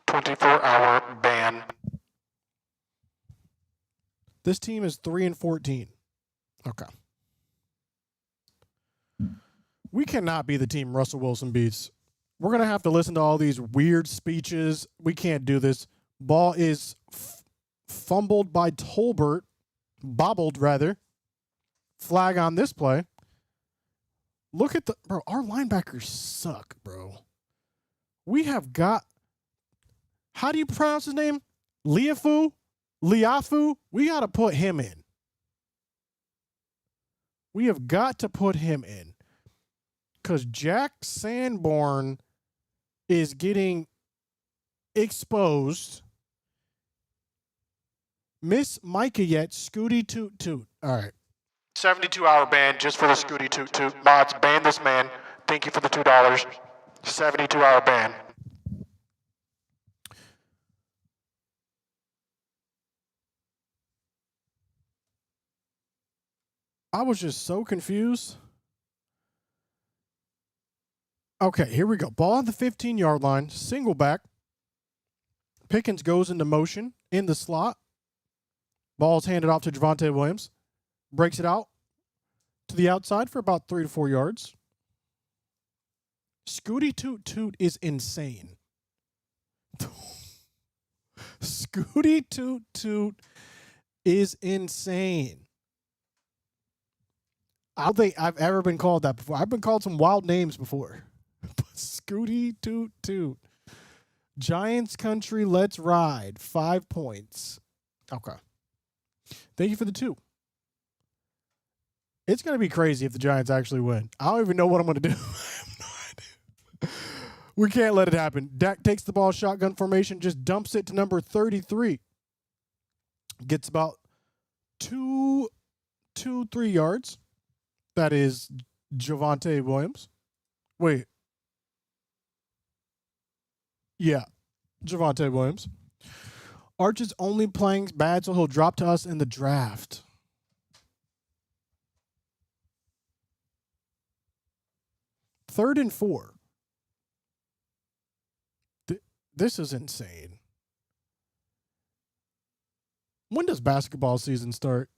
24-hour ban. This team is 3-14. Okay. We cannot be the team Russell Wilson beats. We're going to have to listen to all these weird speeches. We can't do this. Ball is fumbled by Tolbert. Bobbled, rather. Flag on this play. Look at bro, our linebackers suck, bro. We have got, how do you pronounce his name? Liafu? We got to put him in. We have got to put him in. Because Jack Sanborn is getting exposed. Miss Micah yet, Scooty Toot Toot. All right. 72-hour ban just for the Scooty Toot Toot. Mods, ban this man. Thank you for the $2. 72-hour ban. I was just so confused. Okay, here we go. Ball on the 15-yard line. Single back. Pickens goes into motion in the slot. Ball's handed off to Javonte Williams. Breaks it out to the outside for about 3 to 4 yards. Scooty Toot Toot is insane. Scooty Toot Toot is insane. I don't think I've ever been called that before. I've been called some wild names before. But Scooty Toot Toot. Giants country, let's ride. 5 points. Okay. Thank you for the 2. It's going to be crazy if the Giants actually win. I don't even know what I'm going to do. I have no idea. We can't let it happen. Dak takes the ball, shotgun formation, just dumps it to number 33. Gets about 3 yards. That is Javonte Williams. Wait. Yeah. Javonte Williams. Arch is only playing bad, so he'll drop to us in the draft. Third and 4. This is insane. When does basketball season start?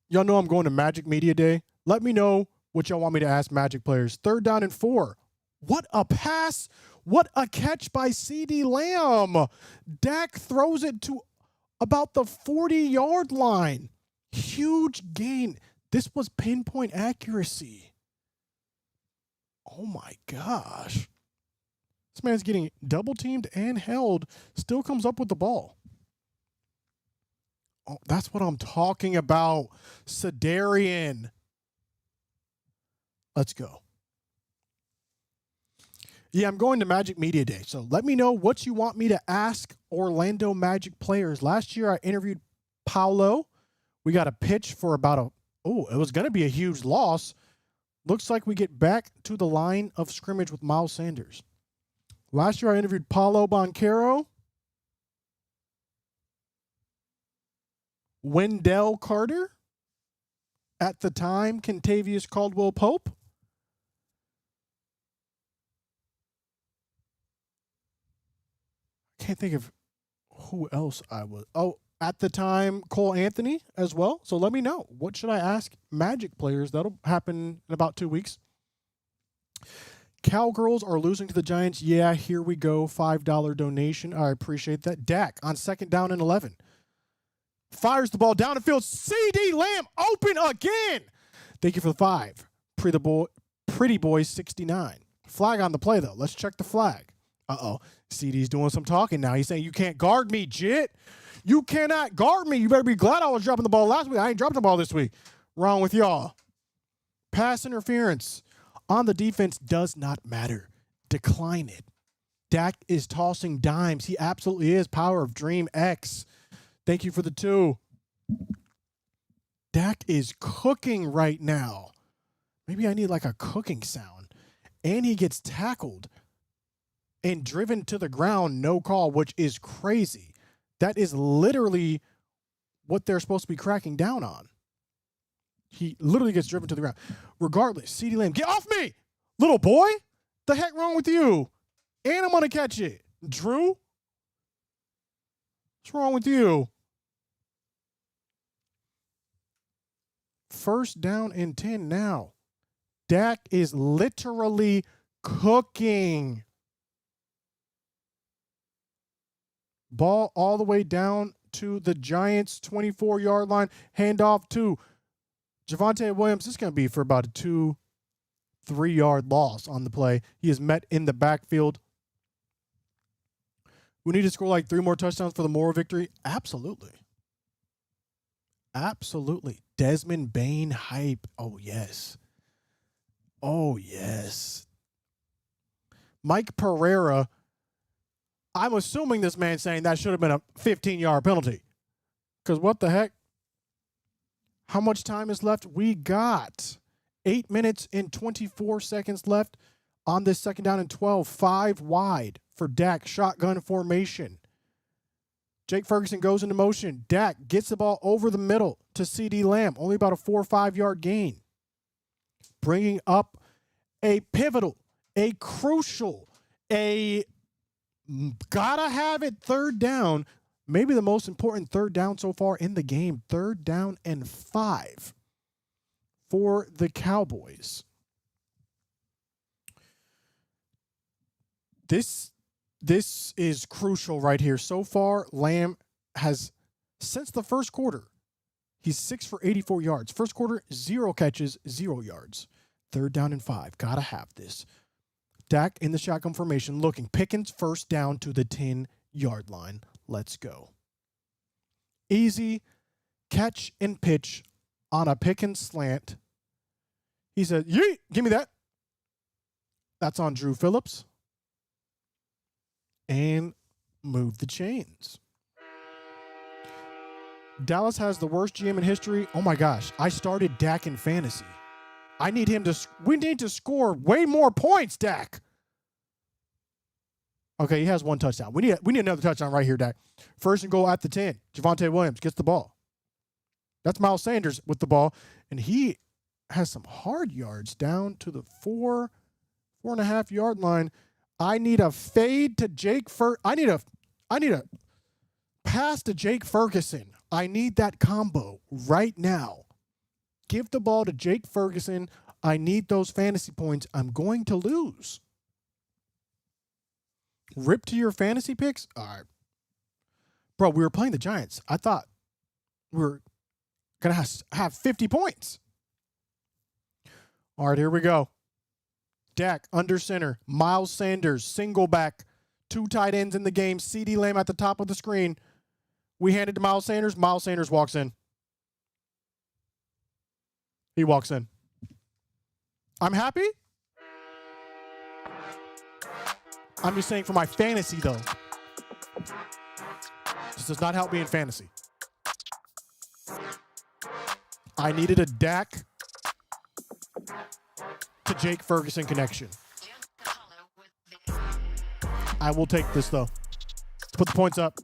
Y'all know I'm going to Magic Media Day. Let me know what y'all want me to ask Magic players. 3rd down and 4. What a pass. What a catch by CeeDee Lamb. Dak throws it to about the 40-yard line. Huge gain. This was pinpoint accuracy. Oh my gosh. This man's getting double teamed and held. Still comes up with the ball. Oh, that's what I'm talking about. Sedarian. Let's go. Yeah, I'm going to Magic Media Day. So let me know what you want me to ask Orlando Magic players. Last year I interviewed Paolo. We got a pitch for about it was going to be a huge loss. Looks like we get back to the line of scrimmage with Miles Sanders. Last year I interviewed Paulo Banchero, Wendell Carter, at the time Kentavious Caldwell-Pope, can't think of who else I was. Oh, at the time, Cole Anthony as well. So let me know. What should I ask Magic players? That'll happen in about 2 weeks. Cowgirls are losing to the Giants. Yeah, here we go. $5 donation. I appreciate that. Dak on 2nd down and 11. Fires the ball down the field. CeeDee Lamb open again. Thank you for the 5. Pretty boy 69. Flag on the play, though. Let's check the flag. Uh-oh. CeeDee's doing some talking now. He's saying, you can't guard me, Jit. You cannot guard me. You better be glad I was dropping the ball last week. I ain't dropping the ball this week. Wrong with y'all. Pass interference on the defense does not matter. Decline it. Dak is tossing dimes. He absolutely is. Power of Dream X. Thank you for the 2. Dak is cooking right now. Maybe I need like a cooking sound. And he gets tackled and driven to the ground, no call, which is crazy. That is literally what they're supposed to be cracking down on. He literally gets driven to the ground. Regardless, CeeDee Lamb, get off me, little boy. The heck wrong with you? And I'm going to catch it. Drew? What's wrong with you? 1st down and 10 now. Dak is literally cooking. Ball all the way down to the Giants' 24-yard line. Handoff to Javonte Williams. This is going to be for about a 2-3-yard loss on the play. He is met in the backfield. We need to score like 3 more touchdowns for the moral victory. Absolutely. Absolutely. Desmond Bain hype. Oh, yes. Oh, yes. Mike Pereira. I'm assuming this man's saying that should have been a 15-yard penalty. Because what the heck? How much time is left? We got 8 minutes and 24 seconds left on this 2nd down and 12. 5 wide for Dak. Shotgun formation. Jake Ferguson goes into motion. Dak gets the ball over the middle to CeeDee Lamb. Only about a 4 or 5-yard gain. Bringing up a pivotal, a crucial, a gotta have it 3rd down. Maybe the most important 3rd down so far in the game. 3rd down and 5 for the Cowboys. This is crucial right here. So far, Lamb has, since the 1st quarter, he's 6 for 84 yards. 1st quarter, 0 catches, 0 yards. 3rd down and 5. Gotta have this. Dak in the shotgun formation looking. Pickens 1st down to the 10-yard line. Let's go. Easy catch and pitch on a Pickens slant. He said, yeet, give me that. That's on Drew Phillips. And move the chains. Dallas has the worst GM in history. Oh my gosh, I started Dak in fantasy. We need to score way more points, Dak. Okay, he has 1 touchdown. We need another touchdown right here, Dak. 1st and goal at the 10. Javonte Williams gets the ball. That's Miles Sanders with the ball. And he has some hard yards down to the 4.5-yard line. I need a fade to Jake I need a pass to Jake Ferguson. I need that combo right now. Give the ball to Jake Ferguson. I need those fantasy points. I'm going to lose. Rip to your fantasy picks? All right. Bro, we were playing the Giants. I thought we were going to have 50 points. All right, here we go. Dak under center. Miles Sanders, single back. 2 tight ends in the game. CeeDee Lamb at the top of the screen. We hand it to Miles Sanders. Miles Sanders walks in. He walks in. I'm happy. I'm just saying for my fantasy, though. This does not help me in fantasy. I needed a Dak to Jake Ferguson connection. I will take this, though. Let's put the points up.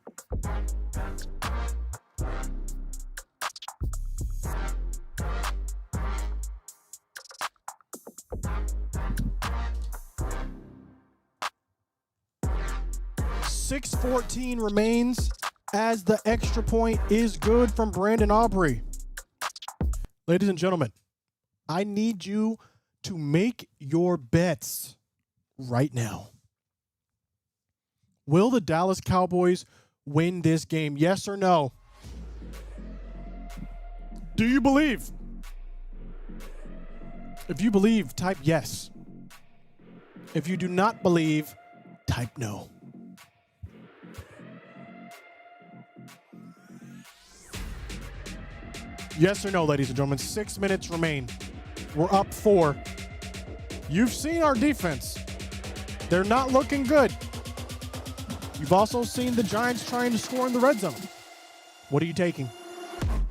.614 remains as the extra point is good from Brandon Aubrey. Ladies and gentlemen, I need you to make your bets right now. Will the Dallas Cowboys win this game? Yes or no? Do you believe? If you believe, type yes. If you do not believe, type no. Yes or no, ladies and gentlemen. 6 minutes remain. We're up 4. You've seen our defense. They're not looking good. You've also seen the Giants trying to score in the red zone. What are you taking?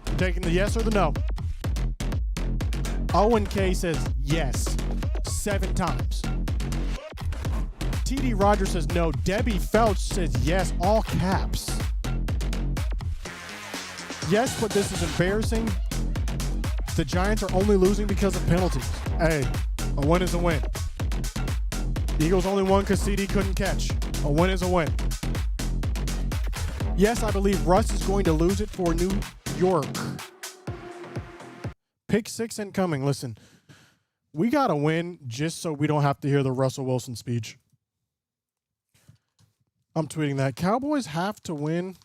You taking the yes or the no? Owen K says yes 7 times. TD Rogers says no. Debbie Felch says yes, all caps. Yes, but this is embarrassing. The Giants are only losing because of penalties. Hey, a win is a win. The Eagles only won because CD couldn't catch. A win is a win. Yes, I believe Russ is going to lose it for New York. Pick 6 incoming. Listen, we got to win just so we don't have to hear the Russell Wilson speech. I'm tweeting that. Cowboys have to win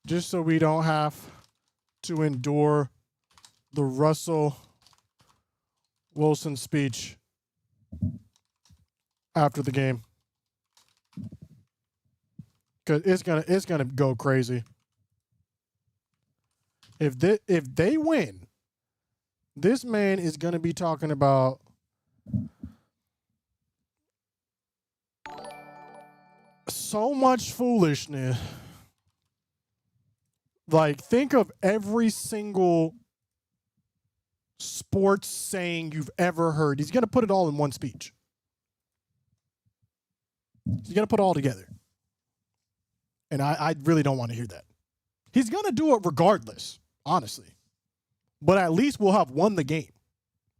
just so we don't have to endure the Russell Wilson speech after the game. Cause it's gonna go crazy. If they win, this man is gonna be talking about so much foolishness. Like, think of every single sports saying you've ever heard. He's going to put it all in one speech. He's going to put it all together. And I really don't want to hear that. He's going to do it regardless, honestly. But at least we'll have won the game.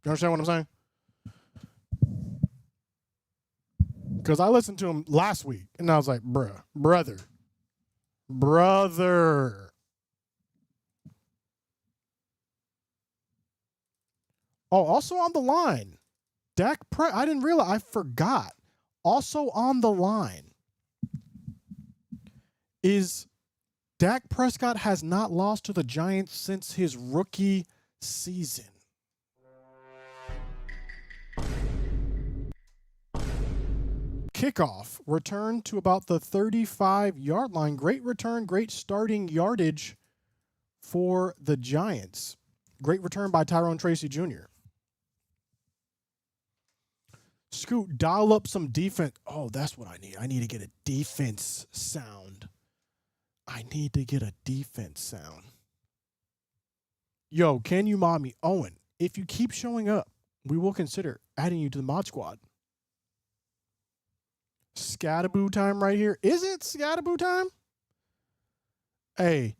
You understand what I'm saying? Because I listened to him last week, and I was like, brother. Oh, also on the line, I didn't realize. I forgot. Also on the line is Dak Prescott has not lost to the Giants since his rookie season. Kickoff return to about the 35-yard line. Great return, great starting yardage for the Giants. Great return by Tyrone Tracy Jr. Scoot, dial up some defense. Oh, that's what I need. I need to get a defense sound. Yo, can you mod me? Owen, if you keep showing up, we will consider adding you to the mod squad. Scattaboo time right here. Is it Scattaboo time? Hey,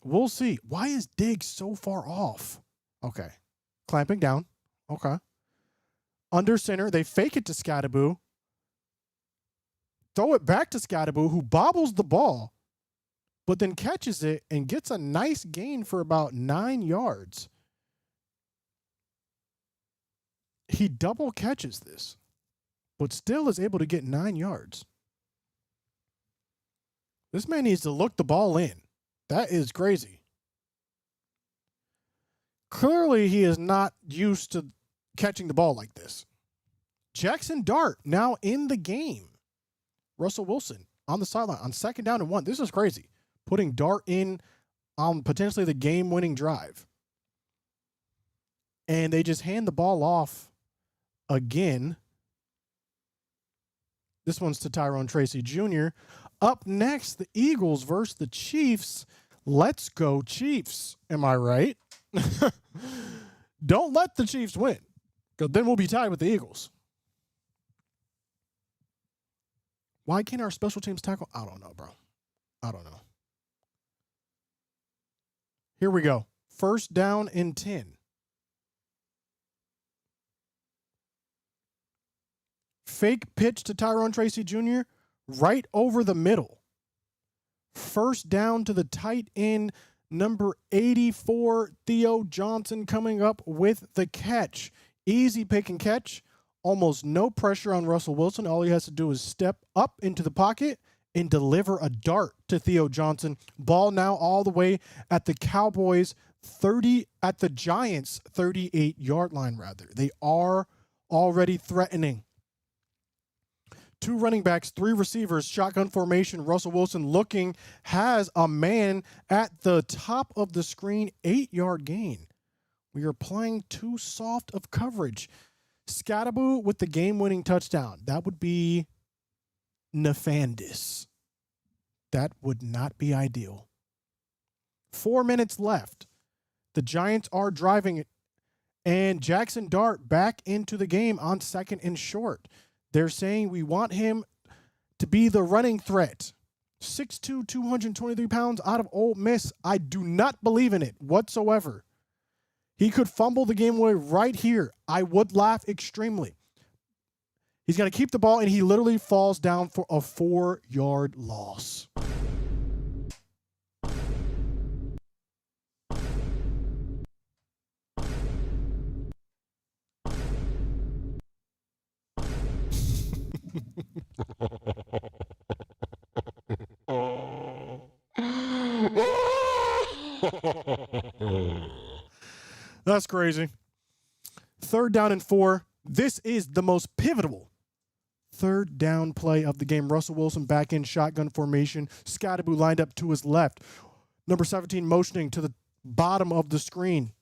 we'll see. Why is Diggs so far off? Okay. Clamping down. Okay. Under center, they fake it to Scattaboo. Throw it back to Scattaboo, who bobbles the ball, but then catches it and gets a nice gain for about 9 yards. He double catches this. but still is able to get 9 yards. This man needs to look the ball in. That is crazy. Clearly, he is not used to catching the ball like this. Jackson Dart now in the game. Russell Wilson on the sideline on 2nd down and 1. This is crazy. Putting Dart in on potentially the game-winning drive. And they just hand the ball off again. This one's to Tyrone Tracy Jr. Up next, the Eagles versus the Chiefs. Let's go Chiefs. Am I right? Don't let the Chiefs win, because then we'll be tied with the Eagles. Why can't our special teams tackle? I don't know, bro. I don't know. Here we go. 1st down and 10. Fake pitch to Tyrone Tracy Jr. right over the middle. 1st down to the tight end, number 84, Theo Johnson, coming up with the catch. Easy pick and catch. Almost no pressure on Russell Wilson. All he has to do is step up into the pocket and deliver a dart to Theo Johnson. Ball now all the way at the Cowboys 30, at the Giants 38-yard line, rather. They are already threatening. 2 running backs, 3 receivers, shotgun formation. Russell Wilson looking, has a man at the top of the screen, 8-yard gain. We are playing too soft of coverage. Scatterboo with the game-winning touchdown. That would be nefandous. That would not be ideal. 4 minutes left. The Giants are driving it. And Jackson Dart back into the game on 2nd and short. They're saying we want him to be the running threat. 6'2", 223 pounds out of Ole Miss. I do not believe in it whatsoever. He could fumble the game away right here. I would laugh extremely. He's going to keep the ball, and he literally falls down for a 4-yard loss. That's crazy. 3rd down and 4. This is the most pivotal 3rd down play of the game. Russell Wilson back in shotgun formation. Scatterboo lined up to his left. Number 17 motioning to the bottom of the screen.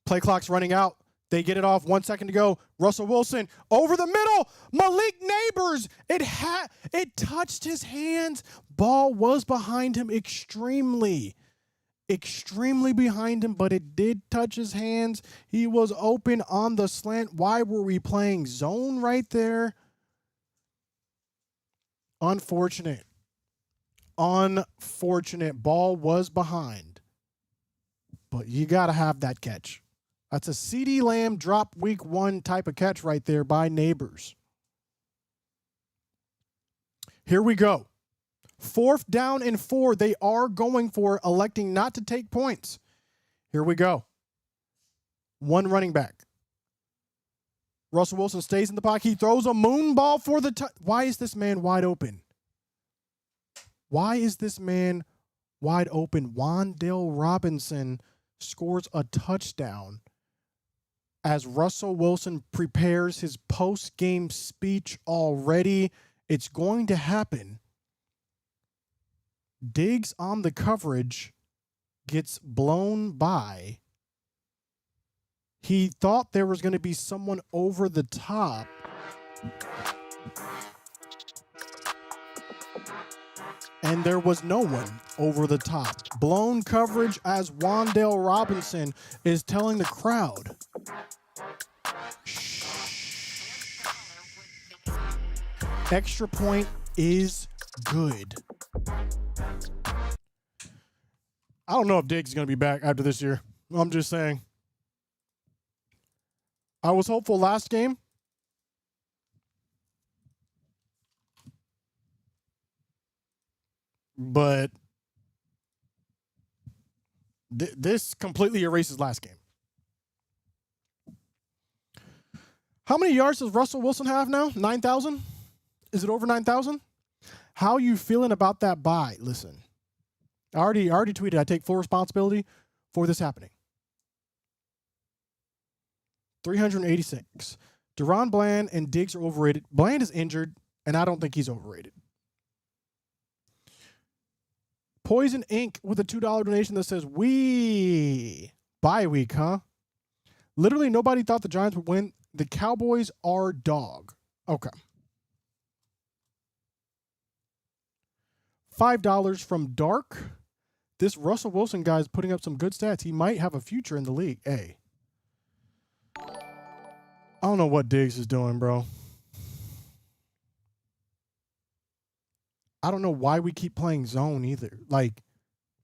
Play clock's running out. They get it off. 1 second to go. Russell Wilson over the middle. Malik Neighbors. It touched his hands. Ball was behind him extremely behind him, but it did touch his hands. He was open on the slant. Why were we playing zone right there? Unfortunate. Ball was behind. But you got to have that catch. That's a CeeDee Lamb drop week 1 type of catch right there by Neighbors. Here we go. 4th down and 4. They are going for it, electing not to take points. Here we go. 1 running back. Russell Wilson stays in the pocket. He throws a moon ball for the Why is this man wide open? Wandale Robinson scores a touchdown as Russell Wilson prepares his post-game speech already. It's going to happen. Diggs on the coverage gets blown by. He thought there was going to be someone over the top. And there was no one over the top. Blown coverage as Wandale Robinson is telling the crowd. Shh. Extra point is good. I don't know if Diggs is going to be back after this year. I'm just saying. I was hopeful last game. But this completely erases last game. How many yards does Russell Wilson have now? 9,000? Is it over 9,000? How you feeling about that buy? Listen, I already tweeted. I take full responsibility for this happening. 386. Deron Bland and Diggs are overrated. Bland is injured, and I don't think he's overrated. Poison Inc. with a $2 donation that says, bye week, huh? Literally nobody thought the Giants would win. The Cowboys are dog. Okay. $5 from Dark. This Russell Wilson guy is putting up some good stats. He might have a future in the league. Hey. I don't know what Diggs is doing, bro. I don't know why we keep playing zone either. Like,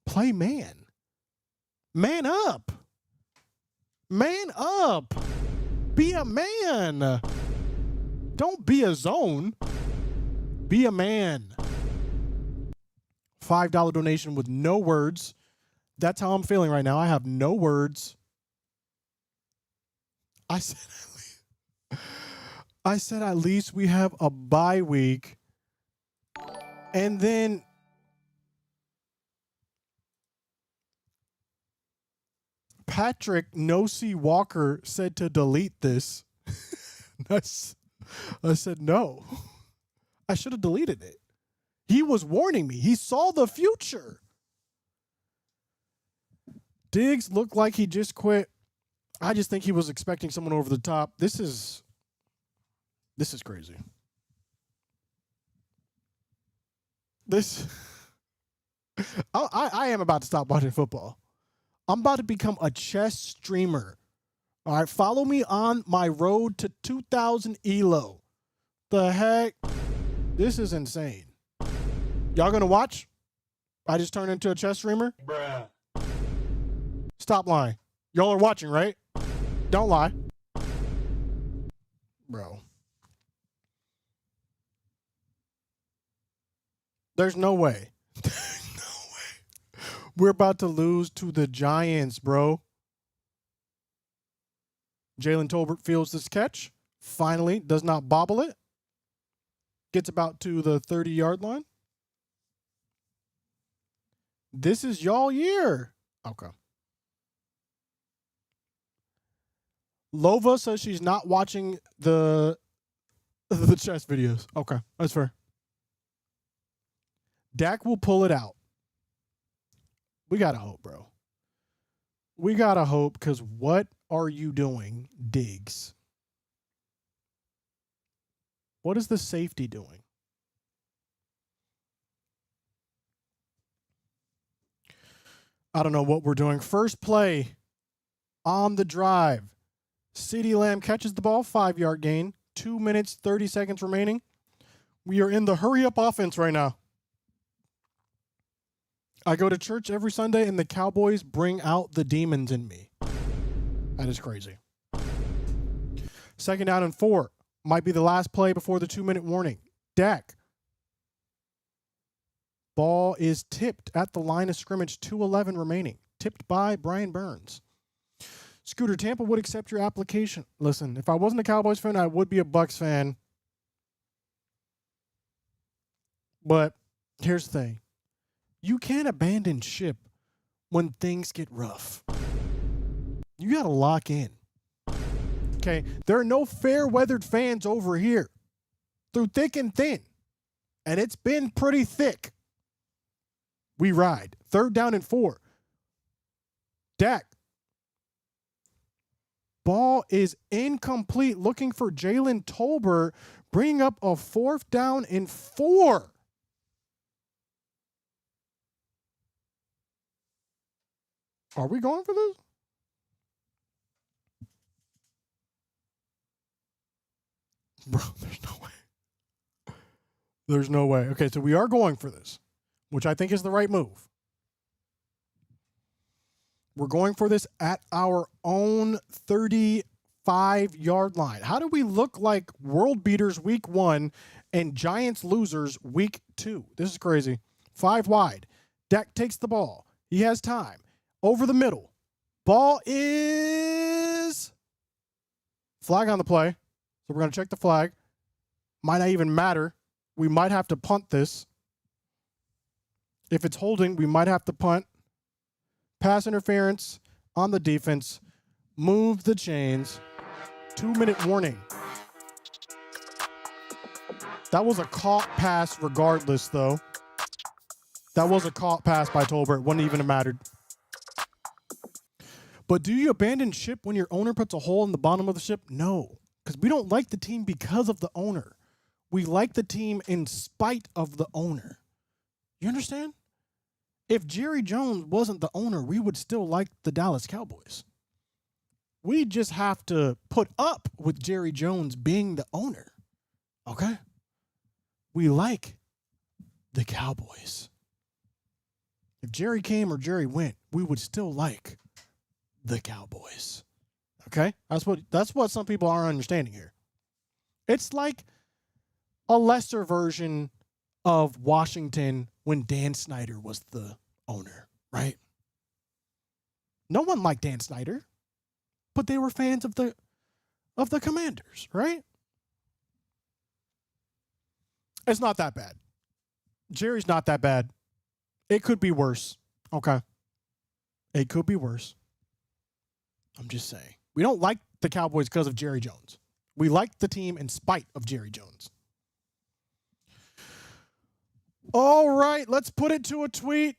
play man. Man up. Man up. Be a man. Don't be a zone. Be a man. $5 donation with no words. That's how I'm feeling right now. I have no words. I said at least we have a bye week. And then Patrick No-C Walker said to delete this. I said no. I should have deleted it. He was warning me. He saw the future. Diggs looked like he just quit. I just think he was expecting someone over the top. This is crazy. I am about to stop watching football. I'm about to become a chess streamer. All right, follow me on my road to 2,000 ELO. The heck? This is insane. Y'all gonna watch? I just turned into a chess streamer? Bruh. Stop lying. Y'all are watching, right? Don't lie. Bro. There's no way. There's no way. We're about to lose to the Giants, bro. Jalen Tolbert fields this catch. Finally, does not bobble it. Gets about to the 30-yard line. This is y'all year. Okay. Lova says she's not watching the chess videos. Okay, that's fair. Dak will pull it out. We got to hope, bro. We got to hope, because what are you doing, Diggs? What is the safety doing? I don't know what we're doing. First play on the drive. CeeDee Lamb catches the ball, 5-yard gain, 2 minutes, 30 seconds remaining. We are in the hurry-up offense right now. I go to church every Sunday, and the Cowboys bring out the demons in me. That is crazy. 2nd down and 4. Might be the last play before the 2-minute warning. Dak. Ball is tipped at the line of scrimmage, 2:11 remaining. Tipped by Brian Burns. Scooter, Tampa would accept your application. Listen, if I wasn't a Cowboys fan, I would be a Bucs fan. But here's the thing. You can't abandon ship when things get rough. You got to lock in. Okay? There are no fair-weathered fans over here. Through thick and thin. And it's been pretty thick. We ride. 3rd down and 4. Dak. Ball is incomplete. Looking for Jalen Tolbert. Bringing up a 4th down and 4. Are we going for this? Bro, there's no way. There's no way. Okay, so we are going for this, which I think is the right move. We're going for this at our own 35-yard line. How do we look like world beaters week 1 and Giants losers week 2? This is crazy. 5 wide. Dak takes the ball. He has time. Over the middle. Ball is flag on the play. So we're going to check the flag. Might not even matter. We might have to punt this. If it's holding, we might have to punt. Pass interference on the defense. Move the chains. 2-minute warning. That was a caught pass regardless, though. That was a caught pass by Tolbert. Wouldn't even have mattered. But do you abandon ship when your owner puts a hole in the bottom of the ship? No, because we don't like the team because of the owner. We like the team in spite of the owner. You understand? If Jerry Jones wasn't the owner, we would still like the Dallas Cowboys. We just have to put up with Jerry Jones being the owner. Okay? We like the Cowboys. If Jerry came or Jerry went, we would still like the Cowboys. Okay? That's what some people aren't understanding here. It's like a lesser version of Washington when Dan Snyder was the owner, right? No one liked Dan Snyder, but they were fans of the Commanders, right? It's not that bad. Jerry's not that bad. It could be worse. Okay. It could be worse. I'm just saying. We don't like the Cowboys because of Jerry Jones. We like the team in spite of Jerry Jones. All right, let's put it to a tweet.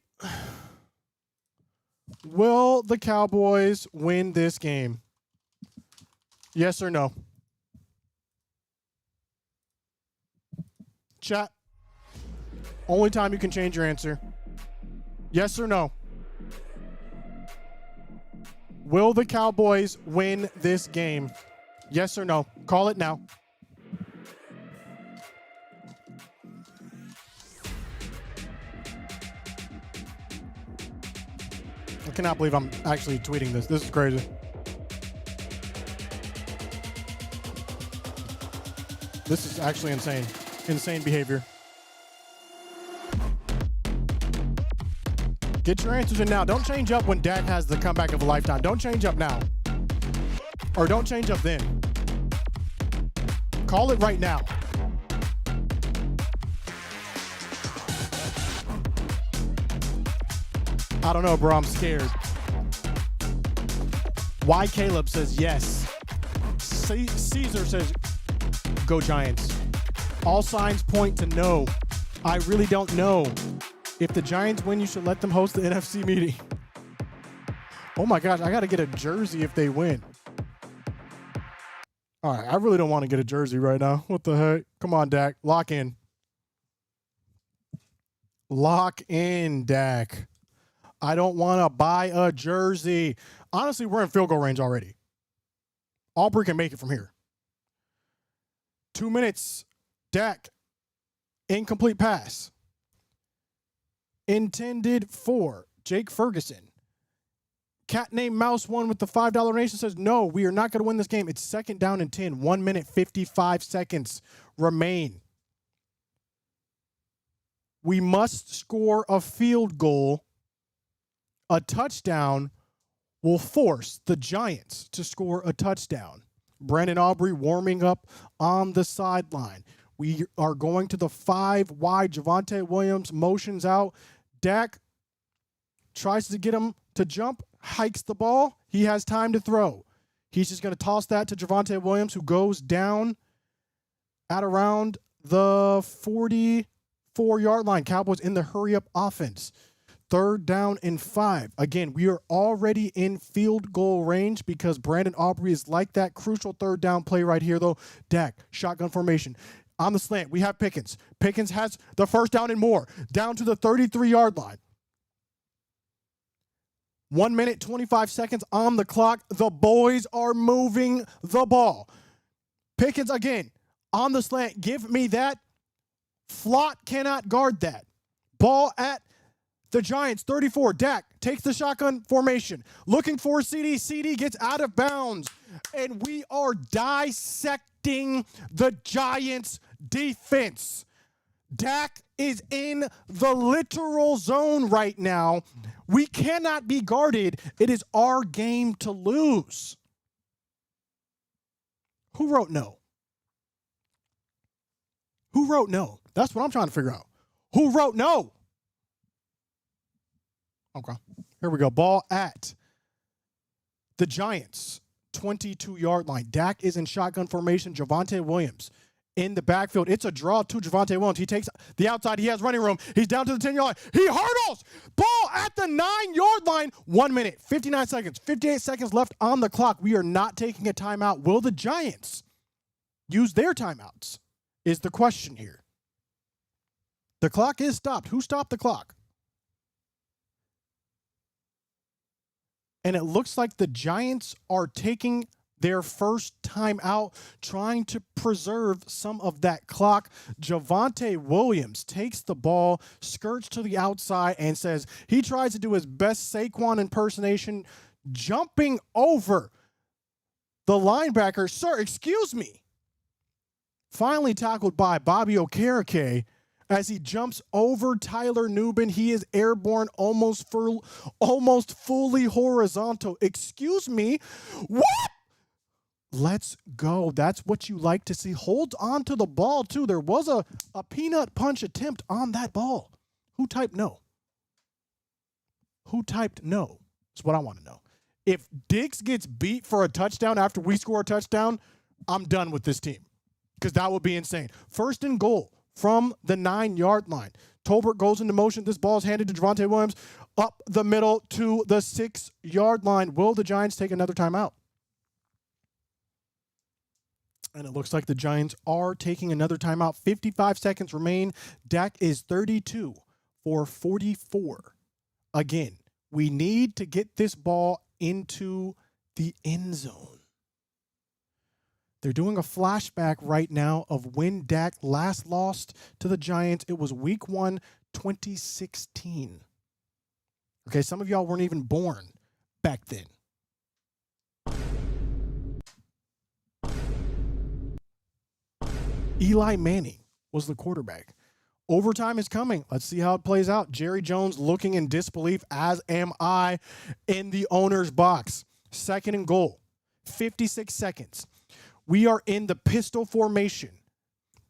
Will the Cowboys win this game? Yes or no? Chat. Only time you can change your answer. Yes or no? Will the Cowboys win this game? Yes or no? Call it now. I cannot believe I'm actually tweeting this. This is crazy. This is actually insane. Insane behavior. Get your answers in now. Don't change up when Dak has the comeback of a lifetime. Don't change up now. Or don't change up then. Call it right now. I don't know, bro. I'm scared. Why Caleb says yes. Caesar says go Giants. All signs point to no. I really don't know. If the Giants win, you should let them host the NFC meeting. Oh my gosh, I got to get a jersey if they win. All right, I really don't want to get a jersey right now. What the heck? Come on, Dak. Lock in. Lock in, Dak. I don't want to buy a jersey. Honestly, we're in field goal range already. Aubrey can make it from here. 2 minutes. Dak. Incomplete pass. Intended for Jake Ferguson. Cat named Mouse One with the $5 donation says, no, we are not going to win this game. It's 2nd down and 10. 1 minute, 55 seconds remain. We must score a field goal. A touchdown will force the Giants to score a touchdown. Brandon Aubrey warming up on the sideline. We are going to the 5 wide. Javonte Williams motions out. Dak tries to get him to jump, hikes the ball. He has time to throw. He's just going to toss that to Javonte Williams, who goes down at around the 44-yard line. Cowboys in the hurry-up offense. 3rd down and 5. Again, we are already in field goal range because Brandon Aubrey is like that crucial 3rd down play right here, though. Dak, shotgun formation. On the slant, we have Pickens. Pickens has the 1st down and more. Down to the 33-yard line. 1 minute, 25 seconds on the clock. The boys are moving the ball. Pickens again on the slant. Give me that. Flott cannot guard that. Ball at the Giants, 34. Dak takes the shotgun formation. Looking for CD. CD gets out of bounds. And we are dissecting the Giants' defense. Dak is in the literal zone right now. We cannot be guarded. It is our game to lose. Who wrote no? Who wrote no? That's what I'm trying to figure out. Who wrote no? Okay. Here we go. Ball at the Giants' 22-yard line. Dak is in shotgun formation. Javonte Williams in the backfield. It's a draw to Javonte Williams. He takes the outside. He has running room. He's down to the 10-yard line. He hurdles. Ball at the 9-yard line. 1 minute, 59 seconds, 58 seconds left on the clock. We are not taking a timeout. Will the Giants use their timeouts is the question here. The clock is stopped. Who stopped the clock? And it looks like the Giants are taking their first time out, trying to preserve some of that clock. Javonte Williams takes the ball, skirts to the outside, and says he tries to do his best Saquon impersonation, jumping over the linebacker. Sir, excuse me. Finally tackled by Bobby Okereke. As he jumps over Tyler Nubin, he is airborne, almost fully horizontal. Excuse me. What? Let's go. That's what you like to see. Hold on to the ball, too. There was a peanut punch attempt on that ball. Who typed no? Who typed no? That's what I want to know. If Diggs gets beat for a touchdown after we score a touchdown, I'm done with this team because that would be insane. First and goal from the 9-yard line. Tolbert goes into motion. This ball is handed to Javonte Williams up the middle to the 6-yard line. Will the Giants take another timeout? And it looks like the Giants are taking another timeout. 55 seconds remain. Dak is 32 for 44. Again, we need to get this ball into the end zone. They're doing a flashback right now of when Dak last lost to the Giants. It was week 1, 2016. Okay, some of y'all weren't even born back then. Eli Manning was the quarterback. Overtime is coming. Let's see how it plays out. Jerry Jones looking in disbelief, as am I, in the owner's box. Second and goal. 56 seconds. We are in the pistol formation.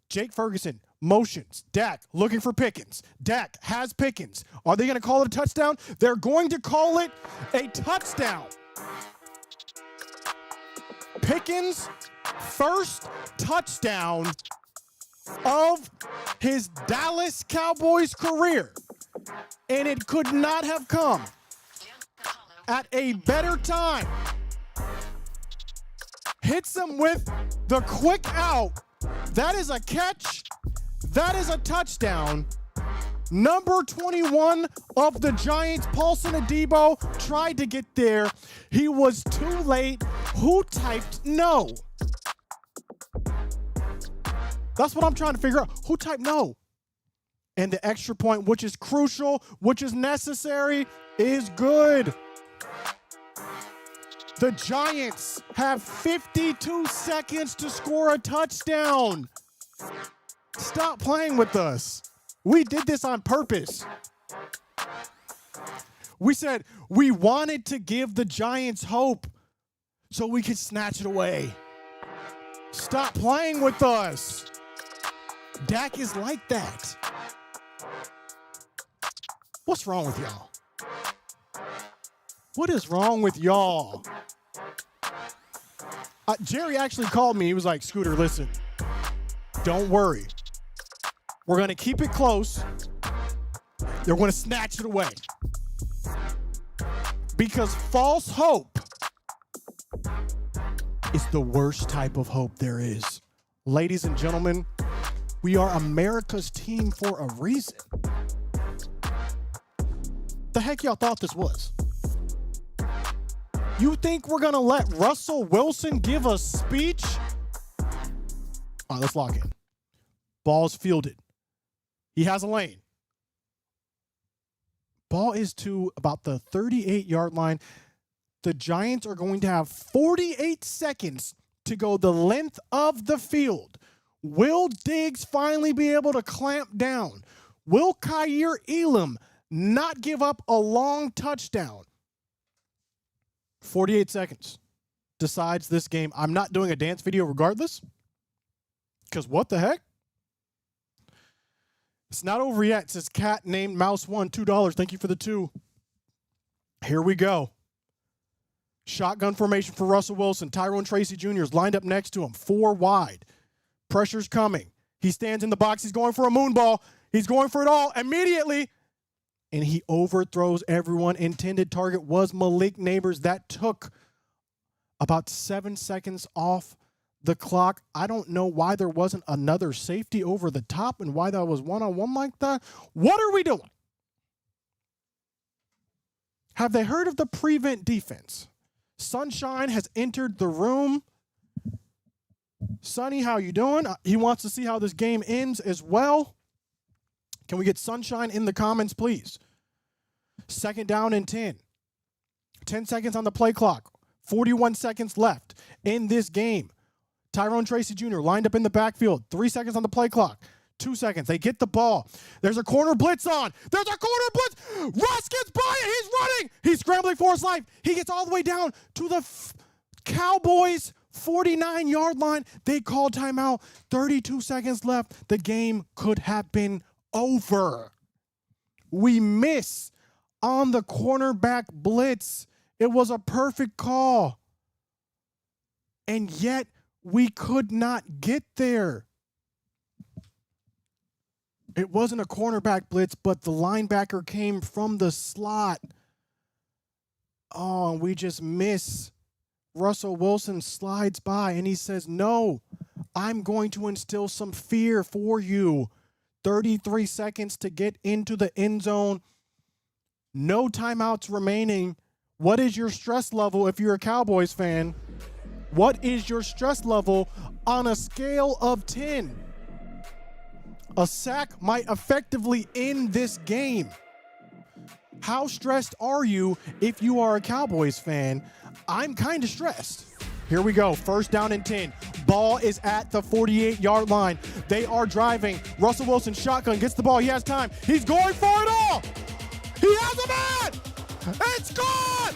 Jake Ferguson motions. Dak looking for Pickens. Dak has Pickens. Are they going to call it a touchdown? They're going to call it a touchdown. Pickens' first touchdown of his Dallas Cowboys career. And it could not have come at a better time. Hits him with the quick out. That is a catch. That is a touchdown. Number 21 of the Giants, Paulson Adebo, tried to get there. He was too late. Who typed no? That's what I'm trying to figure out. Who typed no? And the extra point, which is crucial, which is necessary, is good. The Giants have 52 seconds to score a touchdown. Stop playing with us. We did this on purpose. We said we wanted to give the Giants hope so we could snatch it away. Stop playing with us. Dak is like that. What's wrong with y'all? What is wrong with y'all? Jerry actually called me. He was like, Scooter, listen, don't worry. We're going to keep it close. They're going to snatch it away. Because false hope is the worst type of hope there is. Ladies and gentlemen, we are America's team for a reason. The heck y'all thought this was? You think we're going to let Russell Wilson give a speech? All right, let's lock in. Ball's fielded. He has a lane. Ball is to about the 38-yard line. The Giants are going to have 48 seconds to go the length of the field. Will Diggs finally be able to clamp down? Will Kaiir Elam not give up a long touchdown? 48 seconds decides this game. I'm not doing a dance video regardless, because what the heck? It's not over yet. It says cat named Mouse1, $2. Thank you for the 2. Here we go. Shotgun formation for Russell Wilson. Tyrone Tracy Jr. is lined up next to him. 4 wide. Pressure's coming. He stands in the box. He's going for a moon ball. He's going for it all immediately. And he overthrows everyone. Intended target was Malik Neighbors. That took about 7 seconds off the clock. I don't know why there wasn't another safety over the top and why that was one-on-one like that. What are we doing? Have they heard of the prevent defense? Sunshine has entered the room. Sonny, how you doing? He wants to see how this game ends as well. Can we get Sunshine in the comments, please? 2nd down and 10. 10 seconds on the play clock. 41 seconds left in this game. Tyrone Tracy Jr. lined up in the backfield. 3 seconds on the play clock. 2 seconds. They get the ball. There's a corner blitz on. There's a corner blitz. Russ gets by it. He's running. He's scrambling for his life. He gets all the way down to the Cowboys 49-yard line. They call timeout. 32 seconds left. The game could have been over. We miss on the cornerback blitz. It was a perfect call. And yet we could not get there. It wasn't a cornerback blitz, but the linebacker came from the slot. Oh, and we just miss. Russell Wilson slides by, and he says, no, I'm going to instill some fear for you. 33 seconds to get into the end zone. No timeouts remaining. What is your stress level if you're a Cowboys fan? What is your stress level on a scale of 10? A sack might effectively end this game. How stressed are you if you are a Cowboys fan? I'm kind of stressed. Here we go. 1st down and 10. Ball is at the 48-yard line. They are driving. Russell Wilson shotgun gets the ball. He has time. He's going for it all. He has a man. It's gone.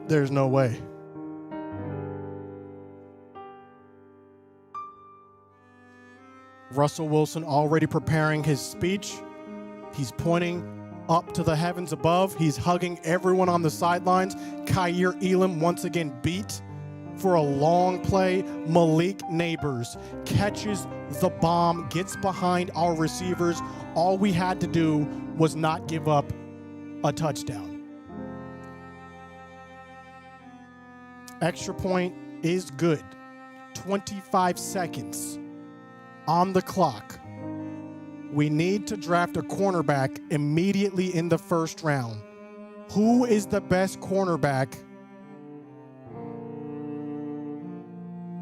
There's no way. Russell Wilson already preparing his speech. He's pointing up to the heavens above. He's hugging everyone on the sidelines. Kaiir Elam once again beat for a long play. Malik Neighbors catches the bomb, gets behind our receivers. All we had to do was not give up a touchdown. Extra point is good. 25 seconds on the clock. We need to draft a cornerback immediately in the 1st round. Who is the best cornerback?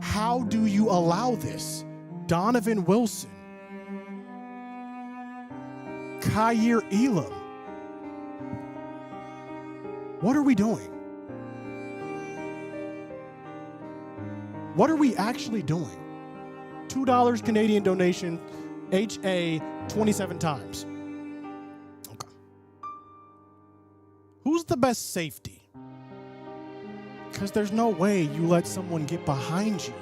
How do you allow this? Donovan Wilson. Kaiir Elam. What are we doing? What are we actually doing? $2 Canadian donation, HA 27 times. Okay. Who's the best safety? Because there's no way you let someone get behind you.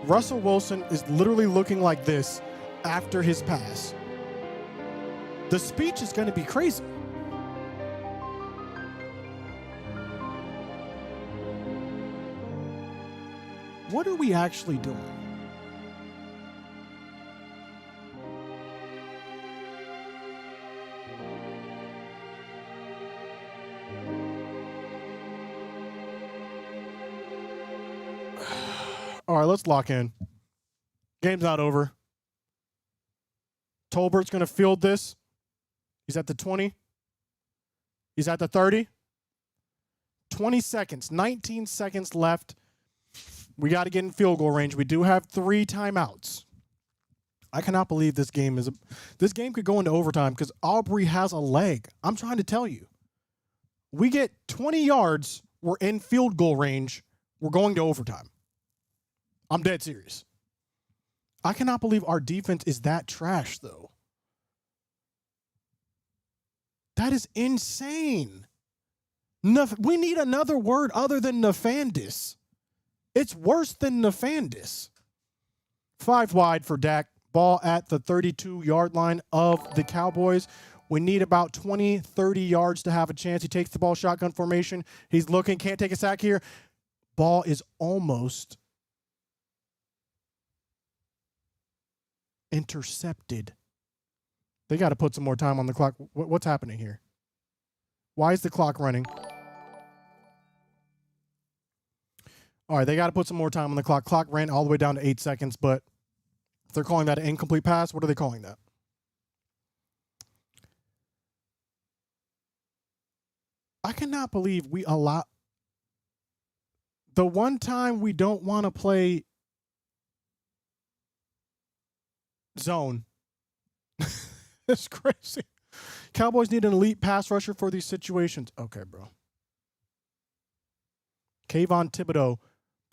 Russell Wilson is literally looking like this after his pass. The speech is going to be crazy. What are we actually doing? All right, let's lock in. Game's not over. Tolbert's going to field this. He's at the 20. He's at the 30. 20 seconds, 19 seconds left. We got to get in field goal range. We do have 3 timeouts. I cannot believe this game could go into overtime because Aubrey has a leg. I'm trying to tell you. We get 20 yards. We're in field goal range. We're going to overtime. I'm dead serious. I cannot believe our defense is that trash, though. That is insane. We need another word other than nefandous. It's worse than nefandous. 5 wide for DAHECK. Ball at the 32-yard line of the Cowboys. We need about 20, 30 yards to have a chance. He takes the ball, shotgun formation. He's looking, can't take a sack here. Ball is almost intercepted. They got to put some more time on the clock. What's happening here? Why is the clock running? All right, they got to put some more time on the clock. Clock ran all the way down to 8 seconds, but if they're calling that an incomplete pass, what are they calling that? I cannot believe we allow the one time we don't want to play zone. That's crazy. Cowboys need an elite pass rusher for these situations. Okay, bro. Kayvon Thibodeau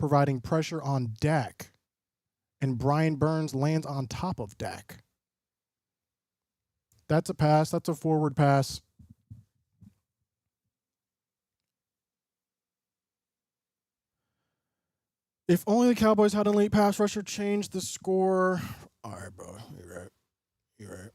providing pressure on DAHECK. And Brian Burns lands on top of DAHECK. That's a pass. That's a forward pass. If only the Cowboys had an elite pass rusher, change the score. All right, bro. You're right. You're right.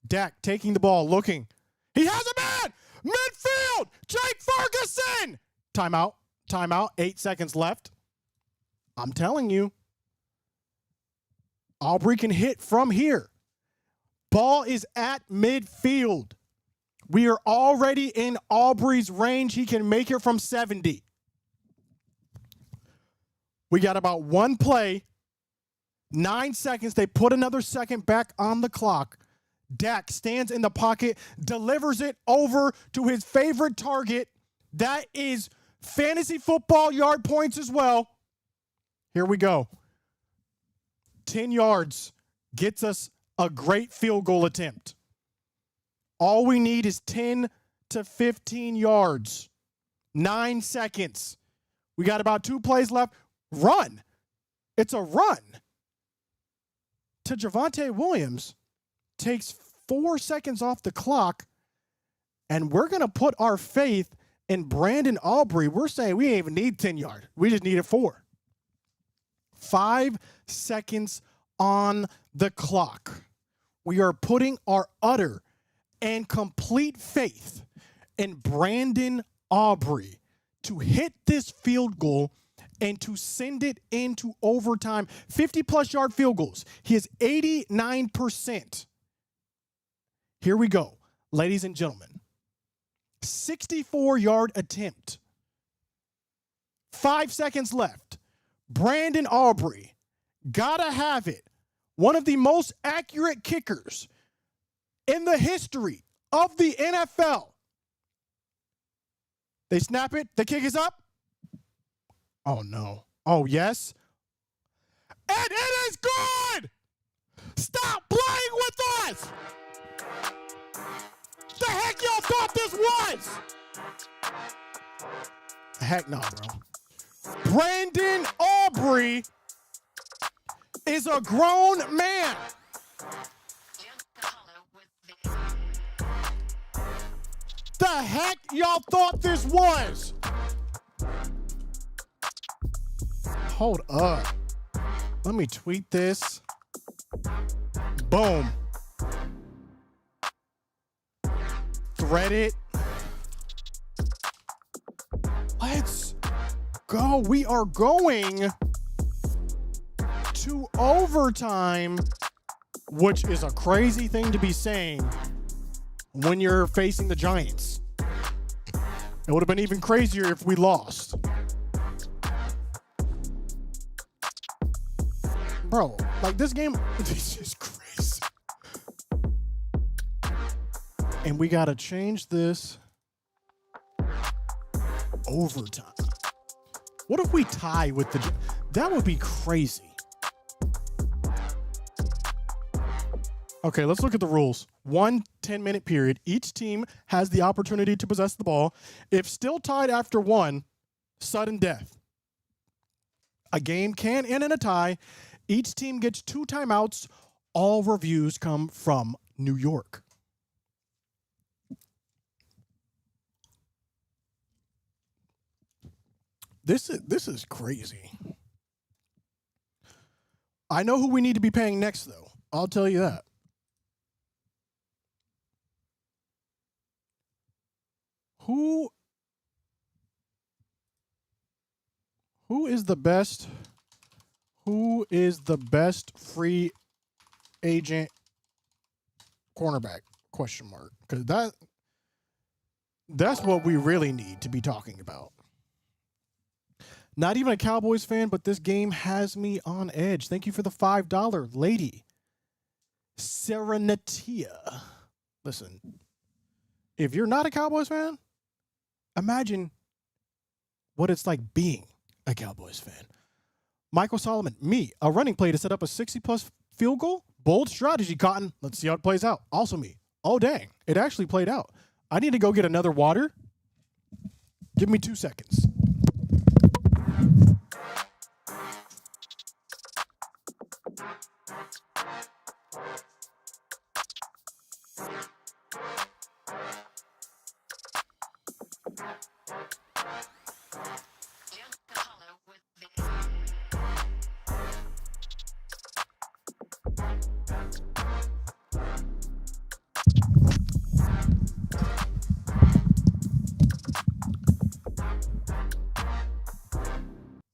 DAHECK taking the ball, looking. He has a man! Midfield! Jake Ferguson! Timeout. Timeout. 8 seconds left. I'm telling you. Aubrey can hit from here. Ball is at midfield. We are already in Aubrey's range. He can make it from 70. We got about one play. 9 seconds. They put another second back on the clock. DAHECK stands in the pocket, delivers it over to his favorite target. That is fantasy football yard points as well. Here we go. 10 yards gets us a great field goal attempt. All we need is 10 to 15 yards. 9 seconds. We got about 2 plays left. Run. It's a run. To Javonte Williams. Takes 4 seconds off the clock. And we're going to put our faith in Brandon Aubrey. We're saying we ain't even need 10 yards. We just needed 4. 5 seconds on the clock. We are putting our utter and complete faith in Brandon Aubrey to hit this field goal and to send it into overtime. 50-plus yard field goals. He is 89%. Here we go, ladies and gentlemen. 64-yard attempt. 5 seconds left. Brandon Aubrey, gotta have it. One of the most accurate kickers in the history of the NFL. They snap it. The kick is up. Oh, no. Oh, yes. And it is good. Stop playing with us. The heck y'all thought this was? Heck no, bro. Brandon Aubrey is a grown man. The heck y'all thought this was? Hold up. Let me tweet this. Boom. Thread it. Let's go. We are going to overtime, which is a crazy thing to be saying when you're facing the Giants. It would have been even crazier if we lost. Bro, like this game, this is crazy. And we got to change this overtime. What if we tie with the... That would be crazy. Okay, let's look at the rules. 1 10-minute period. Each team has the opportunity to possess the ball. If still tied after 1, sudden death. A game can end in a tie. Each team gets 2 timeouts. All reviews come from New York. This is crazy. I know who we need to be paying next, though. I'll tell you that. Who is the best? Who is the best free agent cornerback? Question mark. Because that's what we really need to be talking about. Not even a Cowboys fan, but this game has me on edge. Thank you for the $5, lady. Serenatia. Listen, if you're not a Cowboys fan, imagine what it's like being a Cowboys fan. Michael Solomon, me, a running play to set up a 60-plus field goal. Bold strategy, Cotton. Let's see how it plays out. Also me. Oh, dang. It actually played out. I need to go get another water. Give me 2 seconds.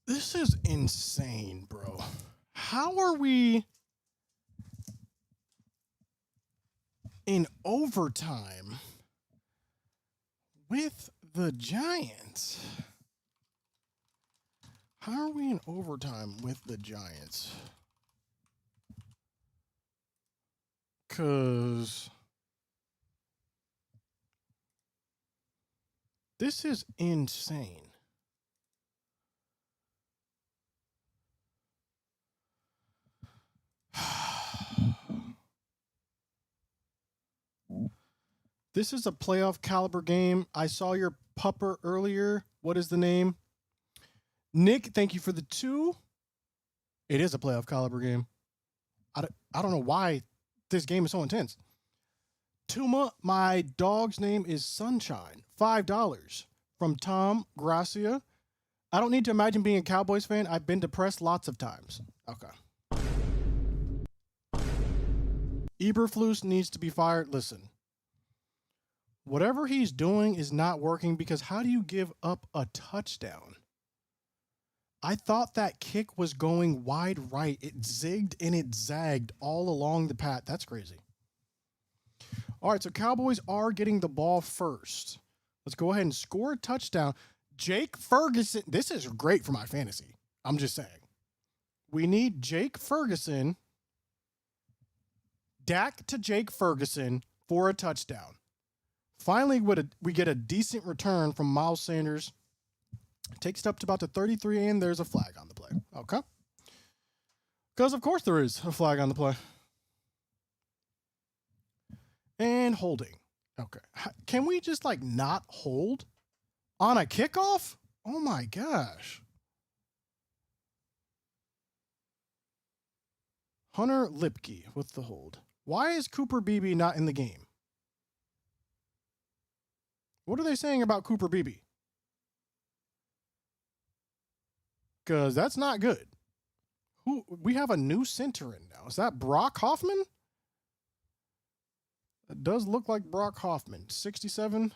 This is insane, bro. How are we in overtime with the Giants? How are we in overtime with the Giants? Because this is insane. This is a playoff caliber game. I saw your pupper earlier. What is the name? Nick, thank you for the 2. It is a playoff caliber game. I don't know why this game is so intense. Tuma, my dog's name is Sunshine. $5 from Tom Gracia. I don't need to imagine being a Cowboys fan. I've been depressed lots of times. Okay. Eberflus needs to be fired. Listen. Whatever he's doing is not working because how do you give up a touchdown? I thought that kick was going wide right. It zigged and it zagged all along the path. That's crazy. All right, so Cowboys are getting the ball first. Let's go ahead and score a touchdown. Jake Ferguson. This is great for my fantasy. I'm just saying. We need Jake Ferguson. Dak to Jake Ferguson for a touchdown. Finally, we get a decent return from Miles Sanders. Takes it up to about the 33, and there's a flag on the play. Okay. Because, of course, there is a flag on the play. And holding. Okay. Can we just, not hold on a kickoff? Oh, my gosh. Hunter Lipke with the hold. Why is Cooper Beebe not in the game? What are they saying about Cooper Beebe? Because that's not good. We have a new center in now. Is that Brock Hoffman? It does look like Brock Hoffman. 67.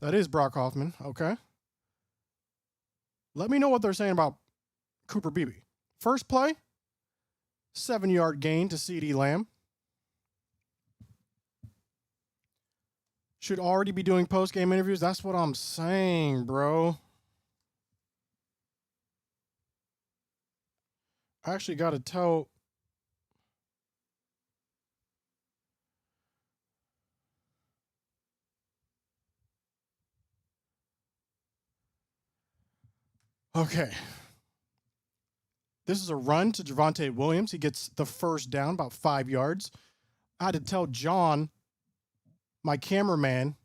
That is Brock Hoffman. Okay. Let me know what they're saying about Cooper Beebe. First play, 7-yard gain to CeeDee Lamb. Should already be doing post-game interviews. That's what I'm saying, bro. I actually got to tell. Okay. This is a run to Javonte Williams. He gets the first down, about 5 yards. I had to tell John, my cameraman,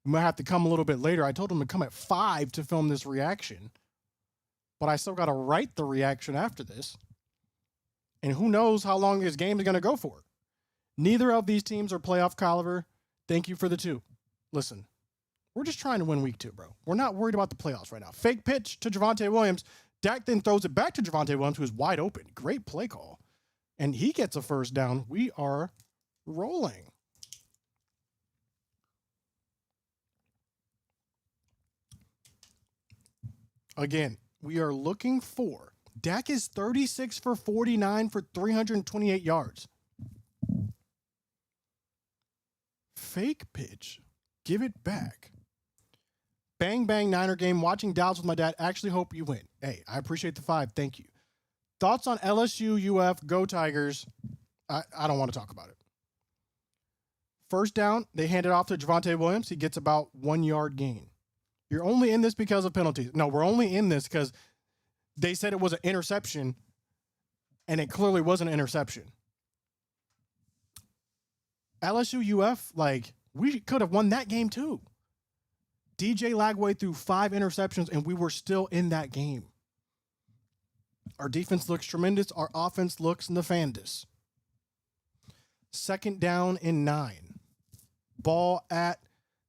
might have to come a little bit later. I told him to come at 5 to film this reaction. but I still got to write the reaction after this. And who knows how long this game is going to go for. Neither of these teams are playoff caliber. Thank you for the 2. Listen, we're just trying to win week 2, bro. We're not worried about the playoffs right now. Fake pitch to Javonte Williams. Dak then throws it back to Javonte Williams, who's wide open. Great play call. And he gets a first down. We are rolling. Again, we are looking for Dak is 36 for 49 for 328 yards. Fake pitch. Give it back. Bang, bang, Niner game. Watching Dallas with my dad. Actually hope you win. Hey, I appreciate the 5. Thank you. Thoughts on LSU, UF, go Tigers? I don't want to talk about it. First down, they hand it off to Javonte Williams. He gets about 1 yard gain. You're only in this because of penalties. No, we're only in this because they said it was an interception, and it clearly was an interception. LSU, UF, like, we could have won that game too. DJ Lagway threw 5 interceptions, and we were still in that game. Our defense looks tremendous. Our offense looks nefandous. Second down and 9. Ball at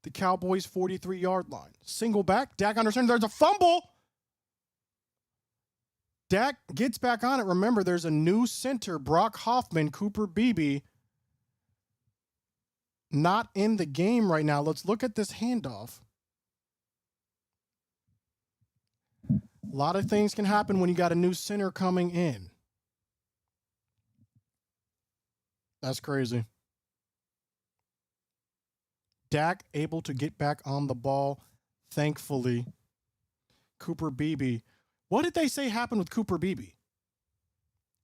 the Cowboys' 43-yard line. Single back. Dak under center. There's a fumble. Dak gets back on it. Remember, there's a new center, Brock Hoffman, Cooper Beebe, not in the game right now. Let's look at this handoff. A lot of things can happen when you got a new center coming in. That's crazy. Dak able to get back on the ball, thankfully. Cooper Beebe. What did they say happened with Cooper Beebe?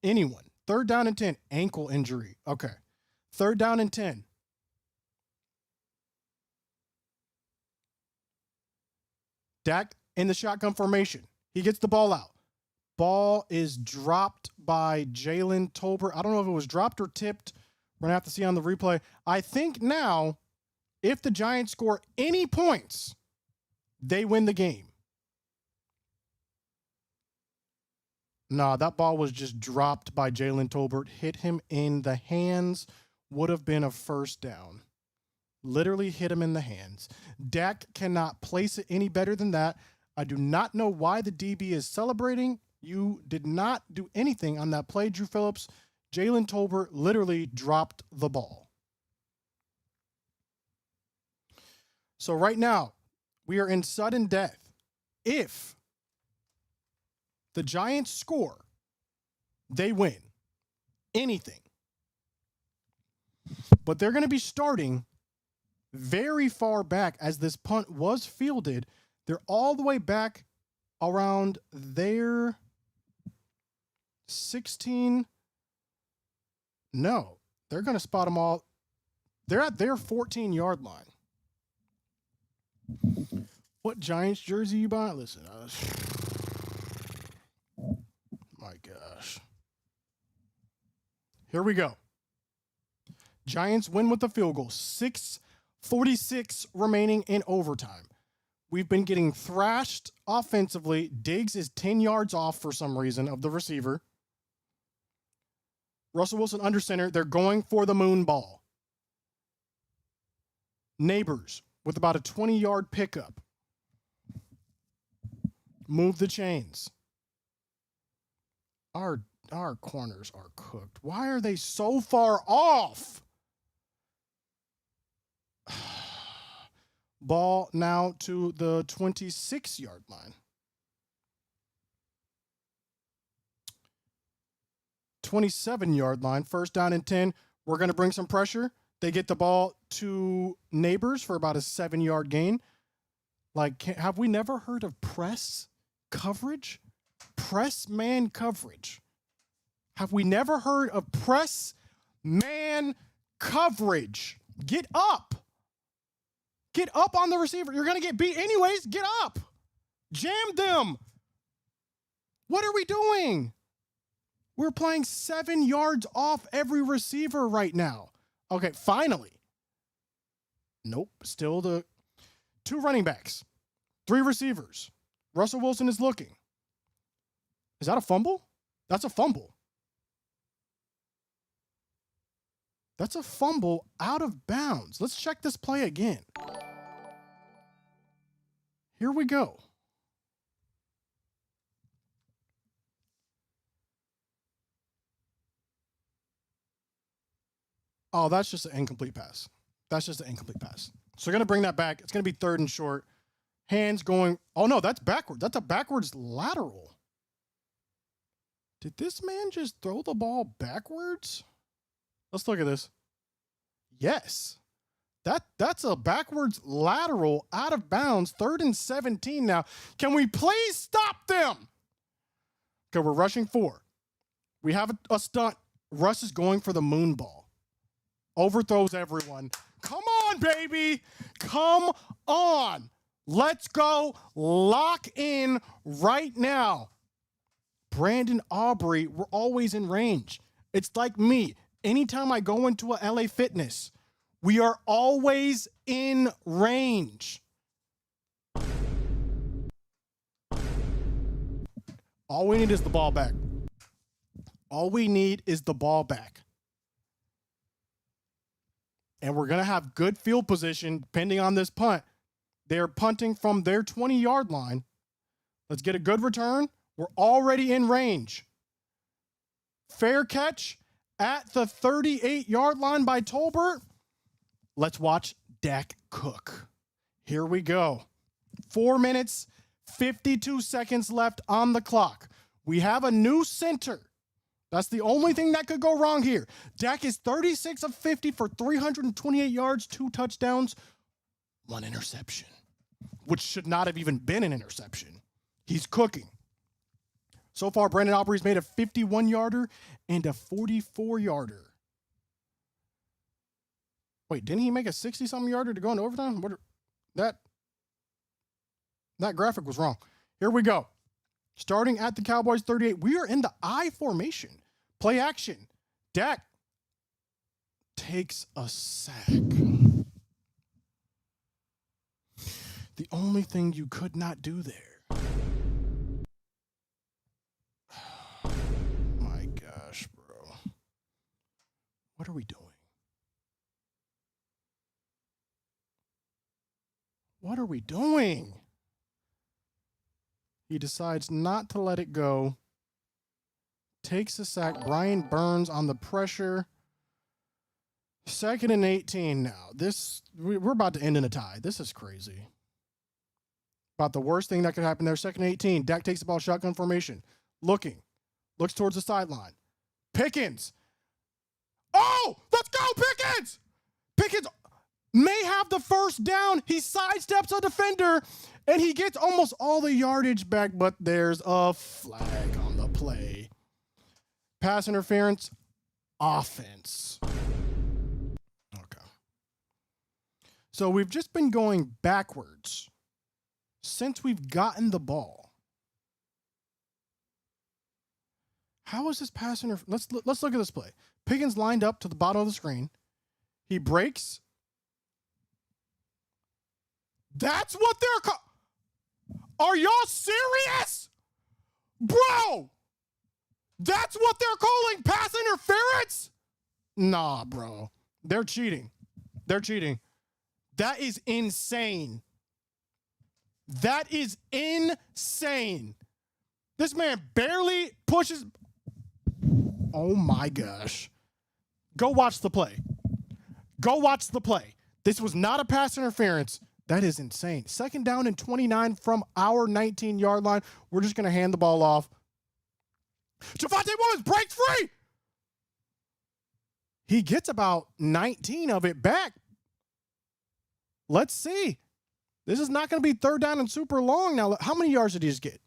Anyone. 3rd down and 10. Ankle injury. Okay. 3rd down and 10. Dak in the shotgun formation. He gets the ball out. Ball is dropped by Jalen Tolbert. I don't know if it was dropped or tipped. We're going to have to see on the replay. I think now, if the Giants score any points, they win the game. Nah, that ball was just dropped by Jalen Tolbert. Hit him in the hands. Would have been a first down. Literally hit him in the hands. Dak cannot place it any better than that. I do not know why the DB is celebrating. You did not do anything on that play, Drew Phillips. Jalen Tolbert literally dropped the ball. So right now, we are in sudden death. If the Giants score, they win. Anything. But they're going to be starting very far back as this punt was fielded. They're all the way back around their 16. No, they're going to spot them all. They're at their 14-yard line. What Giants jersey you buy? Listen, my gosh. Here we go. Giants win with the field goal. 6:46 remaining in overtime. We've been getting thrashed offensively. Diggs is 10 yards off for some reason of the receiver. Russell Wilson under center. They're going for the moon ball. Neighbors with about a 20-yard pickup. Move the chains. Our corners are cooked. Why are they so far off? Ball now to the 26-yard line. 27-yard line. First down and 10. We're going to bring some pressure. They get the ball to Neighbors for about a 7-yard gain. Like, have we never heard of press coverage? Press man coverage. Have we never heard of press man coverage? Get up. Get up on the receiver. You're going to get beat anyways. Get up. Jam them. What are we doing? We're playing 7 yards off every receiver right now. Okay, finally. Nope. Still the 2 running backs. 3 receivers. Russell Wilson is looking. Is that a fumble? That's a fumble. That's a fumble out of bounds. Let's check this play again. Here we go. Oh, that's just an incomplete pass. That's just an incomplete pass. So they're going to bring that back. It's going to be 3rd and short. Hands going. Oh, no, that's backward. That's a backwards lateral. Did this man just throw the ball backwards? Let's look at this. Yes. That's a backwards lateral out of bounds. 3rd and 17 now. Can we please stop them? Okay, we're rushing 4. We have a stunt. Russ is going for the moon ball. Overthrows everyone. Come on, baby. Come on. Let's go. Lock in right now. Brandon Aubrey, we're always in range. It's like me. Anytime I go into a LA Fitness, we are always in range. All we need is the ball back. All we need is the ball back. And we're going to have good field position depending on this punt. They're punting from their 20-yard line. Let's get a good return. We're already in range. Fair catch at the 38-yard line by Tolbert. Let's watch Dak cook. Here we go. 4 minutes, 52 seconds left on the clock. We have a new center. That's the only thing that could go wrong here. Dak is 36 of 50 for 328 yards, 2 touchdowns, 1 interception, which should not have even been an interception. He's cooking. So far, Brandon Aubrey's made a 51-yarder and a 44-yarder. Wait, didn't he make a 60-something yarder to go into overtime? That graphic was wrong. Here we go. Starting at the Cowboys 38, we are in the I formation. Play action. Dak takes a sack. The only thing you could not do there. My gosh, bro. What are we doing? What are we doing? He decides not to let it go. Takes a sack. Brian Burns on the pressure. 2nd and 18 now. We're about to end in a tie. This is crazy. About the worst thing that could happen there. 2nd and 18. Dak takes the ball, shotgun formation. Looking. Looks towards the sideline. Pickens. Oh, let's go, Pickens! Pickens may have the first down. He sidesteps a defender, and he gets almost all the yardage back, but there's a flag on the play. Pass interference, offense. Okay. So we've just been going backwards since we've gotten the ball. How is this pass interference? Let's look at this play. Pickens lined up to the bottom of the screen. He breaks. That's what they're Are y'all serious? Bro! That's what they're calling pass interference? Nah, bro. They're cheating. They're cheating. That is insane. That is insane. This man barely pushes. Oh my gosh. Go watch the play. Go watch the play. This was not a pass interference. That is insane. 2nd down and 29 from our 19-yard line. We're just going to hand the ball off. Javonte Williams breaks free. He gets about 19 of it back. Let's see. This is not going to be 3rd down and super long. Now, how many yards did he just get?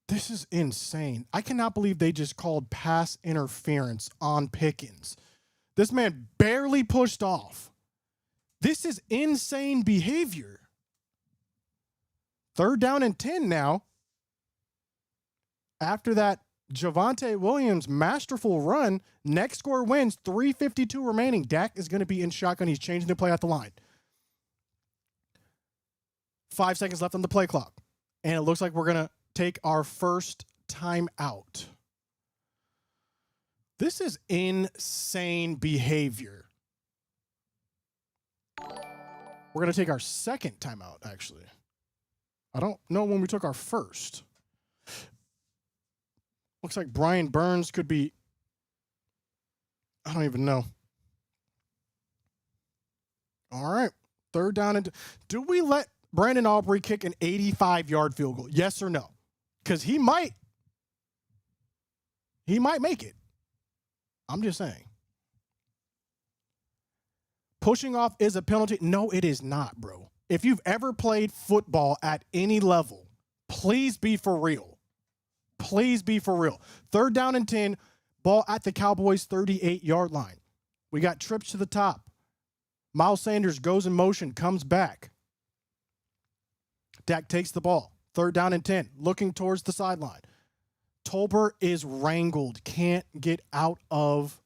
This is insane. I cannot believe they just called pass interference on Pickens. This man barely pushed off. This is insane behavior. 3rd down and 10 now. After that Javonte Williams masterful run, next score wins, 3:52 remaining. Dak is going to be in shotgun. He's changing the play at the line. 5 seconds left on the play clock. And it looks like we're going to take our first timeout. This is insane behavior. We're going to take our second timeout, actually. I don't know when we took our first. Looks like Brian Burns could be... I don't even know. All right. Third down. And do we let Brandon Aubrey kick an 85-yard field goal? Yes or no? Because he might make it. I'm just saying. Pushing off is a penalty. No, it is not, bro. If you've ever played football at any level, please be for real. Please be for real. Third down and 10, ball at the Cowboys' 38-yard line. We got trips to the top. Miles Sanders goes in motion, comes back. Dak takes the ball. Third down and 10, looking towards the sideline. Tolbert is wrangled, can't get out of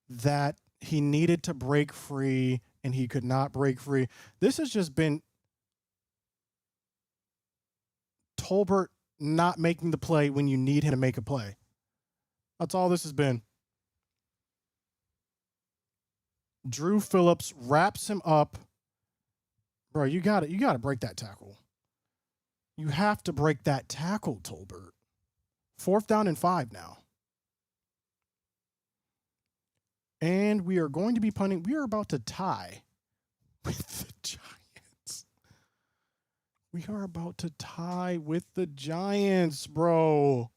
that. He needed to break free, and he could not break free. This has just been Tolbert not making the play when you need him to make a play. That's all this has been. Drew Phillips wraps him up. Bro, you got to break that tackle. You have to break that tackle, Tolbert. 4th down and 5 now. And we are going to be punting. We are about to tie with the Giants. We are about to tie with the Giants, bro.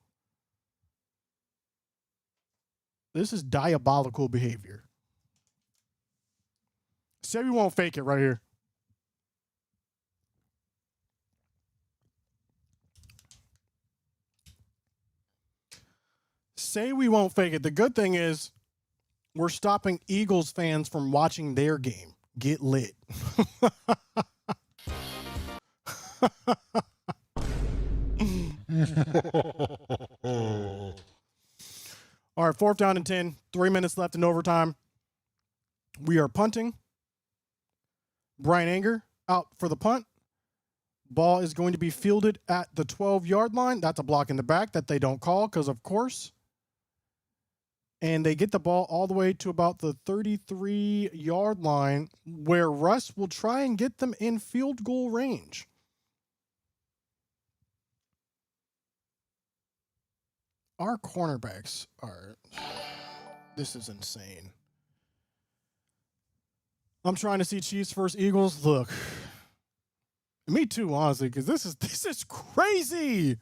This is diabolical behavior. Say we won't fake it right here. Say we won't fake it. The good thing is we're stopping Eagles fans from watching their game. Get lit. All right, 4th down and 10. 3 minutes left in overtime. We are punting. Brian Anger out for the punt. Ball is going to be fielded at the 12-yard line. That's a block in the back that they don't call because, of course. And they get the ball all the way to about the 33-yard line where Russ will try and get them in field goal range. Our cornerbacks are... This is insane. I'm trying to see Chiefs versus Eagles. Look. Me too, honestly, because this is crazy.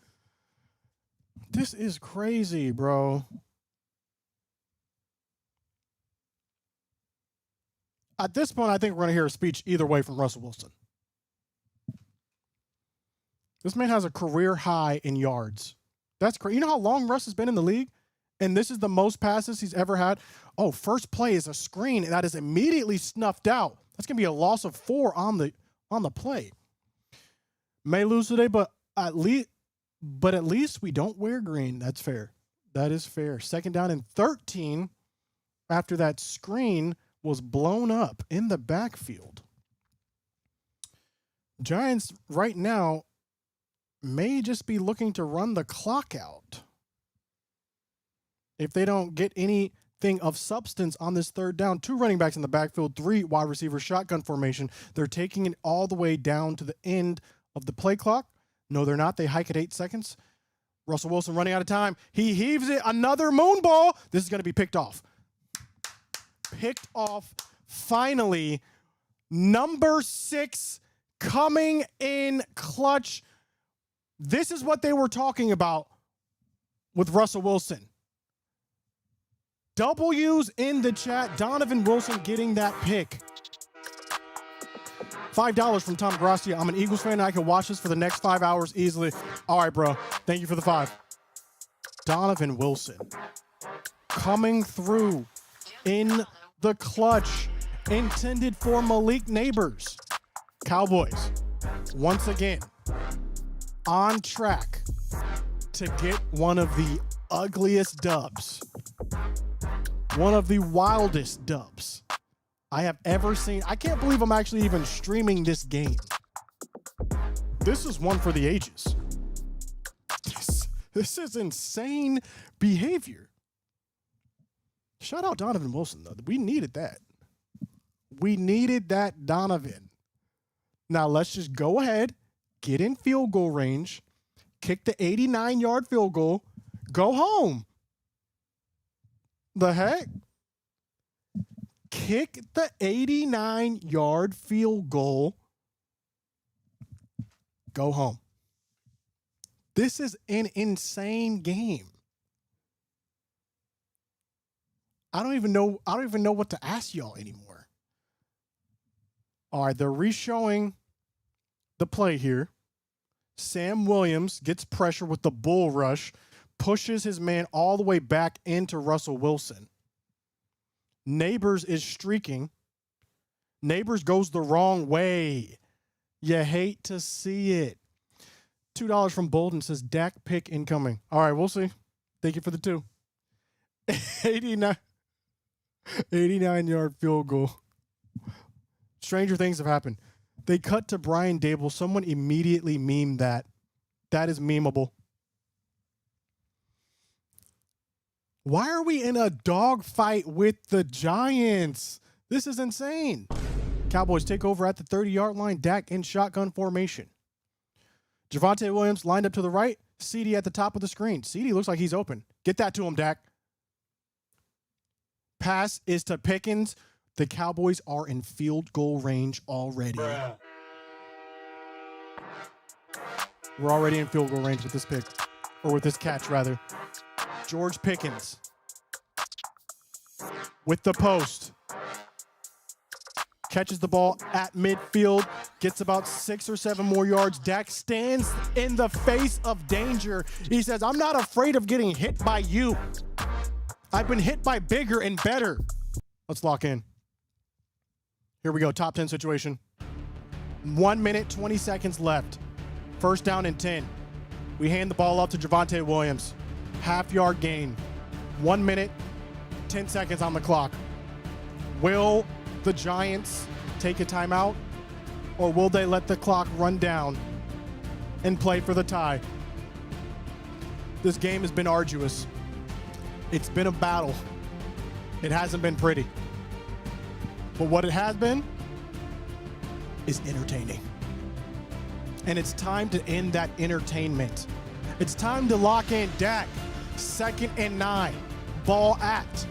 This is crazy, bro. At this point, I think we're going to hear a speech either way from Russell Wilson. This man has a career high in yards. That's crazy. You know how long Russ has been in the league? And this is the most passes he's ever had. Oh, first play is a screen, and that is immediately snuffed out. That's going to be a loss of 4 on the play. May lose today, but at least we don't wear green. That's fair. That is fair. 2nd down and 13 after that screen was blown up in the backfield. Giants right now may just be looking to run the clock out. If they don't get anything of substance on this 3rd down, 2 running backs in the backfield, 3 wide receiver shotgun formation. They're taking it all the way down to the end of the play clock. No, they're not. They hike at 8 seconds. Russell Wilson running out of time. He heaves it. Another moon ball. This is going to be picked off. Picked off. Finally, number 6 coming in clutch. This is what they were talking about with Russell Wilson. W's in the chat. Donovan Wilson getting that pick. $5 from Tom Gracia. I'm an Eagles fan and I can watch this for the next 5 hours easily. All right, bro. Thank you for the 5. Donovan Wilson coming through in the clutch. Intended for Malik Neighbors. Cowboys, once again, on track to get one of the ugliest dubs. One of the wildest dubs I have ever seen. I can't believe I'm actually even streaming this game. This is one for the ages. This is insane behavior. Shout out Donovan Wilson, though. We needed that. We needed that, Donovan. Now let's just go ahead, get in field goal range, kick the 89-yard field goal, go home. The heck? Kick the 89-yard field goal, go home. This is an insane game. I don't even know what to ask y'all anymore. All right, they're re-showing the play here. Sam Williams gets pressure with the bull rush, pushes his man all the way back into Russell Wilson. Neighbors is streaking. Neighbors goes the wrong way. You hate to see it. $2 from Bolden says DAHECK pick incoming. All right, we'll see. Thank you for the 2. 89-yard field goal. Stranger things have happened. They cut to Brian Dable. Someone immediately memed that. That is memeable. Why are we in a dogfight with the Giants? This is insane. Cowboys take over at the 30-yard line. DAHECK in shotgun formation. Javonte Williams lined up to the right. CD at the top of the screen. CD looks like he's open. Get that to him, DAHECK. Pass is to Pickens. The Cowboys are in field goal range already. Bruh. We're already in field goal range with this pick. Or with this catch, rather. George Pickens. With the post. Catches the ball at midfield. Gets about 6 or 7 more yards. DAHECK stands in the face of danger. He says, I'm not afraid of getting hit by you. I've been hit by bigger and better. Let's lock in. Here we go. Top 10 situation. 1 minute, 20 seconds left. First down and 10. We hand the ball up to Javonte Williams. Half-yard gain. 1 minute, 10 seconds on the clock. Will the Giants take a timeout, or will they let the clock run down and play for the tie? This game has been arduous. It's been a battle. It hasn't been pretty. But what it has been is entertaining. And it's time to end that entertainment. It's time to lock in DAHECK. 2nd and 9. Ball at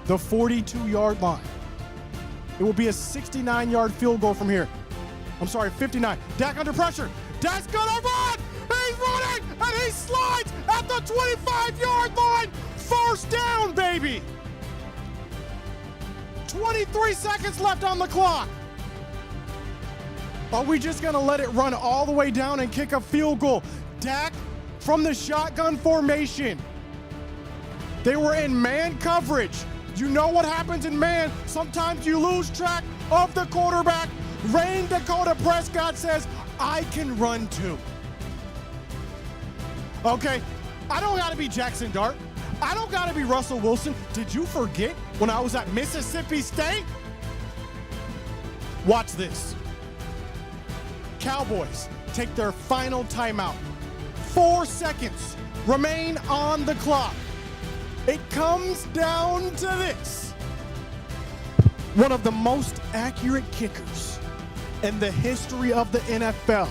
the 42-yard line. It will be a 69-yard field goal from here. I'm sorry, 59. DAHECK under pressure. DAHECK's gonna run! He's running! And he slides at the 25-yard line! First down, baby! 23 seconds left on the clock. Are we just gonna let it run all the way down and kick a field goal? DAHECK from the shotgun formation. They were in man coverage. You know what happens in man. Sometimes you lose track of the quarterback. Rain Dakota Prescott says, I can run too. Okay, I don't gotta be Jackson Dart. I don't gotta be Russell Wilson. Did you forget when I was at Mississippi State? Watch this. Cowboys take their final timeout. 4 seconds remain on the clock. It comes down to this. One of the most accurate kickers in the history of the NFL.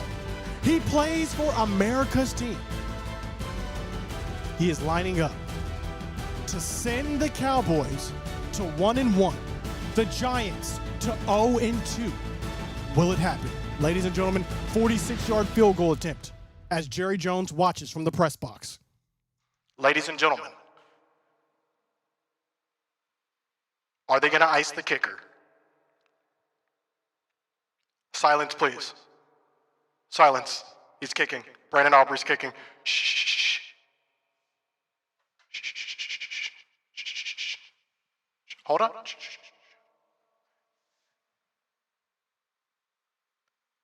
He plays for America's team. He is lining up to send the Cowboys to 1-1, the Giants to 0-2. Will it happen? Ladies and gentlemen, 46-yard field goal attempt as Jerry Jones watches from the press box. Ladies and gentlemen, are they going to ice the kicker? Silence, please. Silence. He's kicking. Brandon Aubrey's kicking. Shh. Hold on.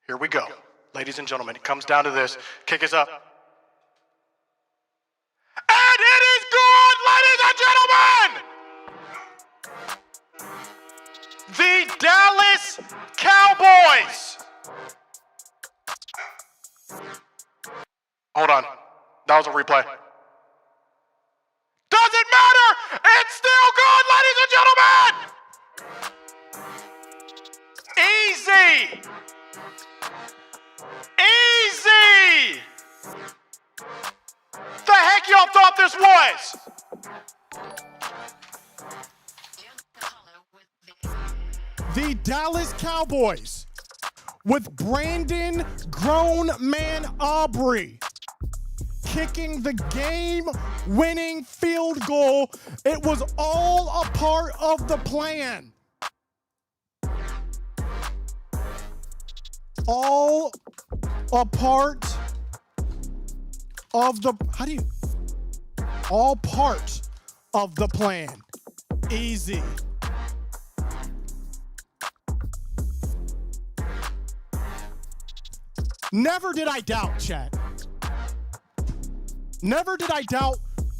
Here we go. Ladies and gentlemen, it comes down to this. Kick is up. And it is good, ladies and gentlemen! The Dallas Cowboys Hold on. That was a replay. Doesn't matter! It's still good, ladies and gentlemen! Easy! Easy! The heck y'all thought this was? The Dallas Cowboys with Brandon Grown Man Aubrey kicking the game-winning field goal. It was all a part of the plan. All a part of the, all part of the plan. Easy. Never did I doubt, chat. Never did I doubt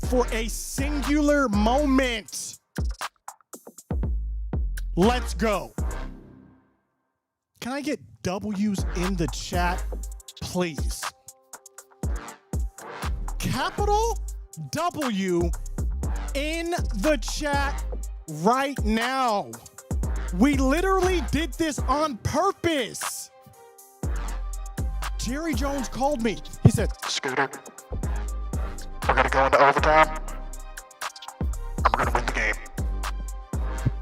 for a singular moment. Let's go. Can I get W's in the chat, please? Capital W in the chat right now. We literally did this on purpose. Jerry Jones called me. He said, Scooter, we're going to go into overtime. I'm going to win the game.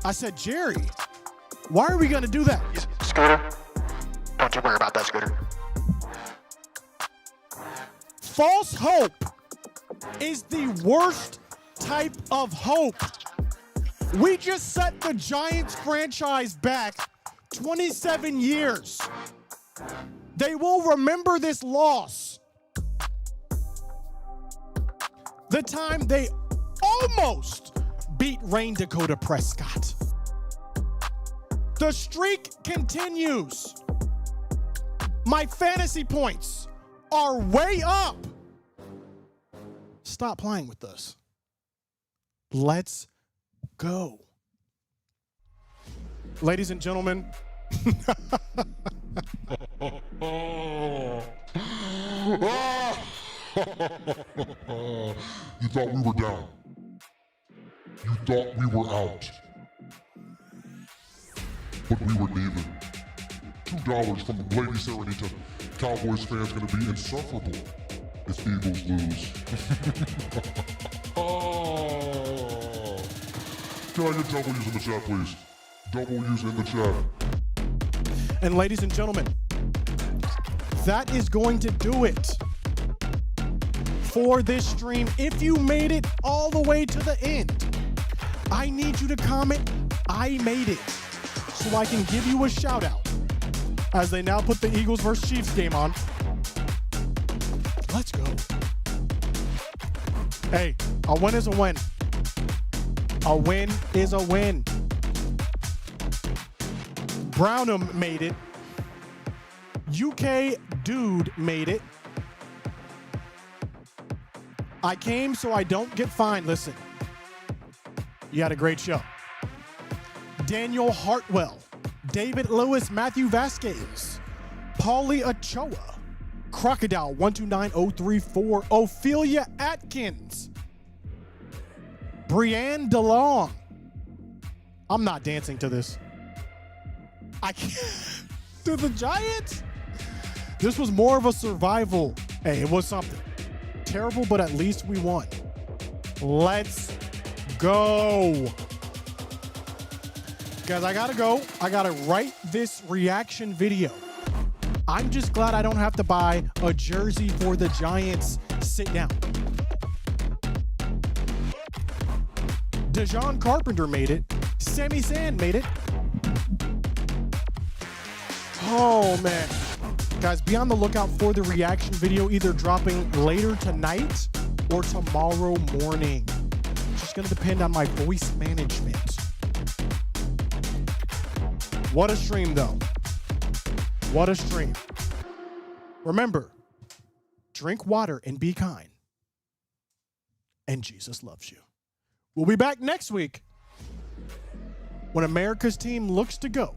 I said, Jerry, why are we going to do that? Scooter, don't you worry about that, Scooter. False hope is the worst type of hope. We just set the Giants franchise back 27 years. They will remember this loss. The time they almost beat Rain Dakota Prescott. The streak continues. My fantasy points are way up. Stop playing with us. Let's go. Ladies and gentlemen. You thought we were down. You thought we were out. But we were neither. $2 from the Lady Serenita. Cowboys fans gonna be insufferable if Eagles lose. Can I get W's in the chat, please? W's in the chat. And ladies and gentlemen, that is going to do it for this stream. If you made it all the way to the end, I need you to comment, I made it, so I can give you a shout out as they now put the Eagles versus Chiefs game on. Let's go. Hey, a win is a win. A win is a win. Brownham made it. UK Dude made it. I came so I don't get fined. Listen, you had a great show. Daniel Hartwell, David Lewis, Matthew Vasquez, Paulie Ochoa, Crocodile 129034, Ophelia Atkins, Brianne DeLong. I'm not dancing to this. I can't. To the Giants? This was more of a survival. Hey, it was something. Terrible, but at least we won. Let's go. Guys, I gotta go. I gotta write this reaction video. I'm just glad I don't have to buy a jersey for the Giants. Sit down. Dejon Carpenter made it. Sammy Sand made it. Oh, man. Guys, be on the lookout for the reaction video, either dropping later tonight or tomorrow morning. It's just going to depend on my voice management. What a stream, though. What a stream. Remember, drink water and be kind. And Jesus loves you. We'll be back next week when America's team looks to go